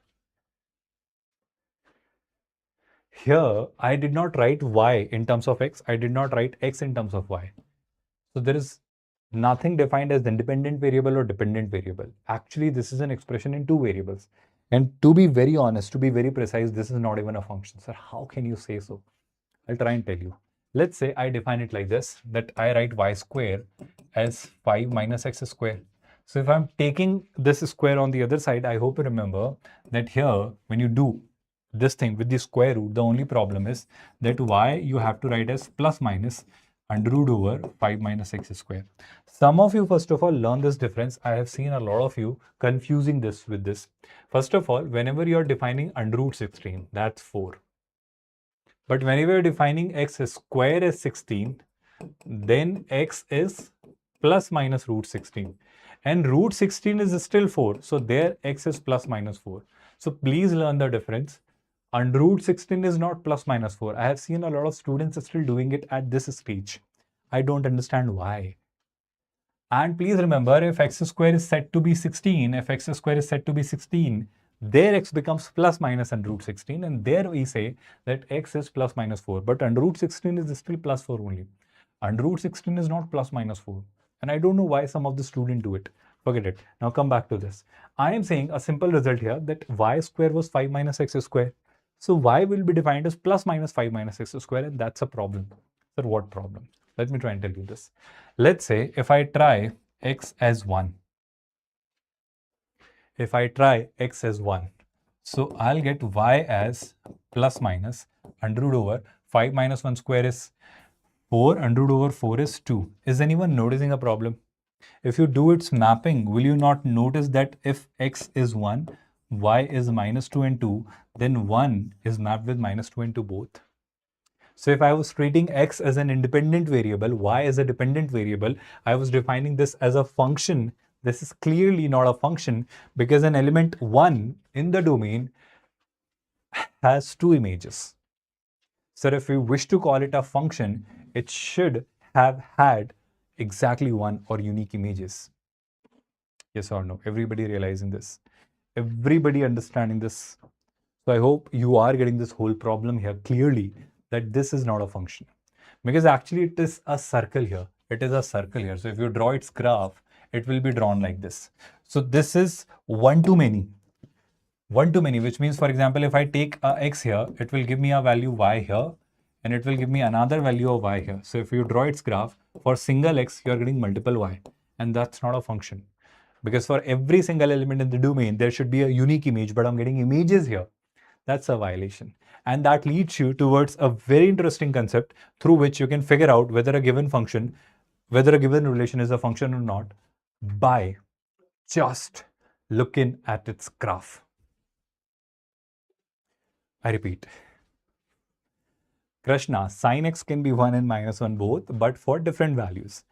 Speaker 1: Here, I did not write y in terms of x. I did not write x in terms of y. So there is nothing defined as independent variable or dependent variable. Actually, this is an expression in two variables. And to be very honest, to be very precise, this is not even a function. Sir, how can you say so? I'll try and tell you. Let's say I define it like this, that I write y square as 5 minus x square. So if I'm taking this square on the other side, I hope you remember that here, when you do this thing with the square root, the only problem is that y you have to write as plus minus under root over 5 minus x square. Some of you, first of all, learn this difference. I have seen a lot of you confusing this with this. First of all, whenever you're defining under root 16, that's 4. But whenever you're defining x square as 16, then x is plus minus root 16. And root 16 is still 4. So there x is plus minus 4. So please learn the difference. Under root 16 is not plus minus 4. I have seen a lot of students still doing it at this stage. I don't understand why. And please remember, if x square is set to be 16, there x becomes plus minus under root 16, and there we say that x is plus minus 4. But under root 16 is still plus 4 only. Under root 16 is not plus minus 4. And I don't know why some of the students do it. Forget it. Now come back to this. I am saying a simple result here that y square was 5 minus x square. So y will be defined as plus minus 5 minus x square, and that's a problem. Sir, what problem? Let me try and tell you this. Let's say if I try x as 1. If I try x as 1, so I'll get y as plus minus under root over 5 minus 1 square is 4, under root over 4 is 2. Is anyone noticing a problem? If you do its mapping, will you not notice that if x is 1, y is minus 2 and 2, then 1 is mapped with minus 2 and 2 both? So if I was treating x as an independent variable, y as a dependent variable, I was defining this as a function. This is clearly not a function because an element 1 in the domain has 2 images. So if we wish to call it a function, it should have had exactly 1 or unique images. Yes or no? Everybody realizing this? Everybody understanding this? So I hope you are getting this whole problem here clearly, that this is not a function. Because actually it is a circle here. It is a circle here. So if you draw its graph, it will be drawn like this. So this is one to many. One to many, which means, for example, if I take a x here, it will give me a value y here, and it will give me another value of y here. So if you draw its graph, for single x, you're getting multiple y. And that's not a function. Because for every single element in the domain, there should be a unique image, but I'm getting images here. That's a violation. And that leads you towards a very interesting concept through which you can figure out whether a given function, whether a given relation is a function or not by just looking at its graph. I repeat. Krishna, sin x can be 1 and minus 1 both, but for different values.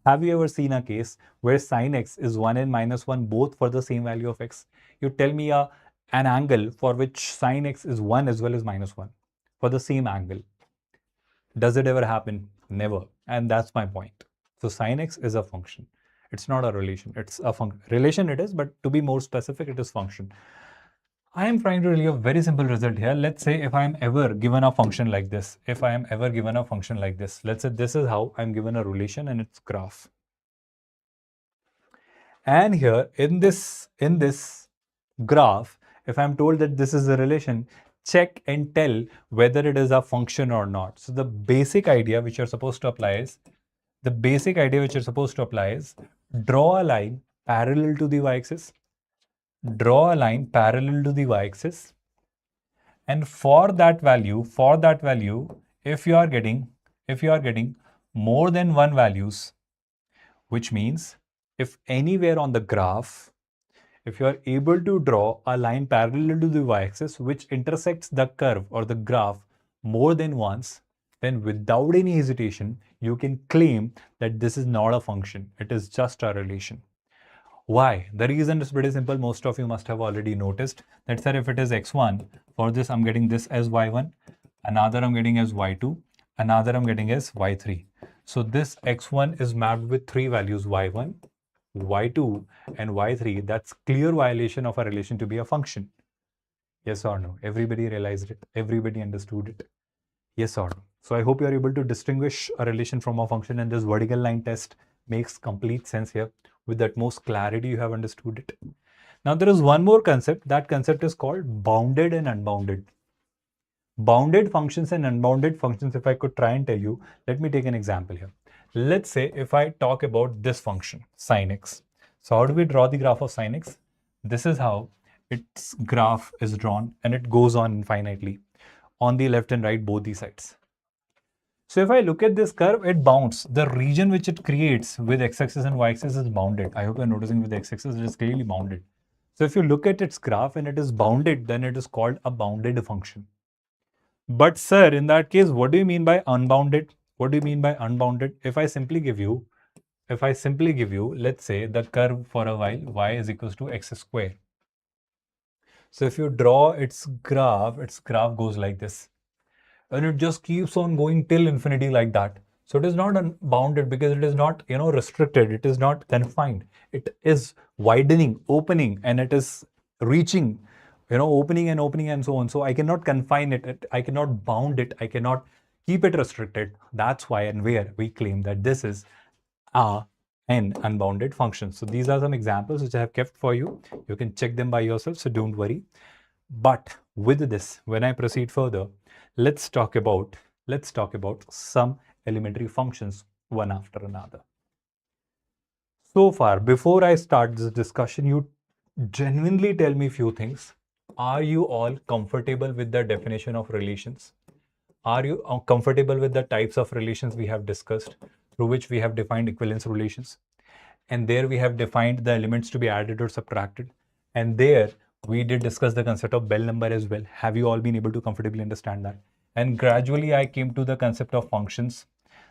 Speaker 1: Have you ever seen a case where sin x is 1 and minus 1 both for the same value of x? You tell me an angle for which sin x is 1 as well as minus 1 for the same angle. Does it ever happen? Never. And that's my point. So sin x is a function. It's not a relation. It's a function. Relation it is, but to be more specific, it is function. I am trying to relate a very simple result here. Let's say if I am ever given a function like this, let's say this is how I'm given a relation and its graph. And here in this graph, if I'm told that this is a relation, check and tell whether it is a function or not. So the basic idea which you're supposed to apply is, draw a line parallel to the y-axis. Draw a line parallel to the y-axis, and for that value, if you are getting more than one values, which means if anywhere on the graph, if you are able to draw a line parallel to the y-axis which intersects the curve or the graph more than once, then without any hesitation, you can claim that this is not a function. It is just a relation. Why? The reason is pretty simple. Most of you must have already noticed that, sir, if it is x1, for this I'm getting this as y1, another I'm getting as y2, another I'm getting as y3. So this x1 is mapped with three values, y1, y2, and y3. That's clear violation of a relation to be a function. Yes or no? Everybody realized it. Everybody understood it. Yes or no? So I hope you are able to distinguish a relation from a function, and this vertical line test makes complete sense here. With the utmost clarity, you have understood it. Now there is one more concept. That concept is called bounded and unbounded. Bounded functions and unbounded functions, if I could try and tell you, let me take an example here. Let's say if I talk about this function, sin x. So how do we draw the graph of sin x? This is how its graph is drawn, and it goes on infinitely on the left and right, both these sides. So if I look at this curve, it bounds. The region which it creates with x-axis and y-axis is bounded. I hope you're noticing with the x-axis, it is clearly bounded. So if you look at its graph and it is bounded, then it is called a bounded function. But sir, in that case, what do you mean by unbounded? What do you mean by unbounded? If I simply give you, let's say the curve for a while, y is equals to x square. So if you draw its graph goes like this. And it just keeps on going till infinity like that. So it is not unbounded because it is not, restricted. It is not confined. It is widening, opening, and it is reaching, opening and so on. So I cannot confine it. I cannot bound it. I cannot keep it restricted. That's why and where we claim that this is an unbounded function. So these are some examples which I have kept for you. You can check them by yourself, so don't worry. But with this, when I proceed further, let's talk about some elementary functions one after another. So far, before I start this discussion, you genuinely tell me few things. Are you all comfortable with the definition of relations? Are you comfortable with the types of relations we have discussed, through which we have defined equivalence relations? And there we have defined the elements to be added or subtracted. And there we did discuss the concept of Bell number as well. Have you all been able to comfortably understand that? And gradually I came to the concept of functions.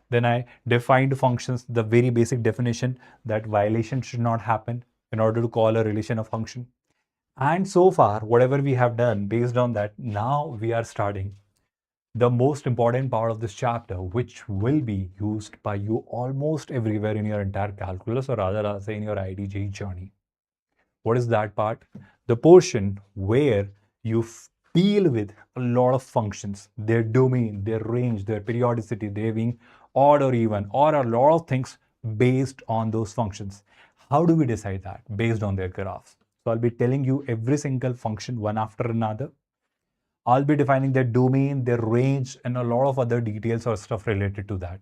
Speaker 1: Then I defined functions, the very basic definition that violation should not happen in order to call a relation a function. And so far, whatever we have done based on that, now we are starting the most important part of this chapter, which will be used by you almost everywhere in your entire calculus, or rather I'll say in your IDJ journey. What is that part? The portion where you deal with a lot of functions, their domain, their range, their periodicity, they being odd or even, or a lot of things based on those functions. How do we decide that? Based on their graphs. So I'll be telling you every single function one after another. I'll be defining their domain, their range, and a lot of other details or stuff related to that.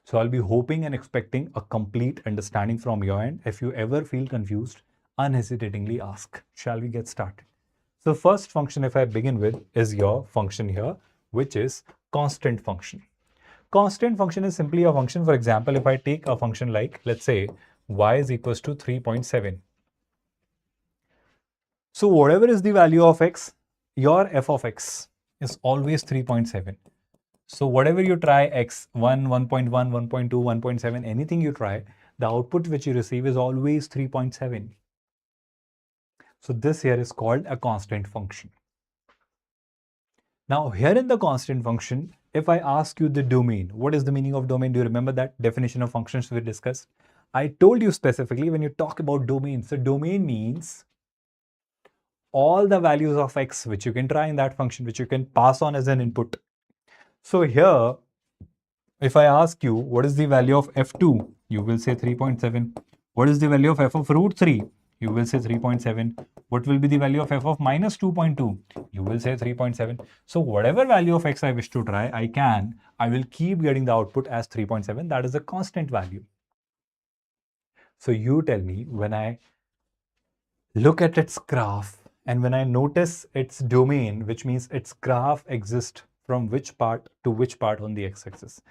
Speaker 1: So I'll be hoping and expecting a complete understanding from your end. If you ever feel confused, unhesitatingly ask. Shall we get started? So first function, if I begin with, is your function here, which is constant function. Constant function is simply a function. For example, if I take a function like, let's say, y is equals to 3.7. So whatever is the value of x, your f of x is always 3.7. So whatever you try, x, 1, 1.1, 1.2, 1.7, anything you try, the output which you receive is always 3.7. So this here is called a constant function. Now here in the constant function, if I ask you the domain, what is the meaning of domain? Do you remember that definition of functions we discussed? I told you specifically when you talk about domain. So domain means all the values of x which you can try in that function, which you can pass on as an input. So here, if I ask you what is the value of f2, you will say 3.7. What is the value of f of root 3? You will say 3.7. What will be the value of f of minus 2.2? You will say 3.7. So whatever value of x I wish to try, I will keep getting the output as 3.7. That is a constant value. So you tell me, when I look at its graph and when I notice its domain, which means its graph exists from which part to which part on the x-axis,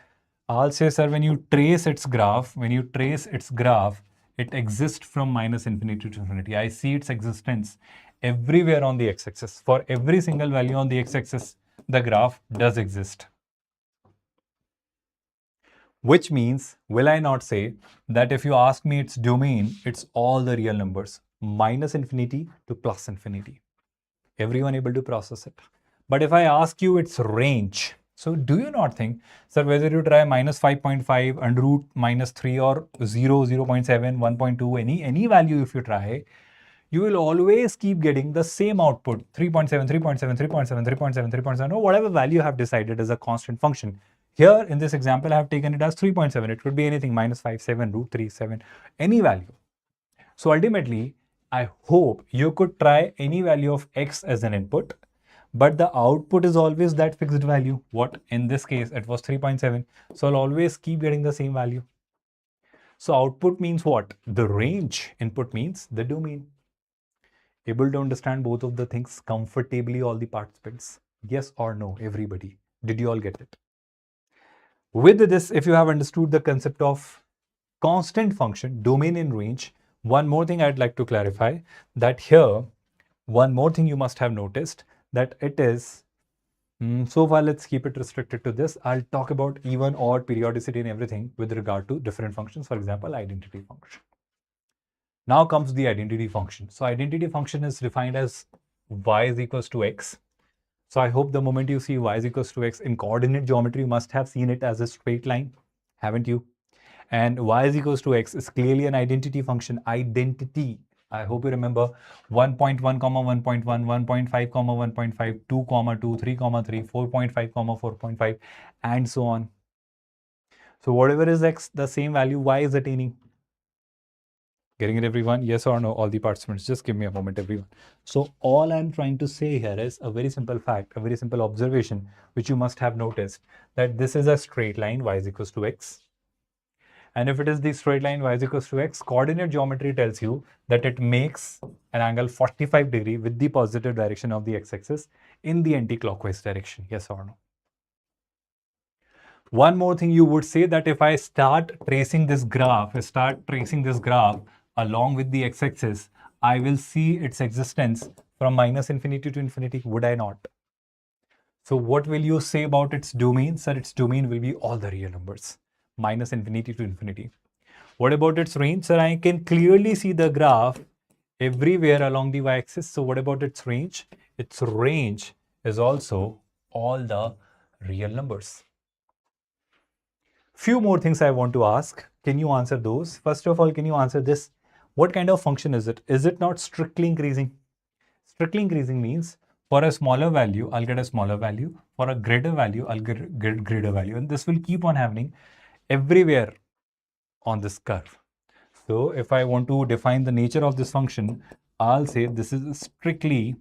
Speaker 1: I'll say, sir, when you trace its graph, it exists from minus infinity to infinity. I see its existence everywhere on the x-axis. For every single value on the x-axis, the graph does exist. Which means, will I not say that if you ask me its domain, it's all the real numbers, minus infinity to plus infinity. Everyone able to process it. But if I ask you its range, so do you not think, sir, whether you try minus 5.5, under root minus 3 or 0, 0.7, 1.2, any value if you try, you will always keep getting the same output, 3.7, 3.7, 3.7, 3.7, 3.7, or whatever value you have decided as a constant function. Here in this example, I have taken it as 3.7. It could be anything, minus 5, 7, root 3, 7, any value. So ultimately, I hope you could try any value of x as an input, but the output is always that fixed value. What? In this case, it was 3.7. So I'll always keep getting the same value. So output means what? The range. Input means the domain. Able to understand both of the things comfortably, all the participants? Yes or no, everybody? Did you all get it? With this, if you have understood the concept of constant function, domain and range, one more thing I'd like to clarify, that here, one more thing you must have noticed, that it is, so far let's keep it restricted to this. I'll talk about even, odd, periodicity and everything with regard to different functions, for example, identity function. Now comes the identity function. So identity function is defined as y is equals to x. So I hope the moment you see y is equals to x in coordinate geometry, you must have seen it as a straight line, haven't you? And y is equals to x is clearly an identity function. Identity. I hope you remember 1.1, comma 1.1, 1.5, comma 1.5, 2, comma 2, 3, comma 3, 4.5, comma 4.5, and so on. So whatever is x, the same value y is attaining. Getting it, everyone? Yes or no? All the participants, just give me a moment, everyone. So all I'm trying to say here is a very simple fact, a very simple observation, which you must have noticed, that this is a straight line, y is equals to x. And if it is the straight line y is equals to x, coordinate geometry tells you that it makes an angle 45 degree with the positive direction of the x-axis in the anti-clockwise direction. Yes or no? One more thing you would say, that if I start tracing this graph along with the x-axis, I will see its existence from minus infinity to infinity, would I not? So what will you say about its domain? Sir, its domain will be all the real numbers, minus infinity to infinity. What about its range? Sir, I can clearly see the graph everywhere along the y-axis. So what about its range? Its range is also all the real numbers. Few more things I want to ask. Can you answer those? First of all, can you answer this? What kind of function is it? Is it not strictly increasing? Strictly increasing means for a smaller value, I'll get a smaller value. For a greater value, I'll get greater value. And this will keep on happening everywhere on this curve. So if I want to define the nature of this function, I'll say this is a strictly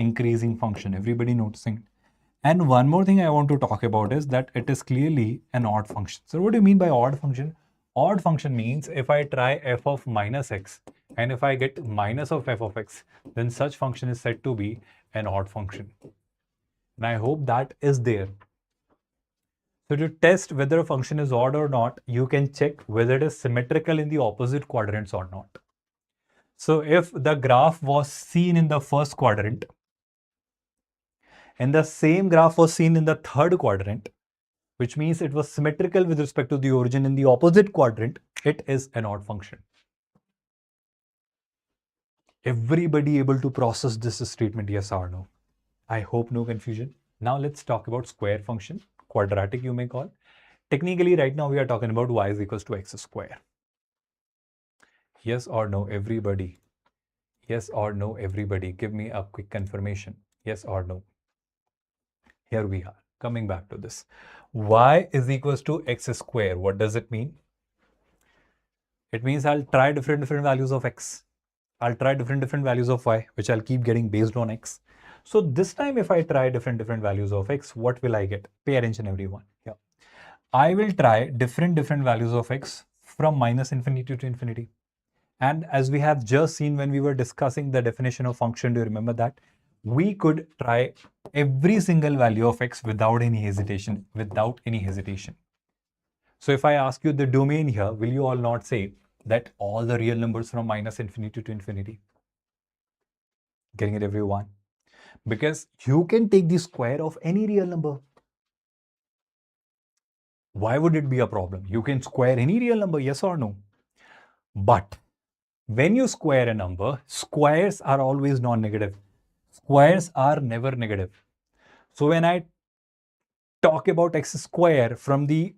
Speaker 1: increasing function. Everybody noticing? And one more thing I want to talk about is that it is clearly an odd function. So what do you mean by odd function? Odd function means if I try f of minus x and if I get minus of f of x, then such function is said to be an odd function. And I hope that is there. So to test whether a function is odd or not, you can check whether it is symmetrical in the opposite quadrants or not. So if the graph was seen in the first quadrant, and the same graph was seen in the third quadrant, which means it was symmetrical with respect to the origin in the opposite quadrant, it is an odd function. Everybody able to process this statement, yes or no? I hope no confusion. Now let's talk about square function, quadratic you may call. Technically right now we are talking about y is equals to x square. Yes or no, everybody? Yes or no, everybody? Give me a quick confirmation. Yes or no? Here we are, coming back to this. Y is equals to x square. What does it mean? It means I'll try different values of x. I'll try different values of y, which I'll keep getting based on x. So this time if I try different values of x, what will I get? Pay attention, everyone. Yeah. I will try different values of x from minus infinity to infinity. And as we have just seen when we were discussing the definition of function, do you remember that? We could try every single value of x without any hesitation, So if I ask you the domain here, will you all not say that all the real numbers from minus infinity to infinity? Getting it, everyone? Because you can take the square of any real number. Why would it be a problem? You can square any real number, yes or no? But when you square a number, squares are always non-negative. Squares are never negative. So when I talk about x square from the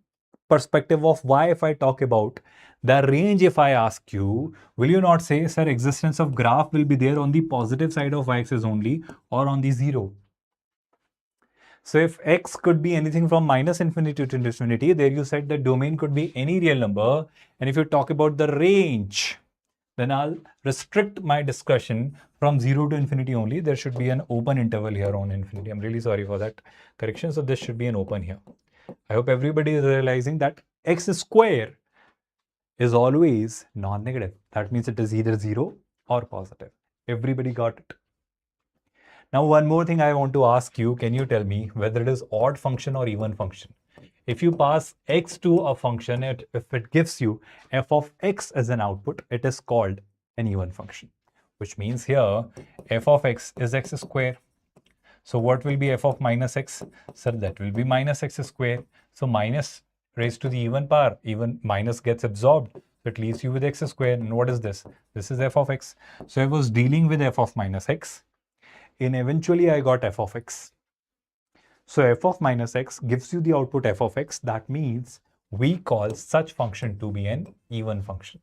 Speaker 1: perspective of y, if I talk about the range, if I ask you, will you not say, sir, existence of graph will be there on the positive side of y-axis only or on the 0? So if x could be anything from minus infinity to infinity, there you said the domain could be any real number. And if you talk about the range, then I'll restrict my discussion from 0 to infinity only. There should be an open interval here on infinity. I'm really sorry for that correction. So this should be an open here. I hope everybody is realizing that x square is always non-negative. That means it is either 0 or positive. Everybody got it? Now, one more thing I want to ask you, can you tell me whether it is odd function or even function? If you pass x to a function, if it gives you f of x as an output, it is called an even function, which means here f of x is x square. So what will be f of minus x? Sir, that will be minus x square. So minus raised to the even power, even minus gets absorbed. So it leaves you with x square. And what is this? This is f of x. So I was dealing with f of minus x. And eventually I got f of x. So f of minus x gives you the output f of x. That means we call such function to be an even function.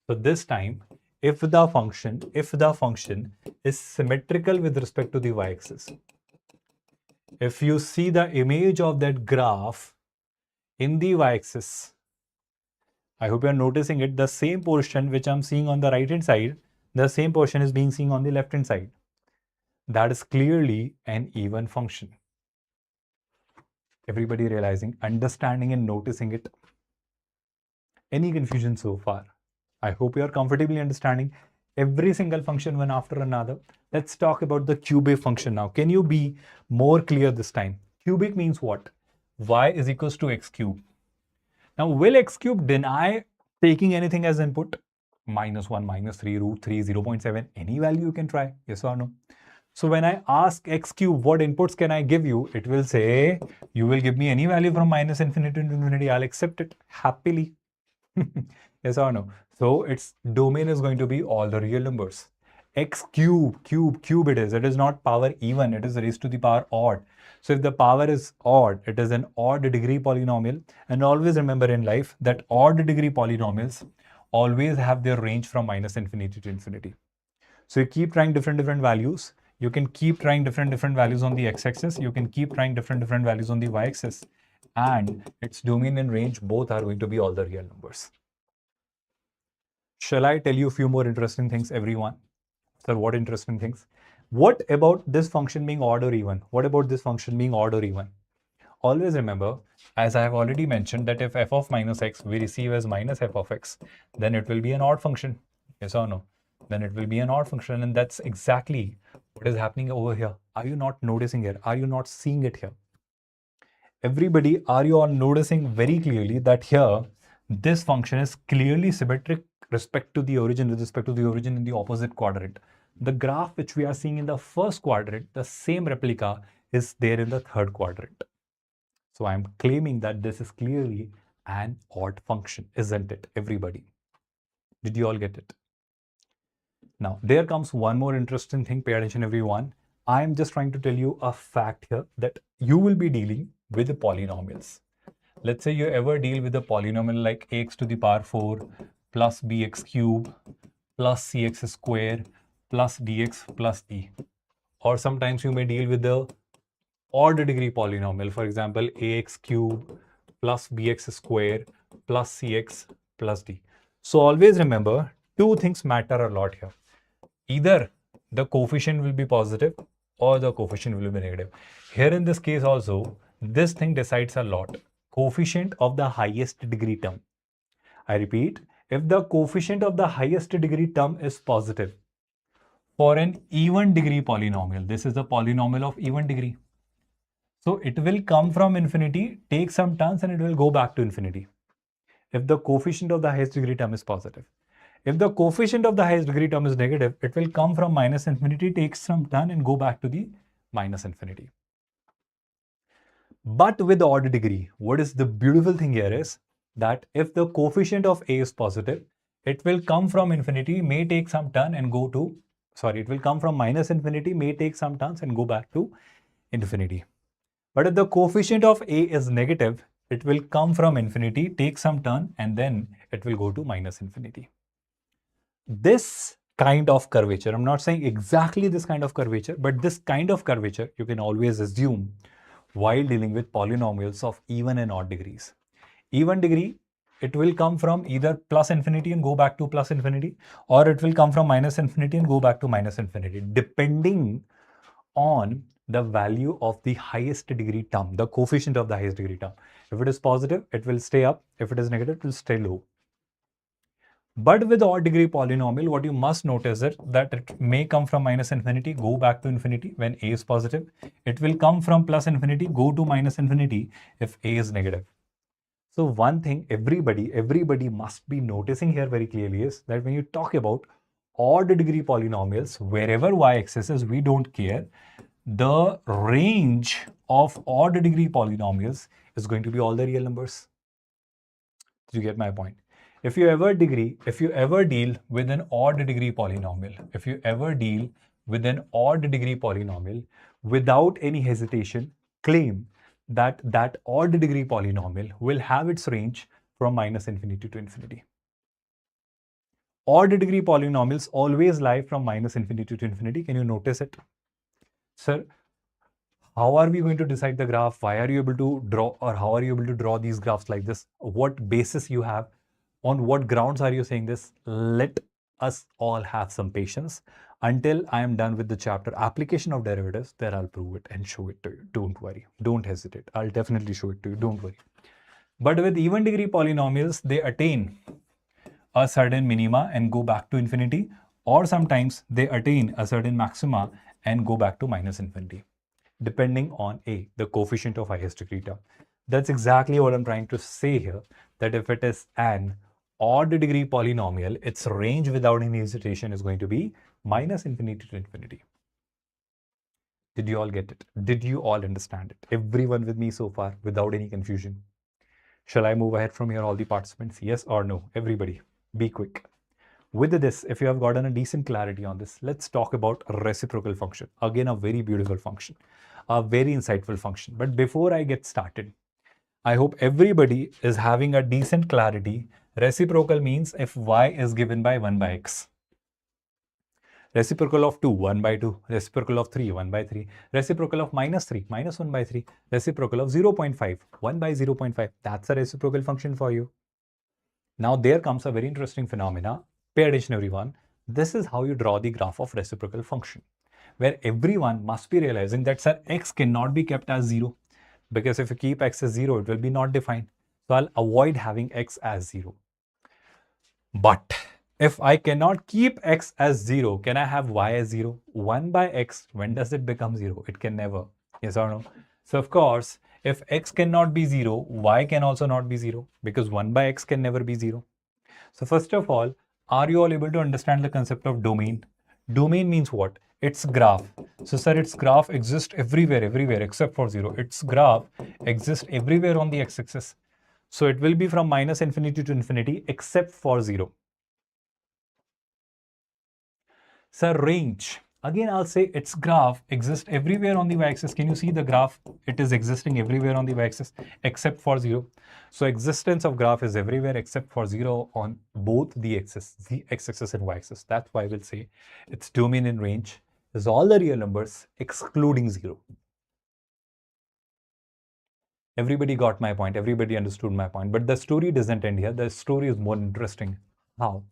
Speaker 1: So this time, if the function is symmetrical with respect to the y-axis, if you see the image of that graph in the y-axis, I hope you are noticing it, the same portion which I'm seeing on the right hand side, the same portion is being seen on the left hand side. That is clearly an even function. Everybody realizing, understanding and noticing it? Any confusion so far? I hope you are comfortably understanding every single function one after another. Let's talk about the cubic function now. Can you be more clear this time? Cubic means what? Y is equals to x cube. Now, will x cube deny taking anything as input? -1, -3, √3, 0.7, any value you can try, yes or no? So when I ask x cube, what inputs can I give you? It will say, you will give me any value from minus infinity to infinity. I'll accept it happily. Yes or no? So its domain is going to be all the real numbers. X cube it is. It is not power even. It is raised to the power odd. So if the power is odd, it is an odd degree polynomial. And always remember in life that odd degree polynomials always have their range from minus infinity to infinity. So you keep trying different values. You can keep trying different values on the x-axis. You can keep trying different values on the y-axis. And its domain and range both are going to be all the real numbers. Shall I tell you a few more interesting things, everyone? Sir, what interesting things? What about this function being odd or even? What about this function being odd or even? Always remember, as I have already mentioned, that if f of minus x we receive as minus f of x, then it will be an odd function. Yes or no? Then it will be an odd function, and that's exactly what is happening over here. Are you not noticing it? Are you not seeing it here? Everybody, are you all noticing very clearly that here, this function is clearly symmetric with respect to the origin in the opposite quadrant. The graph which we are seeing in the first quadrant, the same replica is there in the third quadrant. So I'm claiming that this is clearly an odd function, isn't it, everybody? Did you all get it? Now, there comes one more interesting thing. Pay attention, everyone. I'm just trying to tell you a fact here that you will be dealing with the polynomials. Let's say you ever deal with a polynomial like ax to the power 4 plus bx cube plus cx square plus dx plus d. Or sometimes you may deal with the odd degree polynomial. For example, ax cube plus bx square plus cx plus d. So always remember, two things matter a lot here. Either the coefficient will be positive or the coefficient will be negative. Here in this case also, this thing decides a lot. Coefficient of the highest degree term. I repeat, if the coefficient of the highest degree term is positive for an even degree polynomial, this is a polynomial of even degree. So it will come from infinity, take some turns, and it will go back to infinity. if the coefficient of the highest degree term is positive. If the coefficient of the highest degree term is negative, it will come from minus infinity, take some turn and go back to the minus infinity. But with the odd degree, what is the beautiful thing here is that if the coefficient of A is positive, it will come from infinity, may take some turn and go to, it will come from minus infinity, may take some turns and go back to infinity. But if the coefficient of A is negative, it will come from infinity, take some turn, and then it will go to minus infinity. This kind of curvature, I'm not saying exactly this kind of curvature, but this kind of curvature you can always assume while dealing with polynomials of even and odd degrees. Even degree, it will come from either plus infinity and go back to plus infinity, or it will come from minus infinity and go back to minus infinity, depending on the value of the highest degree term, the coefficient of the highest degree term. If it is positive, it will stay up. If it is negative, it will stay low. But with odd degree polynomial, what you must notice is that it may come from minus infinity, go back to infinity when A is positive. It will come from plus infinity, go to minus infinity if A is negative. So one thing everybody must be noticing here very clearly is that when you talk about odd degree polynomials, wherever y-axis is, we don't care. The range of odd degree polynomials is going to be all the real numbers. Did you get my point? If you ever deal with an odd degree polynomial, without any hesitation, claim that that odd degree polynomial will have its range from minus infinity to infinity. Odd degree polynomials always lie from minus infinity to infinity. Can you notice it? Sir, how are we going to decide the graph? Why are you able to draw, or how are you able to draw these graphs like this? What basis you have? On what grounds are you saying this? Let us all have some patience until I am done with the chapter application of derivatives. There I'll prove it and show it to you. Don't worry. Don't hesitate. I'll definitely show it to you. Don't worry. But with even degree polynomials, they attain a certain minima and go back to infinity, or sometimes they attain a certain maxima and go back to minus infinity, depending on the coefficient of highest degree term. That's exactly what I'm trying to say here, that if it is an odd degree polynomial, its range without any hesitation is going to be minus infinity to infinity. Did you all get it? Did you all understand it? Everyone with me so far without any confusion? Shall I move ahead from here, all the participants? Yes or no? Everybody, be quick. With this, if you have gotten a decent clarity on this, let's talk about reciprocal function. Again, a very beautiful function, a very insightful function. But before I get started, I hope everybody is having a decent clarity. Reciprocal means if y is given by 1 by x. Reciprocal of 2, 1 by 2. Reciprocal of 3, 1 by 3. Reciprocal of minus 3, minus 1 by 3. Reciprocal of 0.5, 1 by 0.5. That's a reciprocal function for you. Now there comes a very interesting phenomena. Pay attention, everyone. This is how you draw the graph of reciprocal function, where everyone must be realizing that, sir, x cannot be kept as 0. Because if you keep x as 0, it will be not defined. So I'll avoid having x as 0. But if I cannot keep x as 0, can I have y as 0? 1 by x, when does it become 0? It can never. Yes or no? So of course, if x cannot be 0, y can also not be 0, because 1 by x can never be 0. So first of all, are you all able to understand the concept of domain? Domain means what? It's graph. So sir, its graph exists everywhere except for 0. Its graph exists everywhere on the x-axis. So it will be from minus infinity to infinity except for 0. Sir, range. Again, I'll say its graph exists everywhere on the y-axis. Can you see the graph? It is existing everywhere on the y-axis except for 0. So existence of graph is everywhere except for 0 on both the x-axis and y-axis. That's why we'll say its domain and range is all the real numbers excluding 0. Everybody got my point. Everybody understood my point. But the story doesn't end here. The story is more interesting. How?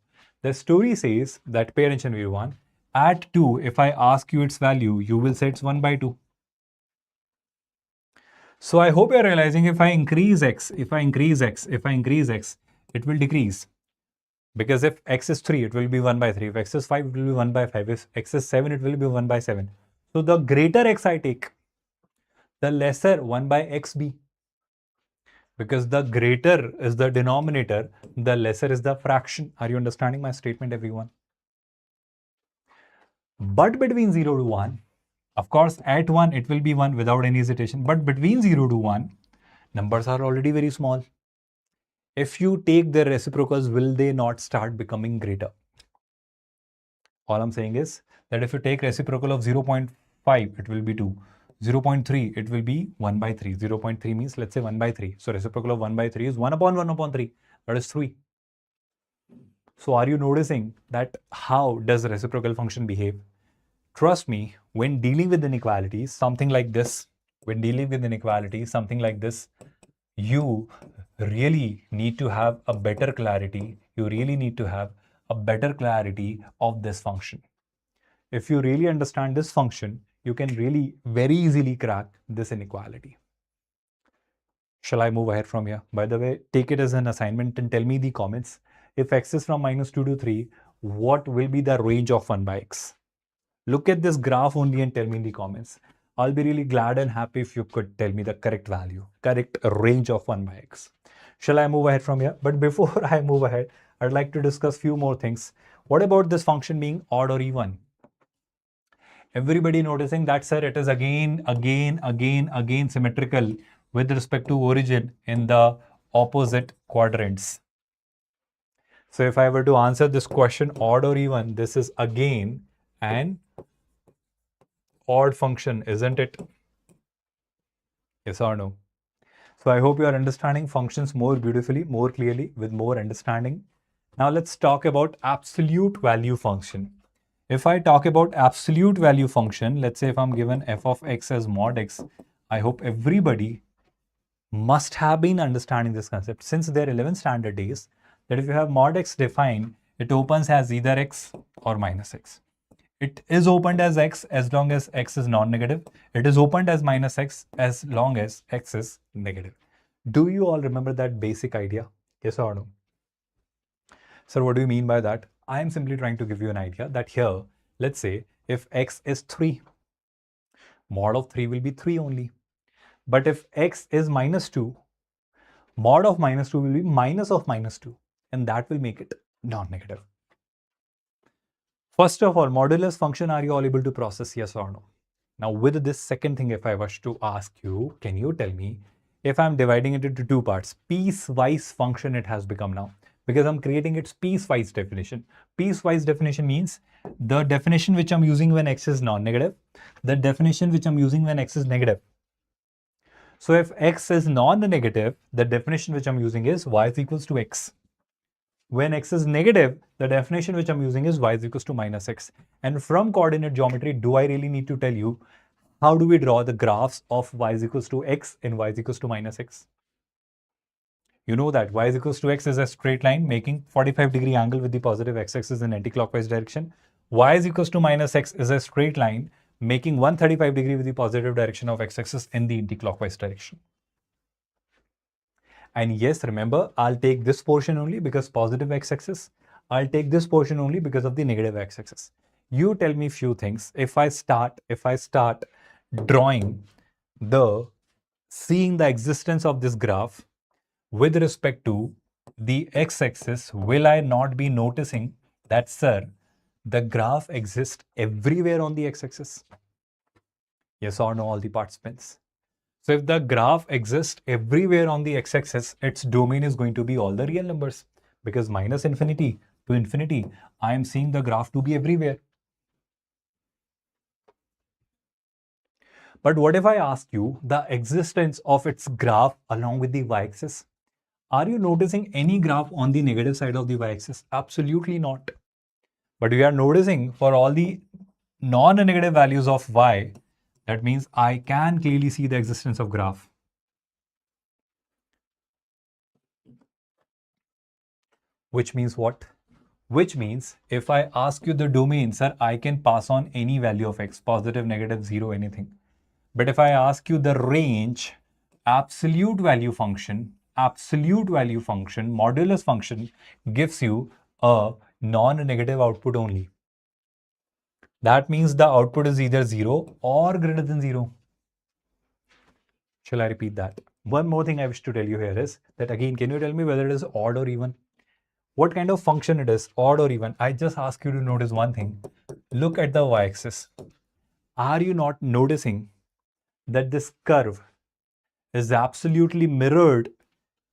Speaker 1: The story says that, pay attention everyone, at 2, if I ask you its value, you will say it's 1 by 2. So I hope you're realizing if I increase x, it will decrease. Because if x is 3, it will be 1 by 3. If x is 5, it will be 1 by 5. If x is 7, it will be 1 by 7. So the greater x I take, the lesser 1 by x be. Because the greater is the denominator, the lesser is the fraction. Are you understanding my statement, everyone? But between 0 to 1, of course, at 1, it will be 1 without any hesitation. But between 0 to 1, numbers are already very small. If you take their reciprocals, will they not start becoming greater? All I'm saying is that if you take reciprocal of 0.5, it will be 2. 0.3, it will be 1 by 3. 0.3 means, let's say, 1 by 3. So reciprocal of 1 by 3 is 1 upon 1 upon 3. That is 3. So are you noticing that how does the reciprocal function behave? Trust me, when dealing with inequalities, something like this, you really need to have a better clarity. You really need to have a better clarity of this function. If you really understand this function, you can really very easily crack this inequality. Shall I move ahead from here? By the way, take it as an assignment and tell me in the comments, if x is from -2 to 3, what will be the range of 1 by x? Look at this graph only and tell me in the comments. I'll be really glad and happy if you could tell me the correct value, correct range of 1 by x. Shall I move ahead from here? But before I move ahead, I'd like to discuss few more things. What about this function being odd or even? Everybody noticing that, sir, it is again symmetrical with respect to origin in the opposite quadrants. So if I were to answer this question odd or even, this is again an odd function, isn't it? Yes or no? So I hope you are understanding functions more beautifully, more clearly, with more understanding. Now let's talk about absolute value function. If I talk about absolute value function, let's say if I'm given f of x as mod x, I hope everybody must have been understanding this concept since their 11th standard days, that if you have mod x defined, it opens as either x or minus x. It is opened as long as x is non-negative. It is opened as minus x as long as x is negative. Do you all remember that basic idea? Yes or no? Sir, what do you mean by that? I am simply trying to give you an idea that here, let's say if x is 3, mod of 3 will be 3 only. But if x is -2, mod of -2 will be minus of -2, and that will make it non-negative. First of all, modulus function, are you all able to process, yes or no? Now, with this second thing, if I was to ask you, can you tell me if I'm dividing it into two parts, piecewise function it has become now, because I'm creating its piecewise definition. Piecewise definition means the definition which I'm using when x is non-negative, the definition which I'm using when x is negative. So if x is non-negative, the definition which I'm using is y is equals to x. When x is negative, the definition which I'm using is y is equals to minus x. And from coordinate geometry, do I really need to tell you how do we draw the graphs of y is equals to x and y is equals to minus x? You know that y is equals to x is a straight line making 45-degree angle with the positive x-axis in anti-clockwise direction. Y is equals to minus x is a straight line making 135-degree with the positive direction of x-axis in the anti-clockwise direction. And yes, remember, I'll take this portion only because positive x-axis. I'll take this portion only because of the negative x-axis. You tell me few things. If I start drawing seeing the existence of this graph with respect to the x-axis, will I not be noticing that, sir, the graph exists everywhere on the x-axis? Yes or no, all the participants? So if the graph exists everywhere on the x-axis, its domain is going to be all the real numbers, because minus infinity to infinity, I am seeing the graph to be everywhere. But what if I ask you the existence of its graph along with the y-axis? Are you noticing any graph on the negative side of the y-axis? Absolutely not. But we are noticing for all the non-negative values of y, that means I can clearly see the existence of graph. Which means what? Which means if I ask you the domain, sir, I can pass on any value of x, positive, negative, 0, anything. But if I ask you the range, absolute value function, modulus function gives you a non-negative output only. That means the output is either 0 or greater than 0. Shall I repeat that? One more thing I wish to tell you here is that again, can you tell me whether it is odd or even? What kind of function it is, odd or even? I just ask you to notice one thing. Look at the y-axis. Are you not noticing that this curve is absolutely mirrored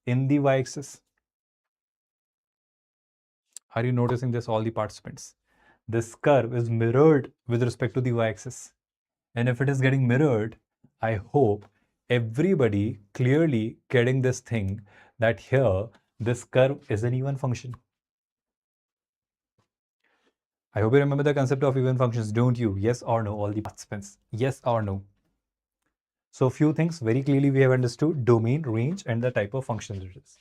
Speaker 1: in the y-axis? Are you noticing this, all the participants? This curve is mirrored with respect to the y-axis. And if it is getting mirrored, I hope everybody clearly getting this thing that here, this curve is an even function. I hope you remember the concept of even functions, don't you? Yes or no, all the participants? Yes or no? So few things very clearly we have understood: domain, range, and the type of functions it is.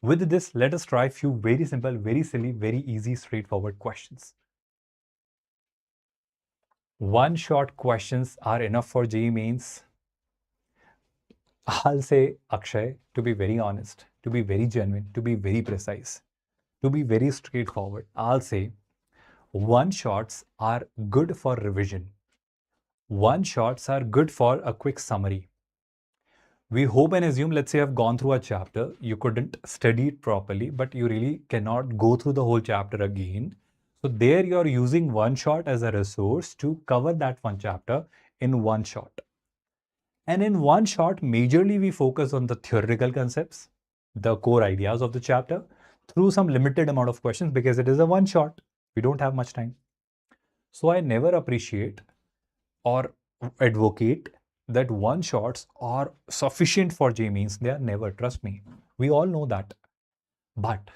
Speaker 1: With this, let us try few very simple, very silly, very easy, straightforward questions. One-shot questions are enough for JEE Mains. I'll say, Akshay, to be very honest, to be very genuine, to be very precise, to be very straightforward, I'll say one-shots are good for revision. One-shots are good for a quick summary. We hope and assume, let's say I've gone through a chapter, you couldn't study it properly, but you really cannot go through the whole chapter again. So there you're using one shot as a resource to cover that one chapter in one shot. And in one shot, majorly we focus on the theoretical concepts, the core ideas of the chapter through some limited amount of questions because it is a one shot. We don't have much time. So I never appreciate or advocate that one shots are sufficient for JEE Mains. They are never, trust me. We all know that. But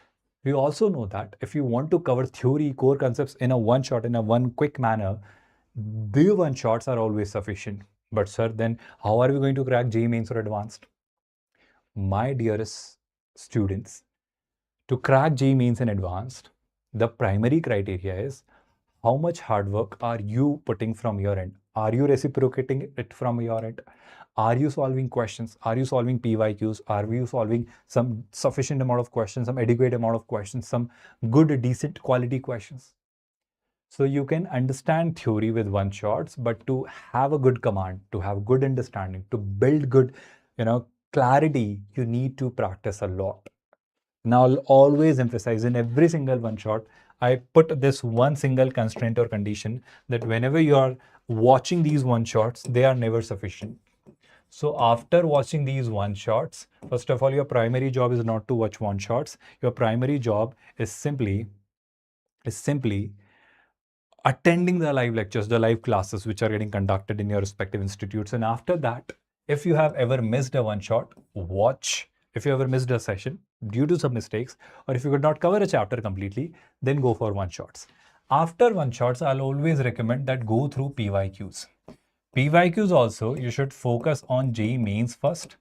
Speaker 1: we also know that if you want to cover theory, core concepts in a one shot, in a one quick manner, the one shots are always sufficient. But sir, then how are we going to crack JEE Mains or advanced? My dearest students, to crack JEE Mains and advanced, the primary criteria is how much hard work are you putting from your end? Are you reciprocating it from your end? Are you solving questions? Are you solving PYQs? Are you solving some sufficient amount of questions, some adequate amount of questions, some good, decent quality questions? So you can understand theory with one shots, but to have a good command, to have good understanding, to build good, clarity, you need to practice a lot. Now, I'll always emphasize in every single one shot, I put this one single constraint or condition that whenever you are watching these one shots, they are never sufficient. So after watching these one shots, first of all, your primary job is not to watch one shots. Your primary job is simply attending the live lectures, the live classes which are getting conducted in your respective institutes. And after that, if you have ever missed a one shot, watch. If you ever missed a session due to some mistakes, or if you could not cover a chapter completely, then go for one shots. After one shots, I'll always recommend that go through PYQs. PYQs also, you should focus on JEE Mains first.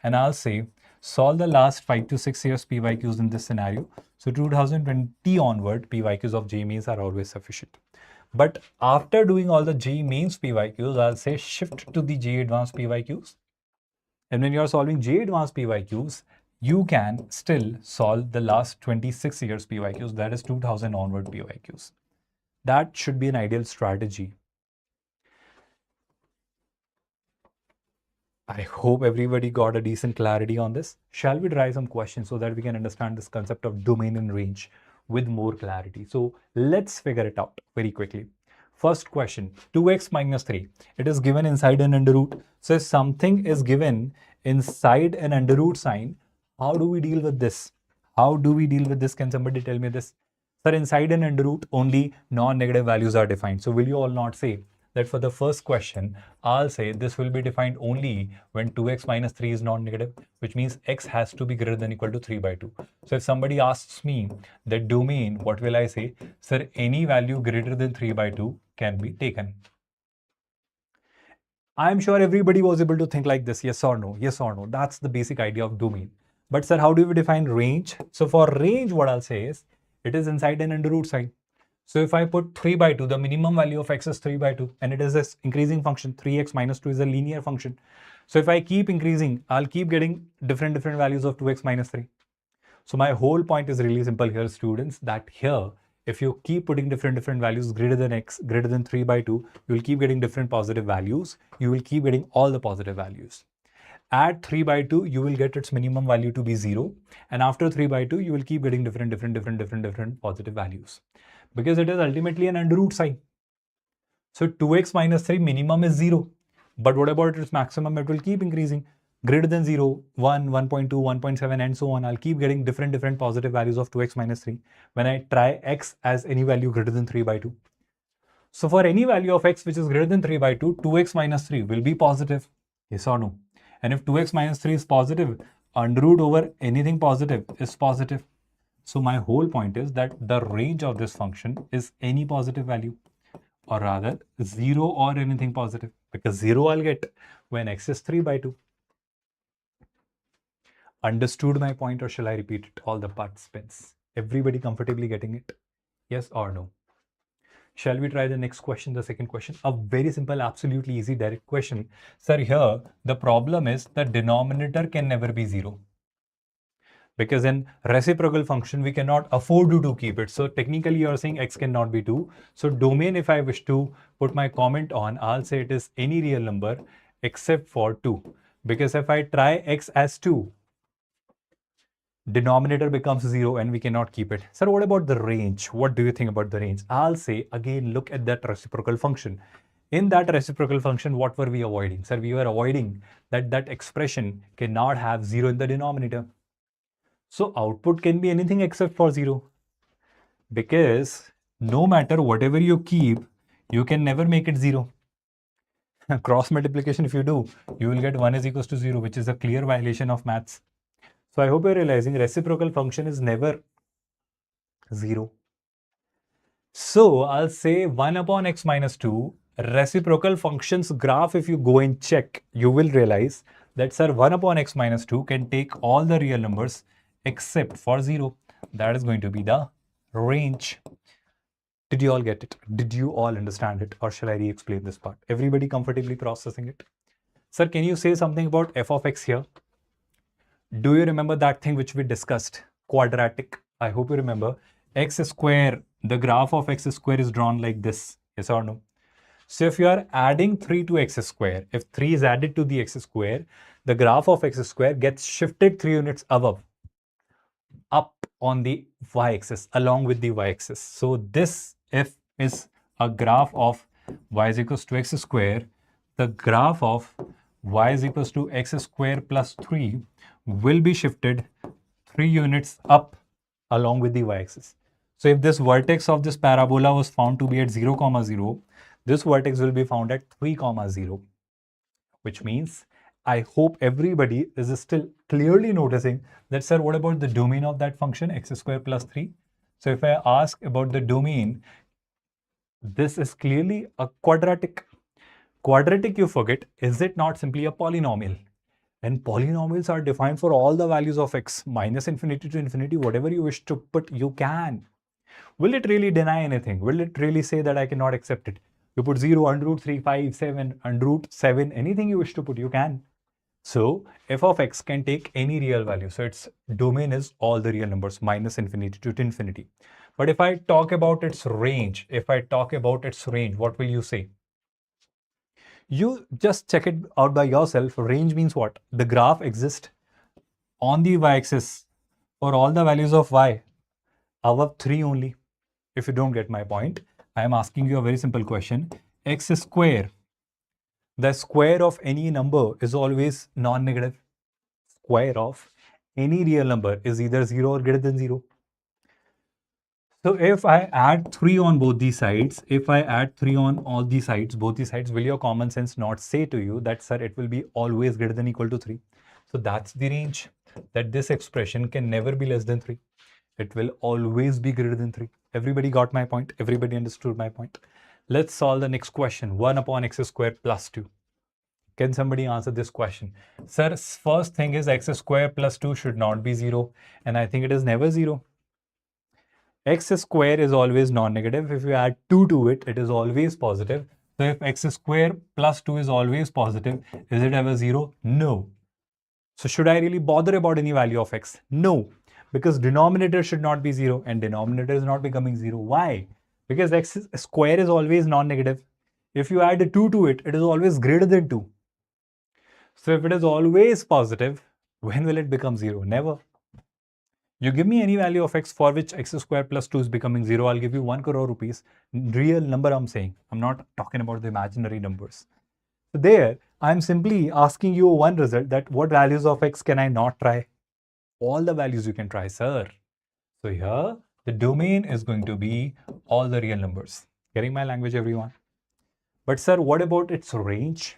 Speaker 1: And I'll say, solve the last 5 to 6 years PYQs in this scenario. So 2020 onward, PYQs of JEE Mains are always sufficient. But after doing all the JEE Mains PYQs, I'll say shift to the JEE Advanced PYQs. And when you're solving JEE Advanced PYQs, you can still solve the last 26 years PYQs, that is 2000 onward PYQs. That should be an ideal strategy. I hope everybody got a decent clarity on this. Shall we try some questions so that we can understand this concept of domain and range with more clarity? So let's figure it out very quickly. First question, 2x minus 3. It is given inside an under root. So if something is given inside an under root sign, how do we deal with this? How do we deal with this? Can somebody tell me this? Sir, inside an under root, only non-negative values are defined. So will you all not say that for the first question, I'll say this will be defined only when 2x minus 3 is non-negative, which means x has to be greater than or equal to 3 by 2. So if somebody asks me that domain, what will I say? Sir, any value greater than 3 by 2 can be taken. I'm sure everybody was able to think like this, yes or no, yes or no. That's the basic idea of domain. But sir, how do we define range? So for range, what I'll say is, it is inside an under root sign. So if I put 3 by 2, the minimum value of x is 3 by 2, and it is this increasing function, 3x minus 2 is a linear function. So if I keep increasing, I'll keep getting different values of 2x minus 3. So my whole point is really simple here, students, that here, if you keep putting different values greater than x, greater than 3 by 2, you will keep getting different positive values. You will keep getting all the positive values. At 3 by 2, you will get its minimum value to be 0. And after 3 by 2, you will keep getting different positive values. Because it is ultimately an under root sign. So 2x minus 3 minimum is 0. But what about its maximum? It will keep increasing. Greater than 0, 1, 1.2, 1.7 and so on. I'll keep getting different positive values of 2x minus 3 when I try x as any value greater than 3 by 2. So for any value of x which is greater than 3 by 2, 2x minus 3 will be positive. Yes or no? And if 2x minus 3 is positive, under root over anything positive is positive. So my whole point is that the range of this function is any positive value, or rather 0 or anything positive, because 0 I'll get when x is 3 by 2. Understood my point, or shall I repeat it? All the participants. Everybody comfortably getting it? Yes or no? Shall we try the next question, the second question? A very simple, absolutely easy, direct question. Sir, here the problem is the denominator can never be 0. Because in reciprocal function, we cannot afford to keep it. So technically, you're saying x cannot be 2. So domain, if I wish to put my comment on, I'll say it is any real number except for 2. Because if I try x as 2, denominator becomes 0 and we cannot keep it. Sir, what about the range? What do you think about the range? I'll say, again, look at that reciprocal function. In that reciprocal function, what were we avoiding? Sir, we were avoiding that that expression cannot have 0 in the denominator. So output can be anything except for 0. Because no matter whatever you keep, you can never make it 0. Cross multiplication, if you do, you will get 1 is equals to 0, which is a clear violation of maths. So I hope you're realizing reciprocal function is never 0. So I'll say 1 upon x minus 2, reciprocal functions graph, if you go and check, you will realize that, sir, 1 upon x minus 2 can take all the real numbers except for 0. That is going to be the range. Did you all get it? Did you all understand it? Or shall I re-explain this part? Everybody comfortably processing it? Sir, can you say something about f of x here? Do you remember that thing which we discussed? Quadratic. I hope you remember. X square, the graph of x square is drawn like this. Yes or no? So if you are adding 3 to x square, if 3 is added to the x square, the graph of x square gets shifted 3 units above, up on the y-axis, along with the y-axis. So this f is a graph of y is equals to x square. The graph of y is equals to x square plus 3 will be shifted 3 units up along with the y-axis. So if this vertex of this parabola was found to be at 0, 0, this vertex will be found at 3, 0, which means I hope everybody is still clearly noticing that, sir, what about the domain of that function, x square plus 3? So if I ask about the domain, this is clearly a quadratic. Quadratic, you forget, is it not simply a polynomial? And polynomials are defined for all the values of x, minus infinity to infinity, whatever you wish to put, you can. Will it really deny anything? Will it really say that I cannot accept it? You put 0, under root 3, 5, 7, under root 7, anything you wish to put, you can. So f of x can take any real value. So its domain is all the real numbers, minus infinity to infinity. But if I talk about its range, what will you say? You just check it out by yourself. Range means what? The graph exists on the y-axis for all the values of y above 3 only. If you don't get my point, I am asking you a very simple question. X square, the square of any number is always non-negative. Square of any real number is either 0 or greater than 0. So if I add 3 on both these sides, if I add 3 on all these sides, both these sides, will your common sense not say to you that, sir, it will be always greater than equal to 3? So that's the range, that this expression can never be less than 3. It will always be greater than 3. Everybody got my point? Everybody understood my point? Let's solve the next question. 1 upon x square plus 2. Can somebody answer this question? Sir, first thing is x square plus 2 should not be 0. And I think it is never 0. X square is always non-negative. If you add 2 to it, it is always positive. So if x square plus 2 is always positive, is it ever 0? No. So should I really bother about any value of x? No. Because denominator should not be 0 and denominator is not becoming 0. Why? Because x square is always non-negative. If you add a 2 to it, it is always greater than 2. So if it is always positive, when will it become 0? Never. You give me any value of x for which x square plus 2 is becoming 0, I'll give you 1 crore rupees. Real number I'm saying. I'm not talking about the imaginary numbers. So there, I'm simply asking you one result, that what values of x can I not try? All the values you can try, sir. So here, the domain is going to be all the real numbers. Getting my language, everyone? But sir, what about its range?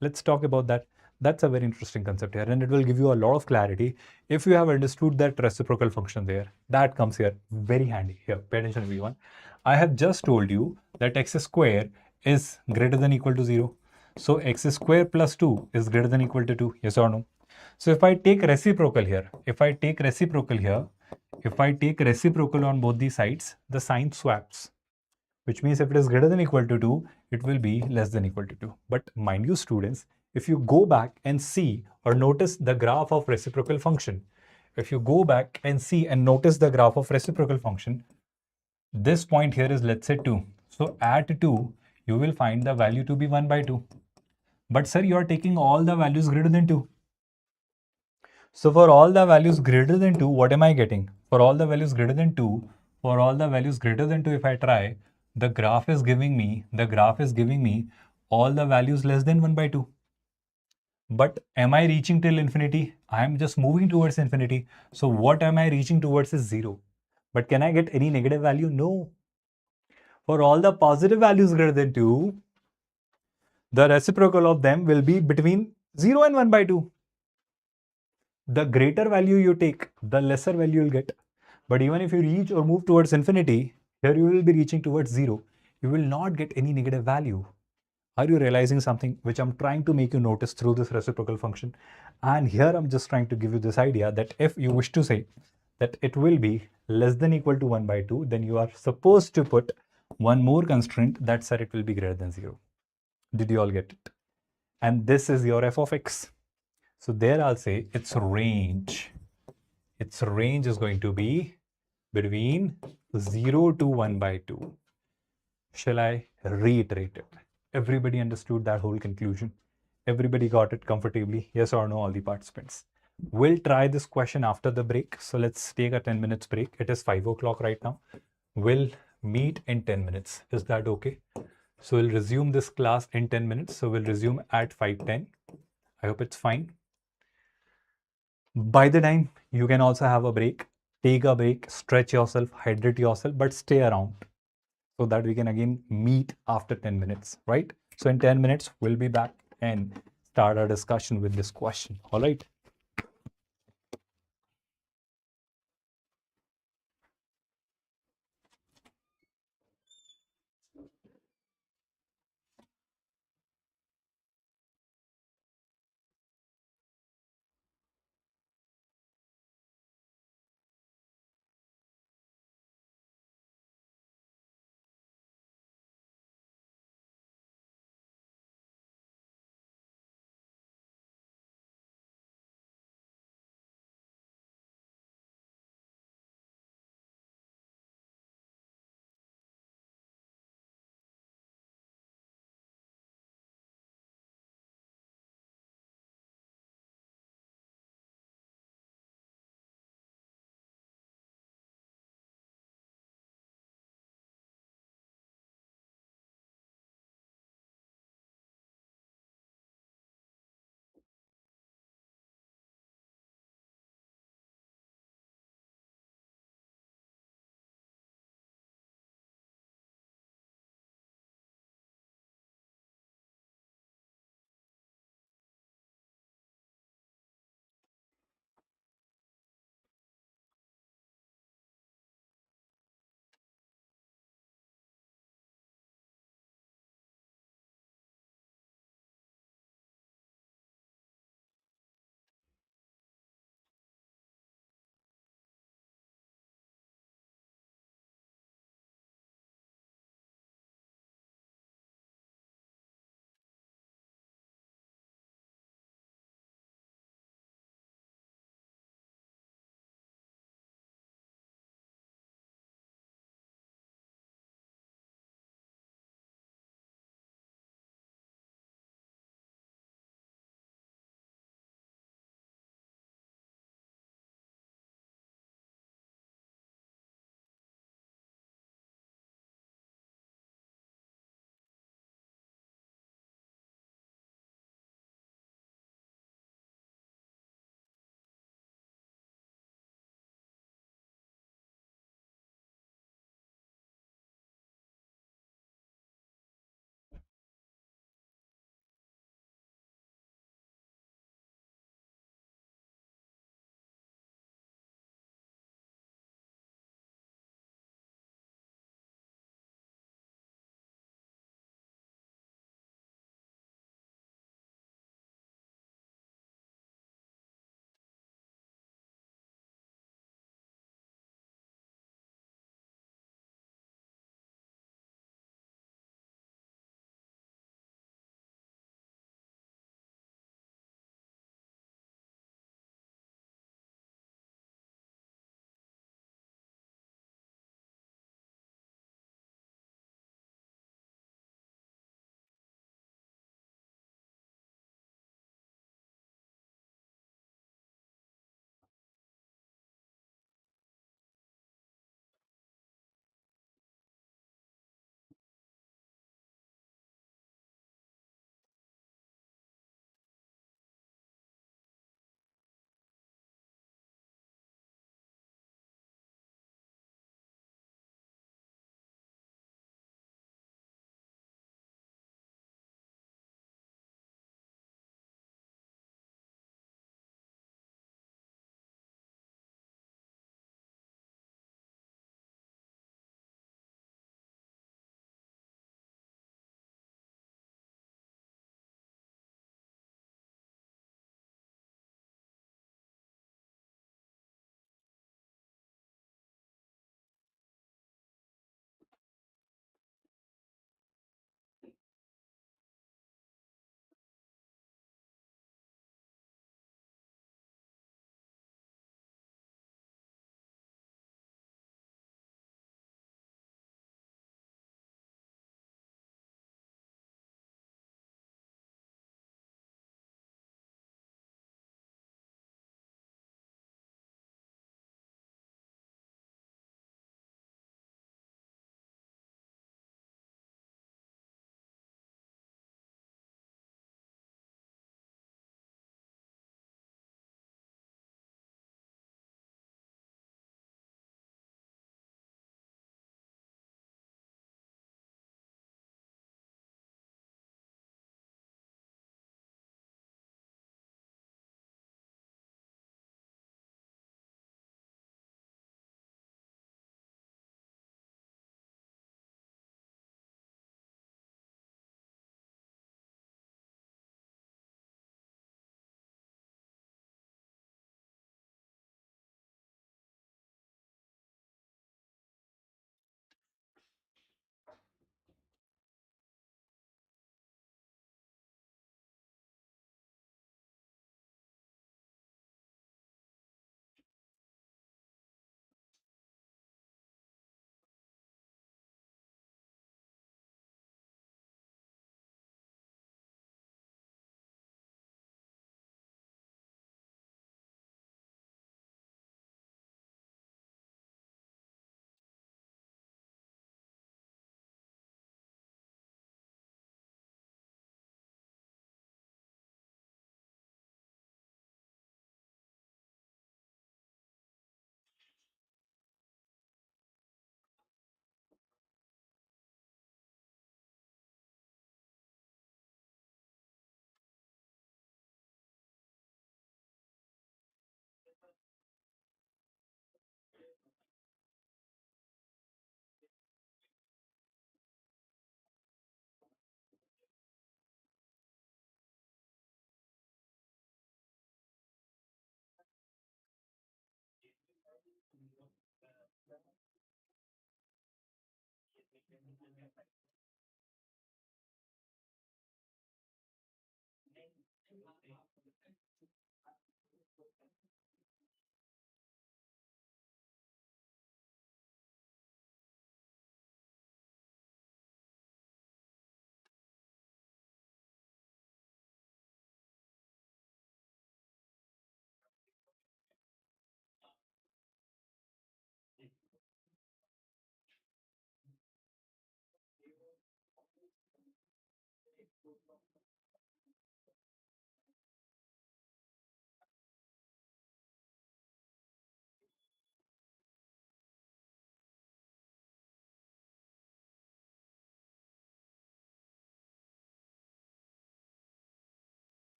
Speaker 1: Let's talk about that. That's a very interesting concept here, and it will give you a lot of clarity if you have understood that reciprocal function there. That comes here very handy. Here, pay attention, everyone. I have just told you that x square is greater than equal to 0. So x square plus 2 is greater than equal to 2. Yes or no? So if I take reciprocal here, if I take reciprocal on both the sides, the sign swaps, which means if it is greater than equal to 2, it will be less than equal to 2. But mind you, students, if you go back and see or notice the graph of reciprocal function, if you go back and see and notice the graph of reciprocal function, this point here is, let's say, 2. So at 2, you will find the value to be 1 by 2. But sir, you are taking all the values greater than 2. So for all the values greater than 2, what am I getting? For all the values greater than 2, for all the values greater than 2, if I try, the graph is giving me all the values less than 1 by 2. But am I reaching till infinity? I am just moving towards infinity. So what am I reaching towards is 0. But can I get any negative value? No. For all the positive values greater than 2, the reciprocal of them will be between 0 and 1 by 2. The greater value you take, the lesser value you'll get. But even if you reach or move towards infinity, here you will be reaching towards 0. You will not get any negative value. Are you realizing something which I'm trying to make you notice through this reciprocal function? And here I'm just trying to give you this idea that if you wish to say that it will be less than equal to 1 by 2, then you are supposed to put one more constraint, that said it will be greater than 0. Did you all get it? And this is your f of x. So there I'll say its range is going to be between 0 to 1 by 2. Shall I reiterate it? Everybody understood that whole conclusion? Everybody got it comfortably? Yes or no, all the participants? We'll try this question after the break. So let's take a 10 minutes break. It is 5 o'clock right now. We'll meet in 10 minutes. Is that okay? So we'll resume this class in 10 minutes. So we'll resume at 5:10. I hope it's fine. By the time, you can also have a break, take a break, stretch yourself, hydrate yourself, but stay around so that we can again meet after 10 minutes, right? So in 10 minutes, we'll be back and start our discussion with this question. All right.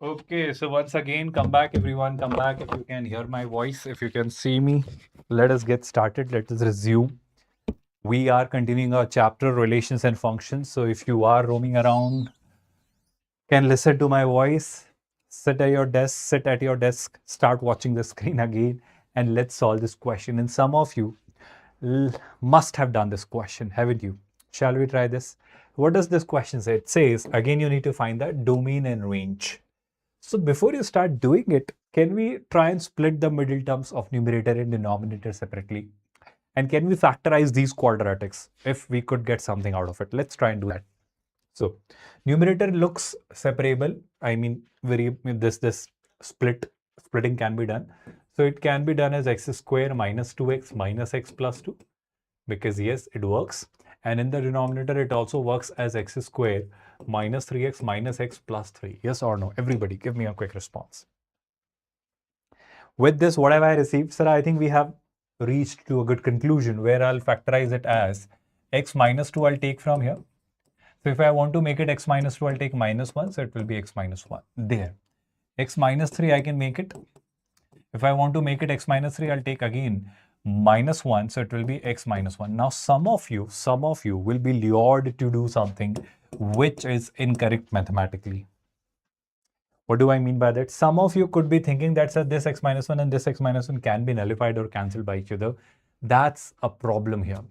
Speaker 1: Okay, so once again, come back, everyone. Come back if you can hear my voice, if you can see me. Let us get started. Let us resume. We are continuing our chapter relations and functions. So if you are roaming around, can listen to my voice, sit at your desk, start watching the screen again, and let's solve this question. And some of you must have done this question, haven't you? Shall we try this? What does this question say? It says, again, you need to find the domain and range. So before you start doing it, can we try and split the middle terms of numerator and denominator separately? And can we factorize these quadratics if we could get something out of it? Let's try and do that. So numerator looks separable. I mean, this splitting can be done. So it can be done as x square minus 2x minus x plus 2, because yes, it works. And in the denominator, it also works as x square minus 3x minus x plus 3. Yes or no? Everybody, give me a quick response. With this, what have I received? Sir, I think we have reached to a good conclusion where I'll factorize it as x minus 2 I'll take from here. So if I want to make it x minus 2, I'll take minus 1. So it will be x minus 1. There. X minus 3, I can make it. If I want to make it x minus 3, I'll take again minus 1. So it will be x minus 1. Now, some of you will be lured to do something which is incorrect mathematically. What do I mean by that? Some of you could be thinking that this x minus 1 and this x minus 1 can be nullified or cancelled by each other. That's a problem here.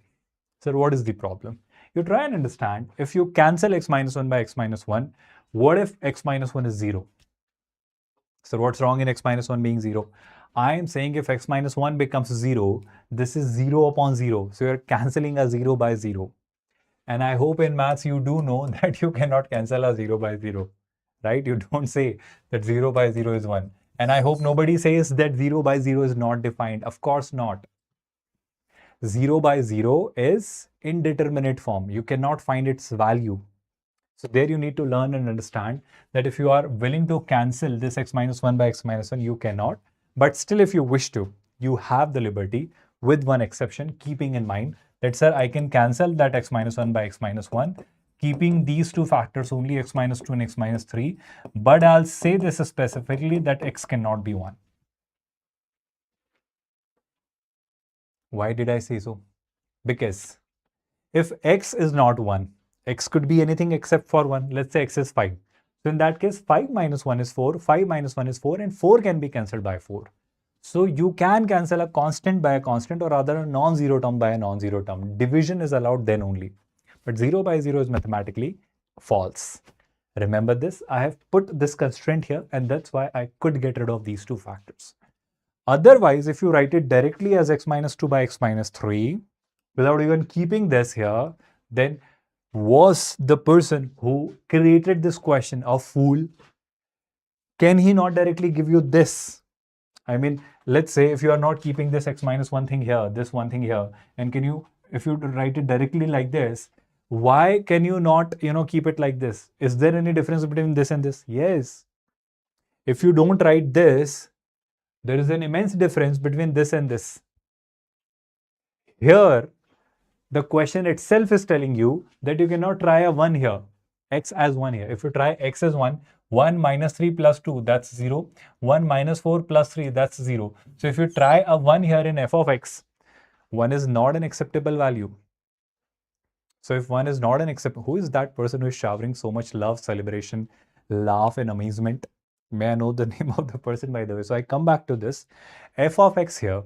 Speaker 1: So what is the problem? You try and understand, if you cancel x minus 1 by x minus 1, what if x minus 1 is 0? So what's wrong in x minus 1 being 0? I am saying if x minus 1 becomes 0, this is 0 upon 0. So you're cancelling a 0 by 0. And I hope in maths you do know that you cannot cancel a 0 by 0. Right? You don't say that 0 by 0 is 1. And I hope nobody says that 0 by 0 is not defined. Of course not. 0 by 0 is indeterminate form. You cannot find its value. So there you need to learn and understand that if you are willing to cancel this x minus 1 by x minus 1, you cannot. But still, if you wish to, you have the liberty, with one exception, keeping in mind that, sir, I can cancel that x minus 1 by x minus 1, keeping these two factors only, x minus 2 and x minus 3. But I'll say this specifically, that x cannot be 1. Why did I say so? Because if x is not 1, x could be anything except for 1. Let's say x is 5. So in that case, 5 minus 1 is 4, 5 minus 1 is 4, and 4 can be cancelled by 4. So you can cancel a constant by a constant, or rather a non-zero term by a non-zero term. Division is allowed then only. But 0 by 0 is mathematically false. Remember this, I have put this constraint here, and that's why I could get rid of these two factors. Otherwise, if you write it directly as x minus 2 by x minus 3, without even keeping this here, then was the person who created this question a fool? Can he not directly give you this? I mean, let's say if you are not keeping this x minus 1 thing here, this one thing here, and can you, if you write it directly like this, why can you not, keep it like this? Is there any difference between this and this? Yes. If you don't write this, there is an immense difference between this and this. Here, the question itself is telling you that you cannot try a 1 here, x as 1 here. If you try x as 1, 1 minus 3 plus 2, that's 0. 1 minus 4 plus 3, that's 0. So if you try a 1 here in f of x, 1 is not an acceptable value. So if 1 is not an acceptable, who is that person who is showering so much love, celebration, laugh, and amazement? May I know the name of the person, by the way? So I come back to this. F of x here,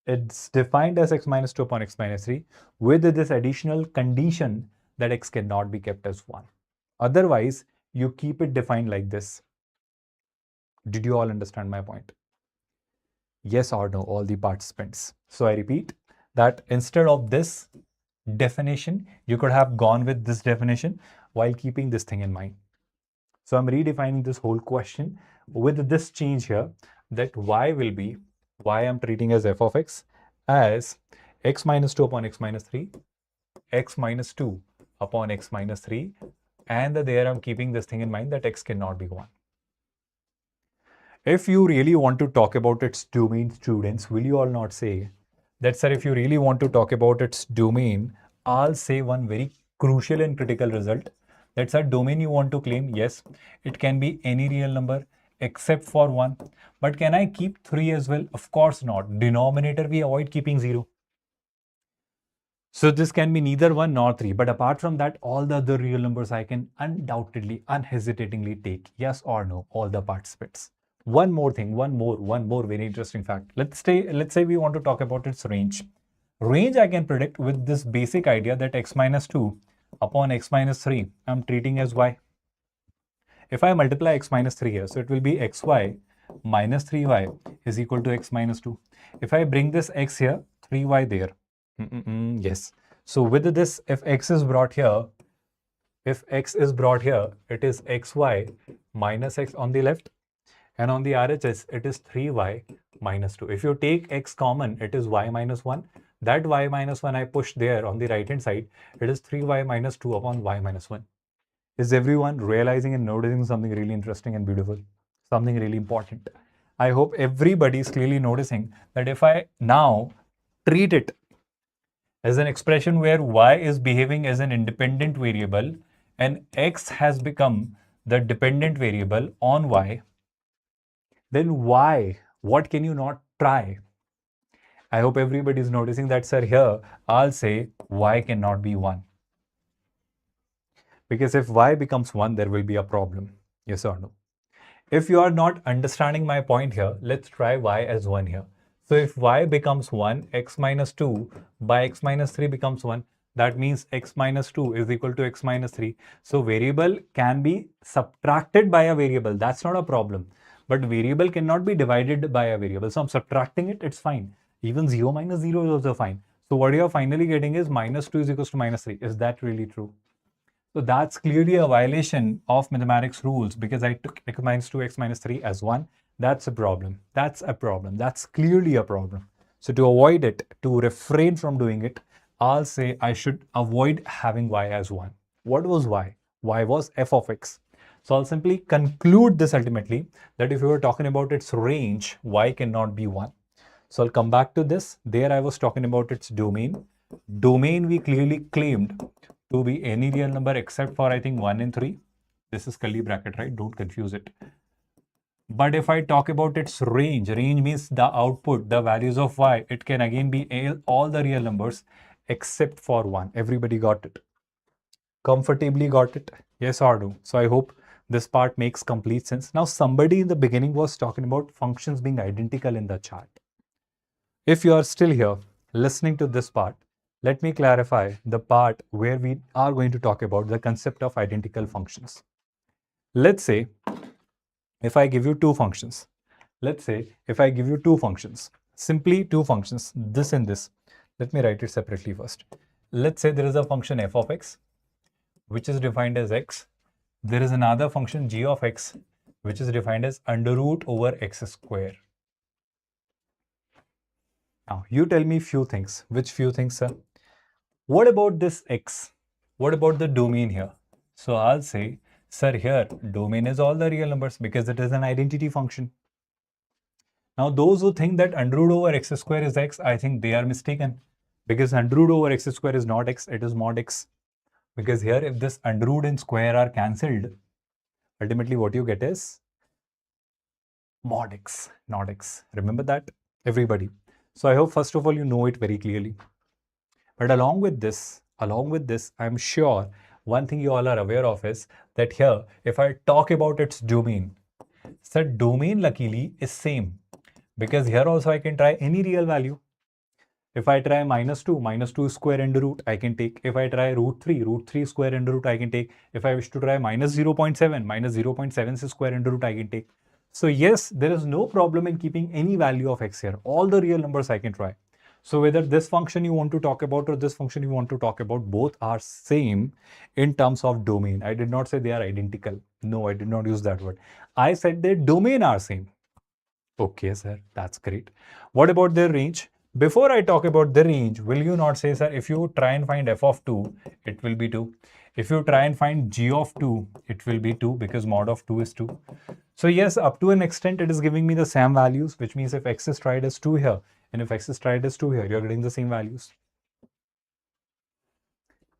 Speaker 1: it's defined as x minus 2 upon x minus 3 with this additional condition that x cannot be kept as 1. Otherwise, you keep it defined like this. Did you all understand my point? Yes or no, all the participants? So I repeat that instead of this definition, you could have gone with this definition while keeping this thing in mind. So I'm redefining this whole question with this change here, that y will be, y I'm treating as f of x as x minus 2 upon x minus 3, x minus 2 upon x minus 3, and there I'm keeping this thing in mind that x cannot be 1. If you really want to talk about its domain, students, will you all not say that, sir, if you really want to talk about its domain, I'll say one very crucial and critical result, That's a domain you want to claim. Yes, it can be any real number except for 1. But can I keep 3 as well? Of course not. Denominator, we avoid keeping 0. So this can be neither 1 nor 3. But apart from that, all the other real numbers I can undoubtedly, unhesitatingly take yes or no, all the participants. One more thing, one more very interesting fact. Let's say we want to talk about its range. Range I can predict with this basic idea that x minus 2 upon x minus 3, I'm treating as y. If I multiply x minus 3 here, so it will be xy minus 3y is equal to x minus 2. If I bring this x here, 3y there. Yes. So with this, if x is brought here, it is xy minus x on the left, and on the RHS, it is 3y minus 2. If you take x common, it is y minus 1. That y minus 1 I push there on the right hand side, it is 3y minus 2 upon y minus 1. Is everyone realizing and noticing something really interesting and beautiful? Something really important. I hope everybody is clearly noticing that if I now treat it as an expression where y is behaving as an independent variable and x has become the dependent variable on y, then why? What can you not try? I hope everybody is noticing that, sir, here I'll say y cannot be 1. Because if y becomes 1, there will be a problem. Yes or no? If you are not understanding my point here, let's try y as 1 here. So if y becomes 1, x minus 2 by x minus 3 becomes 1. That means x minus 2 is equal to x minus 3. So variable can be subtracted by a variable. That's not a problem. But variable cannot be divided by a variable. So I'm subtracting it, it's fine. Even 0 minus 0 is also fine. So what you're finally getting is minus 2 is equal to minus 3. Is that really true? So that's clearly a violation of mathematics rules because I took x minus 2, x minus 3 as 1. That's a problem. That's a problem. That's clearly a problem. So to avoid it, to refrain from doing it, I'll say I should avoid having y as 1. What was y? Y was f of x. So I'll simply conclude this ultimately that if we were talking about its range, y cannot be 1. So I'll come back to this. There I was talking about its domain. Domain we clearly claimed to be any real number except for I think 1 and 3. This is curly bracket, right? Don't confuse it. But if I talk about its range means the output, the values of y, it can again be all the real numbers except for 1. Everybody got it? Comfortably got it? Yes or no? So I hope this part makes complete sense. Now somebody in the beginning was talking about functions being identical in the chart. If you are still here listening to this part, let me clarify the part where we are going to talk about the concept of identical functions. Let's say if I give you two functions, simply two functions, this and this. Let me write it separately first. Let's say there is a function f of x, which is defined as x. There is another function g of x, which is defined as under root over x square. Now, you tell me few things. Which few things, sir? What about this x? What about the domain here? So I'll say, sir, here domain is all the real numbers because it is an identity function. Now, those who think that under root over x square is x, I think they are mistaken because under root over x square is not x, it is mod x. Because here, if this under root and square are cancelled, ultimately what you get is mod x, not x. Remember that, everybody. So I hope first of all you know it very clearly. But along with this, I'm sure one thing you all are aware of is that here, if I talk about its domain, so domain luckily is same because here also I can try any real value. If I try minus 2 square under root, I can take. If I try root 3 square under root, I can take. If I wish to try minus 0.7 square under root, I can take. So yes, there is no problem in keeping any value of x here. All the real numbers I can try. So whether this function you want to talk about or this function you want to talk about, both are same in terms of domain. I did not say they are identical. No, I did not use that word. I said their domain are same. Okay, sir, that's great. What about their range? Before I talk about the range, will you not say, sir, if you try and find f of 2, it will be 2. If you try and find g of 2, it will be 2 because mod of 2 is 2. So yes, up to an extent, it is giving me the same values, which means if x is tried as 2 here, and if x is tried as 2 here, you're getting the same values.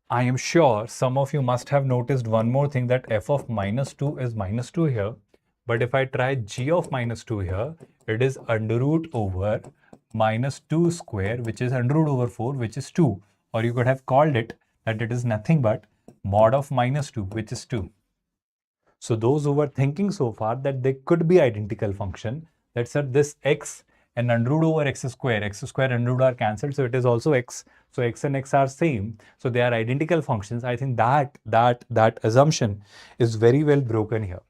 Speaker 1: I am sure some of you must have noticed one more thing, that f of minus 2 is minus 2 here. But if I try g of minus 2 here, it is under root over minus 2 square, which is under root over 4, which is 2. Or you could have called it that it is nothing but mod of minus 2, which is 2. So those who were thinking so far that they could be identical function, that sir, this x and under root over x square under root are cancelled, so it is also x. So x and x are same, so they are identical functions. I think that assumption is very well broken here.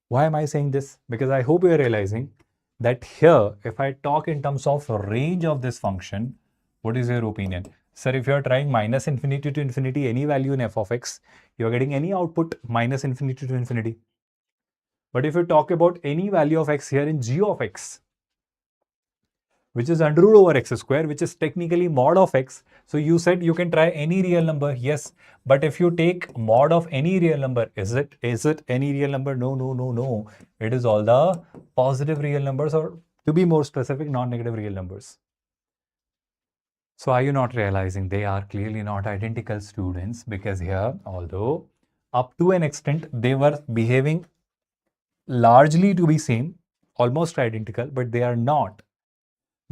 Speaker 1: Why am I saying this? Because I hope you are realizing that here, if I talk in terms of range of this function, what is your opinion? Sir, if you are trying minus infinity to infinity any value in f of x, you are getting any output minus infinity to infinity. But if you talk about any value of x here in g of x, which is under root over x square, which is technically mod of x. So you said you can try any real number. Yes. But if you take mod of any real number, is it any real number? No. It is all the positive real numbers, or to be more specific, non-negative real numbers. So are you not realizing they are clearly not identical, students? Because here, although up to an extent they were behaving largely to be same, almost identical, but they are not,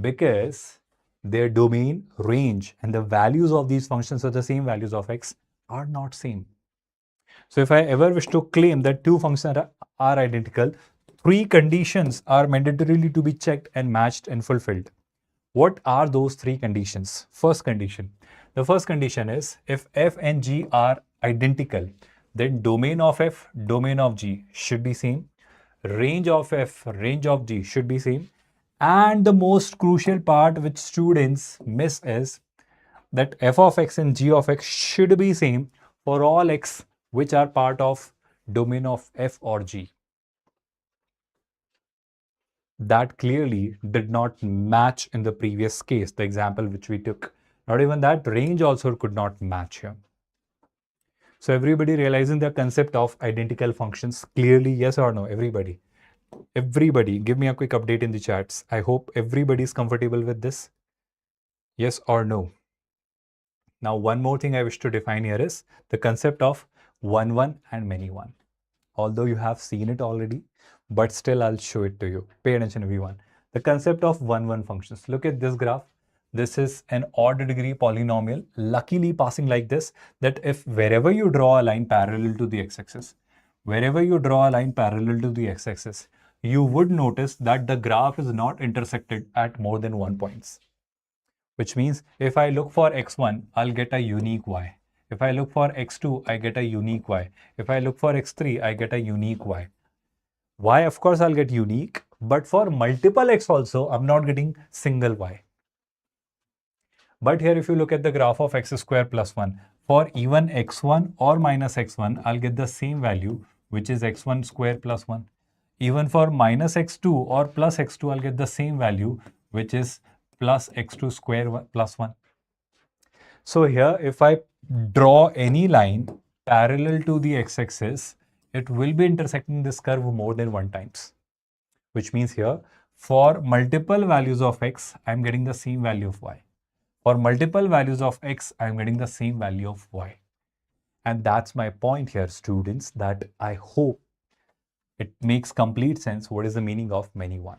Speaker 1: because their domain, range, and the values of these functions are the same values of x are not same. So if I ever wish to claim that two functions are identical, three conditions are mandatorily to be checked and matched and fulfilled. What are those three conditions? First condition. The first condition is if f and g are identical, then domain of f, domain of g should be same. Range of f, range of g should be same. And the most crucial part which students miss is that f of x and g of x should be same for all x which are part of domain of f or g. That clearly did not match in the previous case, the example which we took. Not even that, range also could not match here. So everybody realizing the concept of identical functions clearly, yes or no? Everybody. Everybody, give me a quick update in the chats. I hope everybody is comfortable with this. Yes or no? Now, one more thing I wish to define here is the concept of 1, 1 and many 1. Although you have seen it already, but still I'll show it to you. Pay attention, everyone. The concept of 1, 1 functions. Look at this graph. This is an odd degree polynomial, luckily passing like this, that if wherever you draw a line parallel to the x-axis, you would notice that the graph is not intersected at more than 1 point. Which means if I look for x1, I'll get a unique y. If I look for x2, I get a unique y. If I look for x3, I get a unique y. Y, of course, I'll get unique, but for multiple x also, I'm not getting single y. But here, if you look at the graph of x square plus 1, for even x1 or minus x1, I'll get the same value, which is x1 square plus 1. Even for minus x2 or plus x2, I'll get the same value, which is plus x2 square plus 1. So here, if I draw any line parallel to the x-axis, it will be intersecting this curve more than 1 times. Which means here, for multiple values of x, I'm getting the same value of y. For multiple values of x, I'm getting the same value of y. And that's my point here, students, that I hope it makes complete sense what is the meaning of many 1.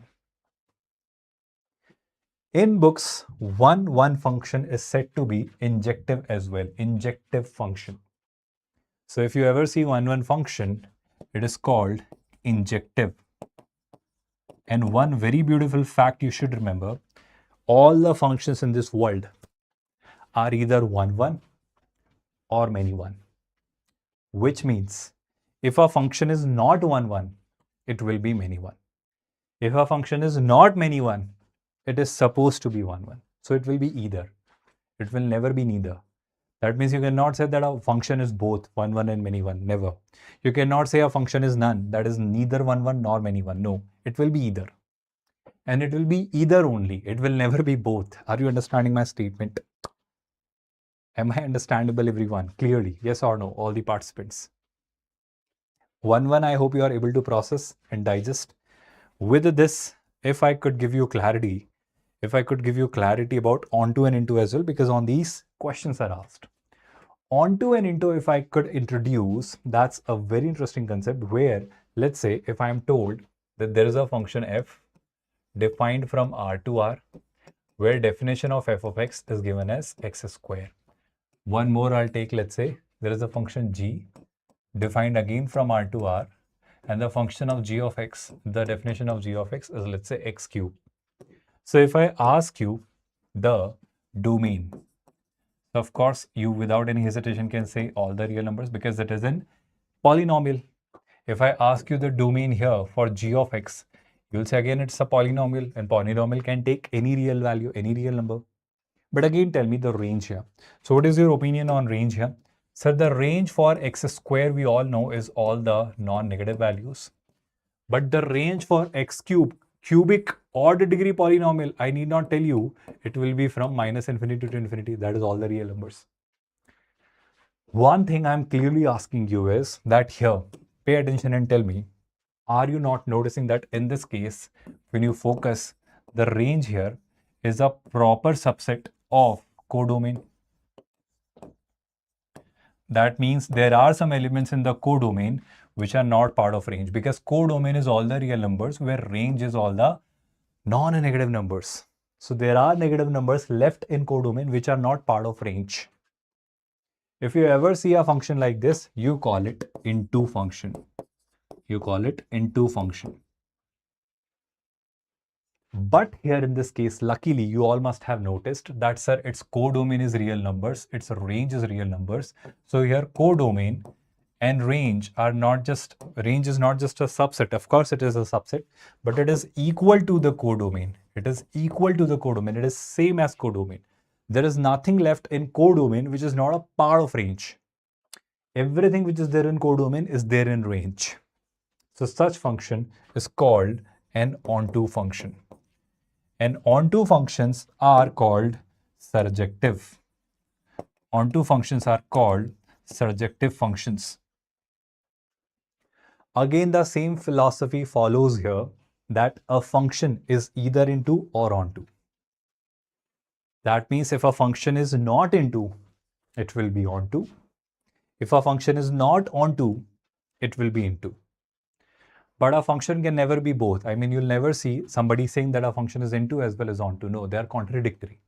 Speaker 1: In books, 1, 1 function is said to be injective as well, injective function. So if you ever see 1, 1 function, it is called injective. And one very beautiful fact you should remember, all the functions in this world are either 1, 1 or many 1. Which means if a function is not 1, 1, it will be many 1. If a function is not many 1, it is supposed to be 1, 1. So it will be either. It will never be neither. That means you cannot say that a function is both 1, 1 and many 1. Never. You cannot say a function is none. That is neither 1, 1 nor many 1. No, it will be either. And it will be either only. It will never be both. Are you understanding my statement? Am I understandable, everyone? Clearly, yes or no, all the participants? 1, 1, I hope you are able to process and digest. With this, if I could give you clarity about onto and into as well, because on these questions are asked. Onto and into, if I could introduce, that's a very interesting concept where, let's say, if I'm told that there is a function f defined from R to R, where definition of f of x is given as x square. One more I'll take, let's say, there is a function g defined again from R to R, and the function of g of x, the definition of g of x is, let's say, x cube. So if I ask you the domain, of course, you without any hesitation can say all the real numbers because it is in polynomial. If I ask you the domain here for g of x, you'll say again it's a polynomial, and polynomial can take any real value, any real number. But again, tell me the range here. So what is your opinion on range here? Sir, the range for x square we all know is all the non-negative values. But the range for x cube, cubic odd degree polynomial, I need not tell you, it will be from minus infinity to infinity. That is all the real numbers. One thing I'm clearly asking you is that here, pay attention and tell me, are you not noticing that in this case, when you focus, the range here is a proper subset of codomain? That means there are some elements in the codomain which are not part of range, because codomain is all the real numbers where range is all the non-negative numbers. So there are negative numbers left in codomain which are not part of range. If you ever see a function like this, you call it into function. You call it into function. But here in this case, luckily, you all must have noticed that, sir, its codomain is real numbers, its range is real numbers. So here codomain and range are not just, range is not just a subset. Of course, it is a subset, but it is equal to the codomain. It is equal to the codomain. It is same as codomain. There is nothing left in codomain which is not a part of range. Everything which is there in codomain is there in range. So such function is called an onto function. And onto functions are called surjective. Onto functions are called surjective functions. Again, the same philosophy follows here, that a function is either into or onto. That means if a function is not into, it will be onto. If a function is not onto, it will be into. But a function can never be both. I mean, you'll never see somebody saying that a function is into as well as onto. No, they are contradictory.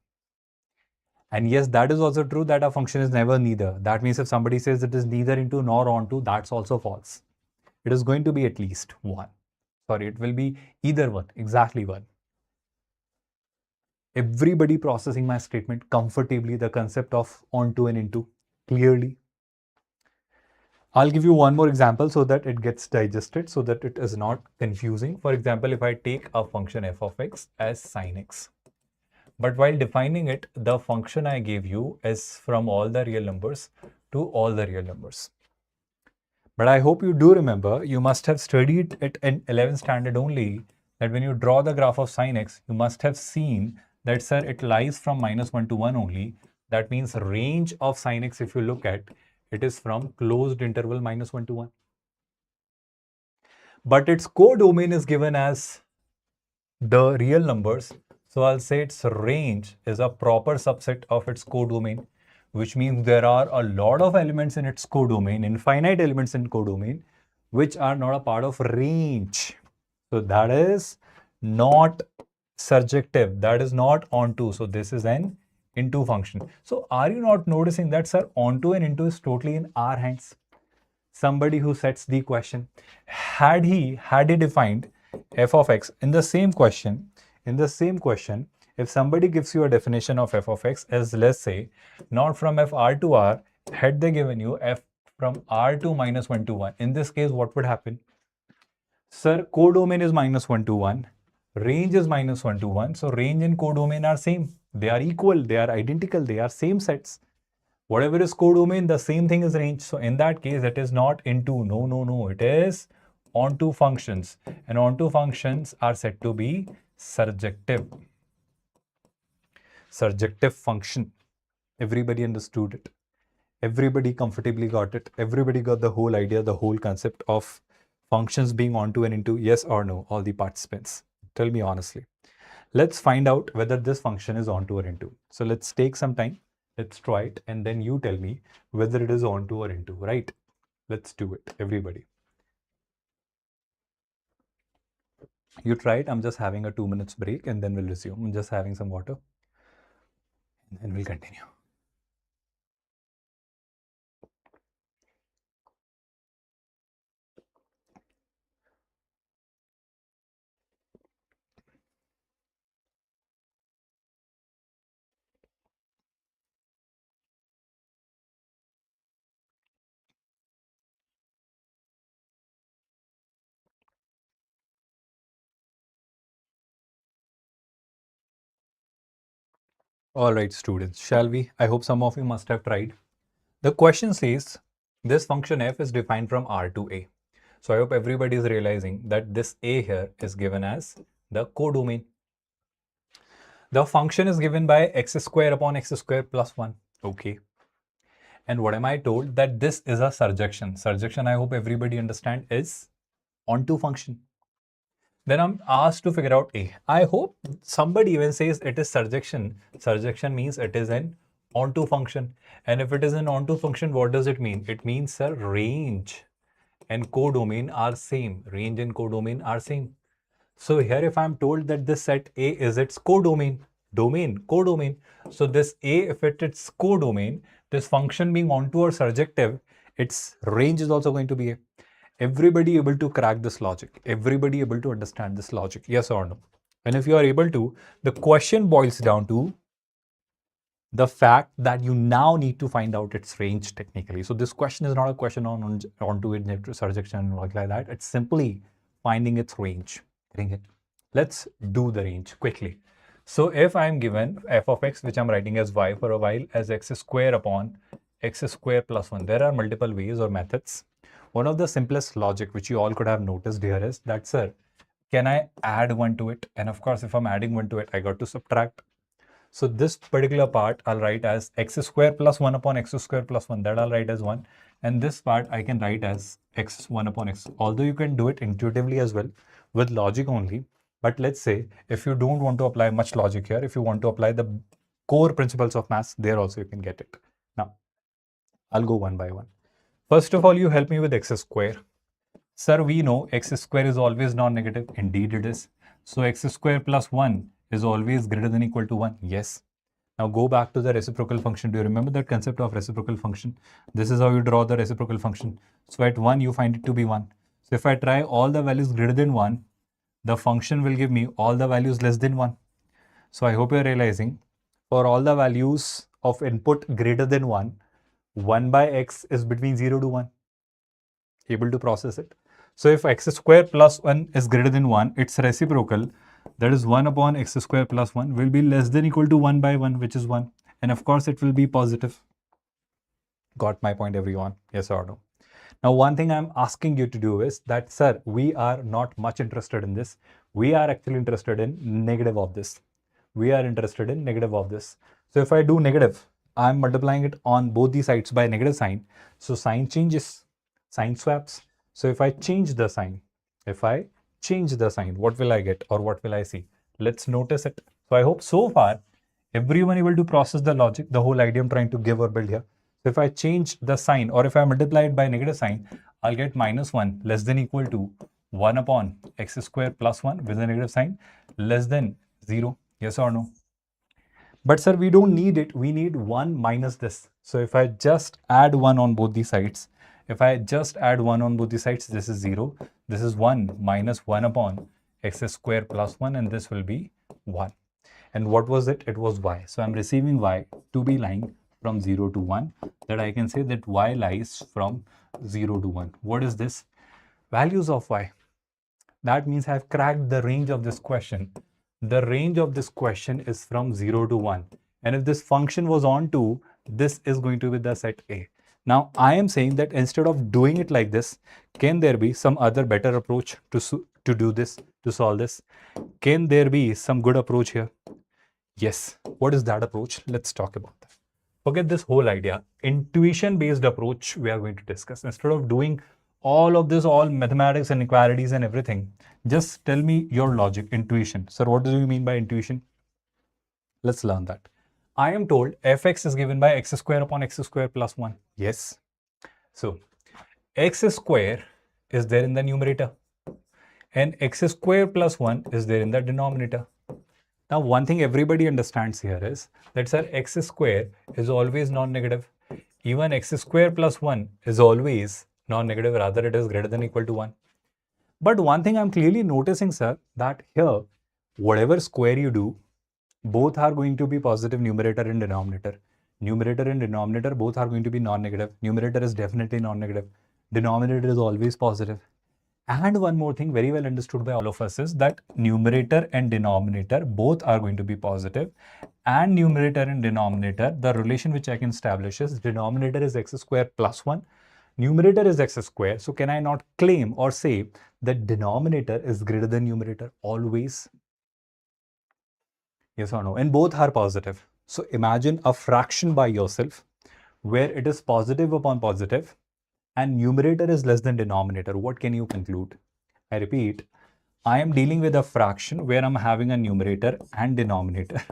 Speaker 1: And yes, that is also true that a function is never neither. That means if somebody says it is neither into nor onto, that's also false. It is going to be at least one. Sorry, it will be either one, exactly one. Everybody processing my statement comfortably, the concept of onto and into clearly. I'll give you one more example so that it gets digested, so that it is not confusing. For example, if I take a function f of x as sine x, but while defining it, the function I gave you is from all the real numbers to all the real numbers. But I hope you do remember, you must have studied it in 11th standard only, that when you draw the graph of sine x, you must have seen that, sir, it lies from -1 to 1 only. That means range of sine x, if you look at, it is from closed interval -1 to 1. But its codomain is given as the real numbers. So I'll say its range is a proper subset of its codomain, which means there are a lot of elements in its codomain, infinite elements in codomain, which are not a part of range. So that is not surjective, that is not onto. So this is an into function. So are you not noticing that, sir, onto and into is totally in our hands? Somebody who sets the question, had he defined f of x in the same question, if somebody gives you a definition of f of x as, let's say, not from f r to r, had they given you f from r to -1 to 1, in this case, what would happen? Sir, codomain is -1 to 1, range is -1 to 1. So range and codomain are same. They are equal, they are identical, they are same sets. Whatever is codomain, the same thing is range. So in that case, it is not into. No. It is onto functions. And onto functions are said to be surjective. Surjective function. Everybody understood it. Everybody comfortably got it. Everybody got the whole idea, the whole concept of functions being onto and into. Yes or no, all the participants. Tell me honestly. Let's find out whether this function is onto or into. So let's take some time. Let's try it, and then you tell me whether it is onto or into, right? Let's do it, everybody. You try it. I'm just having a 2 minutes break, and then we'll resume. I'm just having some water, and then we'll continue. All right, students, shall we? I hope some of you must have tried. The question says this function f is defined from R to A. So I hope everybody is realizing that this A here is given as the codomain. The function is given by x square upon x square plus 1. Okay. And what am I told? That this is a surjection. Surjection, I hope everybody understand, is onto function. Then I'm asked to figure out A. I hope somebody even says it is surjection. Surjection means it is an onto function. And if it is an onto function, what does it mean? It means a range and codomain are same. Range and codomain are same. So here if I'm told that this set A is its codomain, codomain. So this A, if it is codomain, this function being onto or surjective, its range is also going to be A. Everybody able to crack this logic? Everybody able to understand this logic? Yes or no? And if you are able to, the question boils down to the fact that you now need to find out its range technically. So this question is not a question on onto it, surjection, like that. It's simply finding its range. Getting it? Let's do the range quickly. So if I'm given f of x, which I'm writing as y for a while, as x square upon x square plus 1, there are multiple ways or methods. One of the simplest logic which you all could have noticed here is that, sir, can I add 1 to it? And of course, if I'm adding 1 to it, I got to subtract. So this particular part I'll write as x square plus 1 upon x square plus 1. That I'll write as 1. And this part I can write as x1 upon x. Although you can do it intuitively as well with logic only. But let's say if you don't want to apply much logic here, if you want to apply the core principles of maths, there also you can get it. Now, I'll go one by one. First of all, you help me with x square. Sir, we know x square is always non-negative. Indeed it is. So x square plus 1 is always greater than equal to 1. Yes. Now go back to the reciprocal function. Do you remember that concept of reciprocal function? This is how you draw the reciprocal function. So at 1, you find it to be 1. So if I try all the values greater than 1, the function will give me all the values less than 1. So I hope you're realizing for all the values of input greater than 1, 1 by x is between 0 to 1. Able to process it? So if x square plus 1 is greater than 1, its reciprocal, that is 1 upon x square plus 1, will be less than equal to 1 by 1, which is 1. And of course, it will be positive. Got my point, everyone? Yes or no? Now, one thing I'm asking you to do is that, sir, we are not much interested in this. We are actually interested in negative of this. We are interested in negative of this. So if I do negative, I'm multiplying it on both the sides by negative sign. So sign changes, sign swaps. So if I change the sign, what will I get or what will I see? Let's notice it. So I hope so far everyone able to process the logic, the whole idea I'm trying to give or build here. So if I change the sign or if I multiply it by negative sign, I'll get minus 1 less than equal to 1 upon x square plus 1 with a negative sign less than 0. Yes or no? But sir, we don't need it. We need 1 minus this. So if I just add 1 on both the sides, this is 0. This is 1 minus 1 upon x square plus 1 and this will be 1. And what was it? It was y. So I'm receiving y to be lying from 0 to 1. That I can say that y lies from 0 to 1. What is this? Values of y. That means I've cracked the range of this question. The range of this question is from 0 to 1. And if this function was on to, this is going to be the set A. Now, I am saying that instead of doing it like this, can there be some other better approach to do this, to solve this? Can there be some good approach here? Yes. What is that approach? Let's talk about that. Forget this whole idea. Intuition-based approach we are going to discuss. Instead of doing all of this, all mathematics and inequalities and everything, just tell me your logic, intuition. Sir, what do you mean by intuition? Let's learn that. I am told fx is given by x square upon x square plus 1. Yes. So x square is there in the numerator and x square plus 1 is there in the denominator. Now, one thing everybody understands here is that, sir, x square is always non-negative. Even x square plus 1 is always non-negative, rather it is greater than or equal to 1. But one thing I'm clearly noticing, sir, that here, whatever square you do, both are going to be positive, numerator and denominator. Numerator and denominator both are going to be non-negative. Numerator is definitely non-negative. Denominator is always positive. And one more thing very well understood by all of us is that numerator and denominator both are going to be positive, and numerator and denominator, the relation which I can establish is denominator is x square plus 1, numerator is x square. So can I not claim or say that denominator is greater than numerator always? Yes or no? And both are positive. So imagine a fraction by yourself where it is positive upon positive and numerator is less than denominator. What can you conclude? I repeat, I am dealing with a fraction where I'm having a numerator and denominator.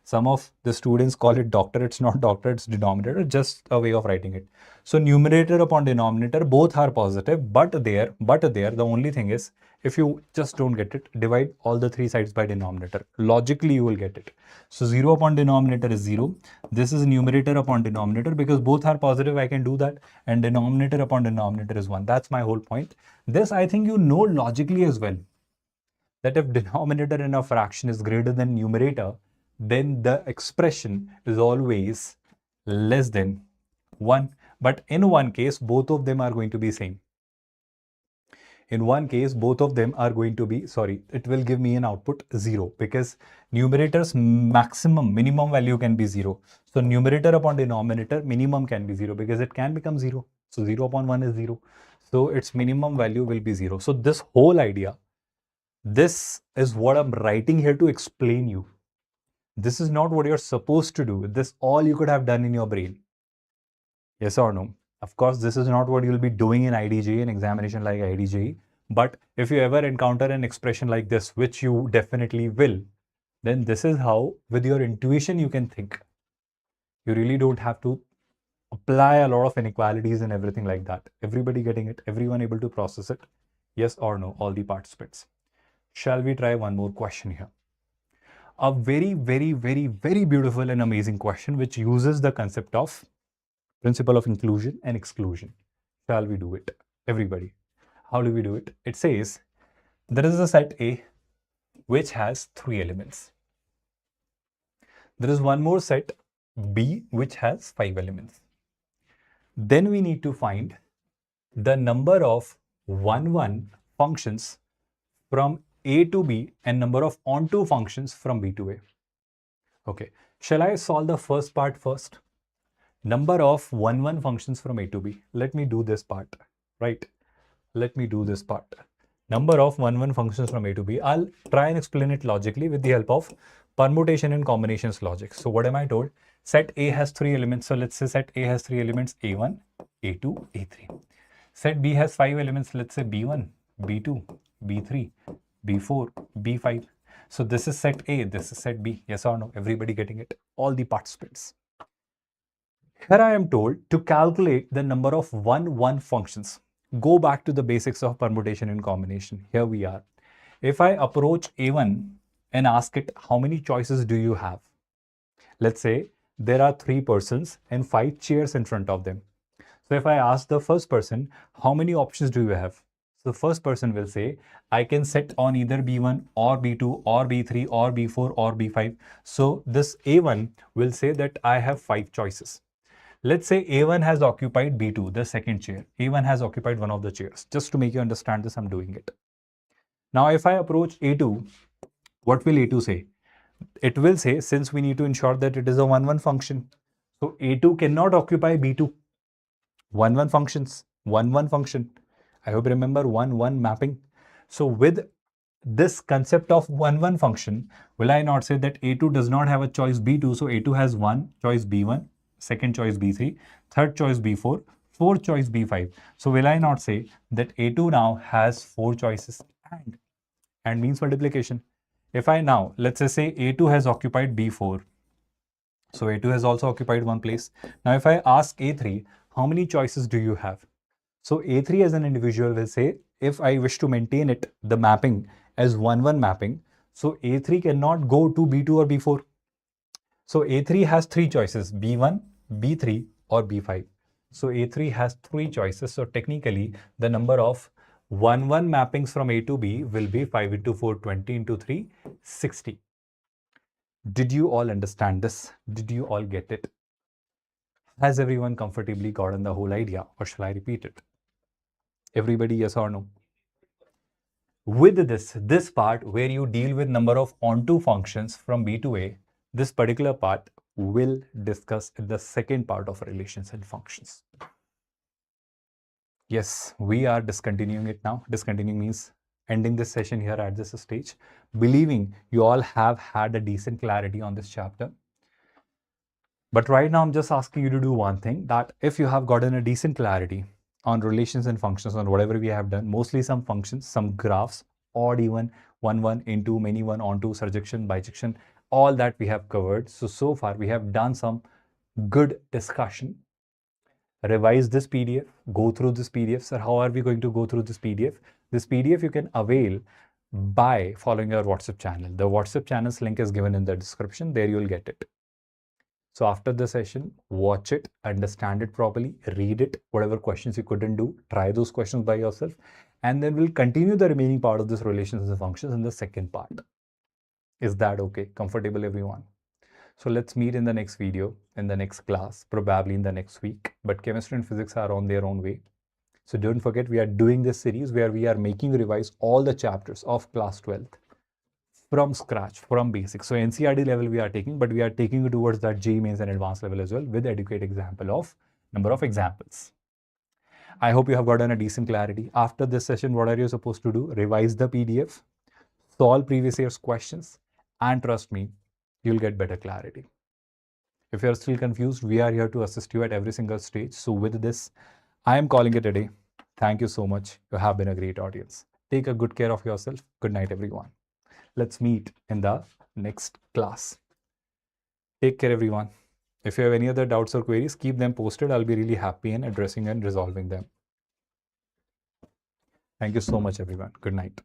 Speaker 1: Some of the students call it doctor. It's not doctor, it's denominator, just a way of writing it. So numerator upon denominator, both are positive, but there, the only thing is, if you just don't get it, divide all the three sides by denominator. Logically, you will get it. So 0 upon denominator is 0. This is numerator upon denominator. Because both are positive, I can do that. And denominator upon denominator is 1. That's my whole point. This, I think you know logically as well, that if denominator in a fraction is greater than numerator, then the expression is always less than 1. But in one case, both of them are going to be same. In one case, both of them are going to be, it will give me an output 0 because numerator's minimum value can be 0. So numerator upon denominator, minimum can be 0 because it can become 0. So 0 upon 1 is 0. So its minimum value will be 0. So this whole idea, this is what I'm writing here to explain you. This is not what you're supposed to do. This all you could have done in your brain. Yes or no? Of course, this is not what you'll be doing in IDJE, an examination like IDJE. But if you ever encounter an expression like this, which you definitely will, then this is how, with your intuition, you can think. You really don't have to apply a lot of inequalities and everything like that. Everybody getting it, everyone able to process it. Yes or no, all the participants. Shall we try one more question here? A very, very, very, very beautiful and amazing question which uses the concept of principle of inclusion and exclusion. Shall we do it? Everybody. How do we do it? It says there is a set A which has 3 elements. There is one more set B which has 5 elements. Then we need to find the number of 1-1 functions from A to B and number of onto functions from B to A. Okay, shall I solve the first part first? Number of 1-1 functions from A to B. Let me do this part, right? Let me do this part. Number of 1-1 functions from A to B. I'll try and explain it logically with the help of permutation and combinations logic. So what am I told? Set A has 3 elements. So let's say set A has 3 elements, A1, A2, A3. Set B has 5 elements. Let's say B1, B2, B3, B4, B5. So this is set A, this is set B. Yes or no? Everybody getting it? All the participants. Here I am told to calculate the number of 1-1 functions. Go back to the basics of permutation and combination. Here we are. If I approach A1 and ask it, how many choices do you have? Let's say there are 3 persons and 5 chairs in front of them. So if I ask the first person, how many options do you have? So the first person will say, I can set on either B1 or B2 or B3 or B4 or B5. So this A1 will say that I have 5 choices. Let's say A1 has occupied B2, the second chair. A1 has occupied one of the chairs. Just to make you understand this, I'm doing it. Now, if I approach A2, what will A2 say? It will say, since we need to ensure that it is a 1-1 function, so A2 cannot occupy B2. 1-1 functions, 1-1 function. I hope you remember 1-1 mapping. So with this concept of 1-1 function, will I not say that A2 does not have a choice B2, so A2 has one choice B1, second choice B3, third choice B4, fourth choice B5. So will I not say that A2 now has 4 choices and means multiplication? If I now, let's say A2 has occupied B4. So A2 has also occupied one place. Now, if I ask A3, how many choices do you have? So A3 as an individual will say, if I wish to maintain it, the mapping as 1-1 mapping, so A3 cannot go to B2 or B4. So A3 has three choices, B1, B3 or B5. So A3 has three choices. So technically, the number of 1-1 mappings from A to B will be 5 into 4, 20 into 3, 60. Did you all understand this? Did you all get it? Has everyone comfortably gotten the whole idea, or shall I repeat it? Everybody, yes or no? With this part where you deal with number of onto functions from B to A, this particular part will discuss in the second part of relations and functions. Yes, we are discontinuing it now. Discontinuing means ending this session here at this stage, believing you all have had a decent clarity on this chapter. But right now, I'm just asking you to do one thing, that if you have gotten a decent clarity on relations and functions on whatever we have done, mostly some functions, some graphs, odd even, 1-1, into, many one, onto, surjection, bijection, all that we have covered. So far we have done some good discussion. Revise this PDF, go through this PDF. Sir, how are we going to go through this PDF? This PDF you can avail by following our WhatsApp channel. The WhatsApp channel's link is given in the description. There you'll get it. So after the session, watch it, understand it properly, read it, whatever questions you couldn't do, try those questions by yourself, and then we'll continue the remaining part of this relations and functions in the second part. Is that okay? Comfortable, everyone? So let's meet in the next video, in the next class, probably in the next week. But chemistry and physics are on their own way. So don't forget, we are doing this series where we are making you revise all the chapters of class 12th. From scratch, from basics. So NCRT level we are taking, but we are taking it towards that JEE Mains and Advanced level as well, with adequate example of number of examples. I hope you have gotten a decent clarity. After this session, what are you supposed to do? Revise the PDF, solve previous year's questions, and trust me, you'll get better clarity. If you're still confused, we are here to assist you at every single stage. So with this, I am calling it a day. Thank you so much. You have been a great audience. Take a good care of yourself. Good night, everyone. Let's meet in the next class. Take care, everyone. If you have any other doubts or queries, keep them posted. I'll be really happy in addressing and resolving them. Thank you so much, everyone. Good night.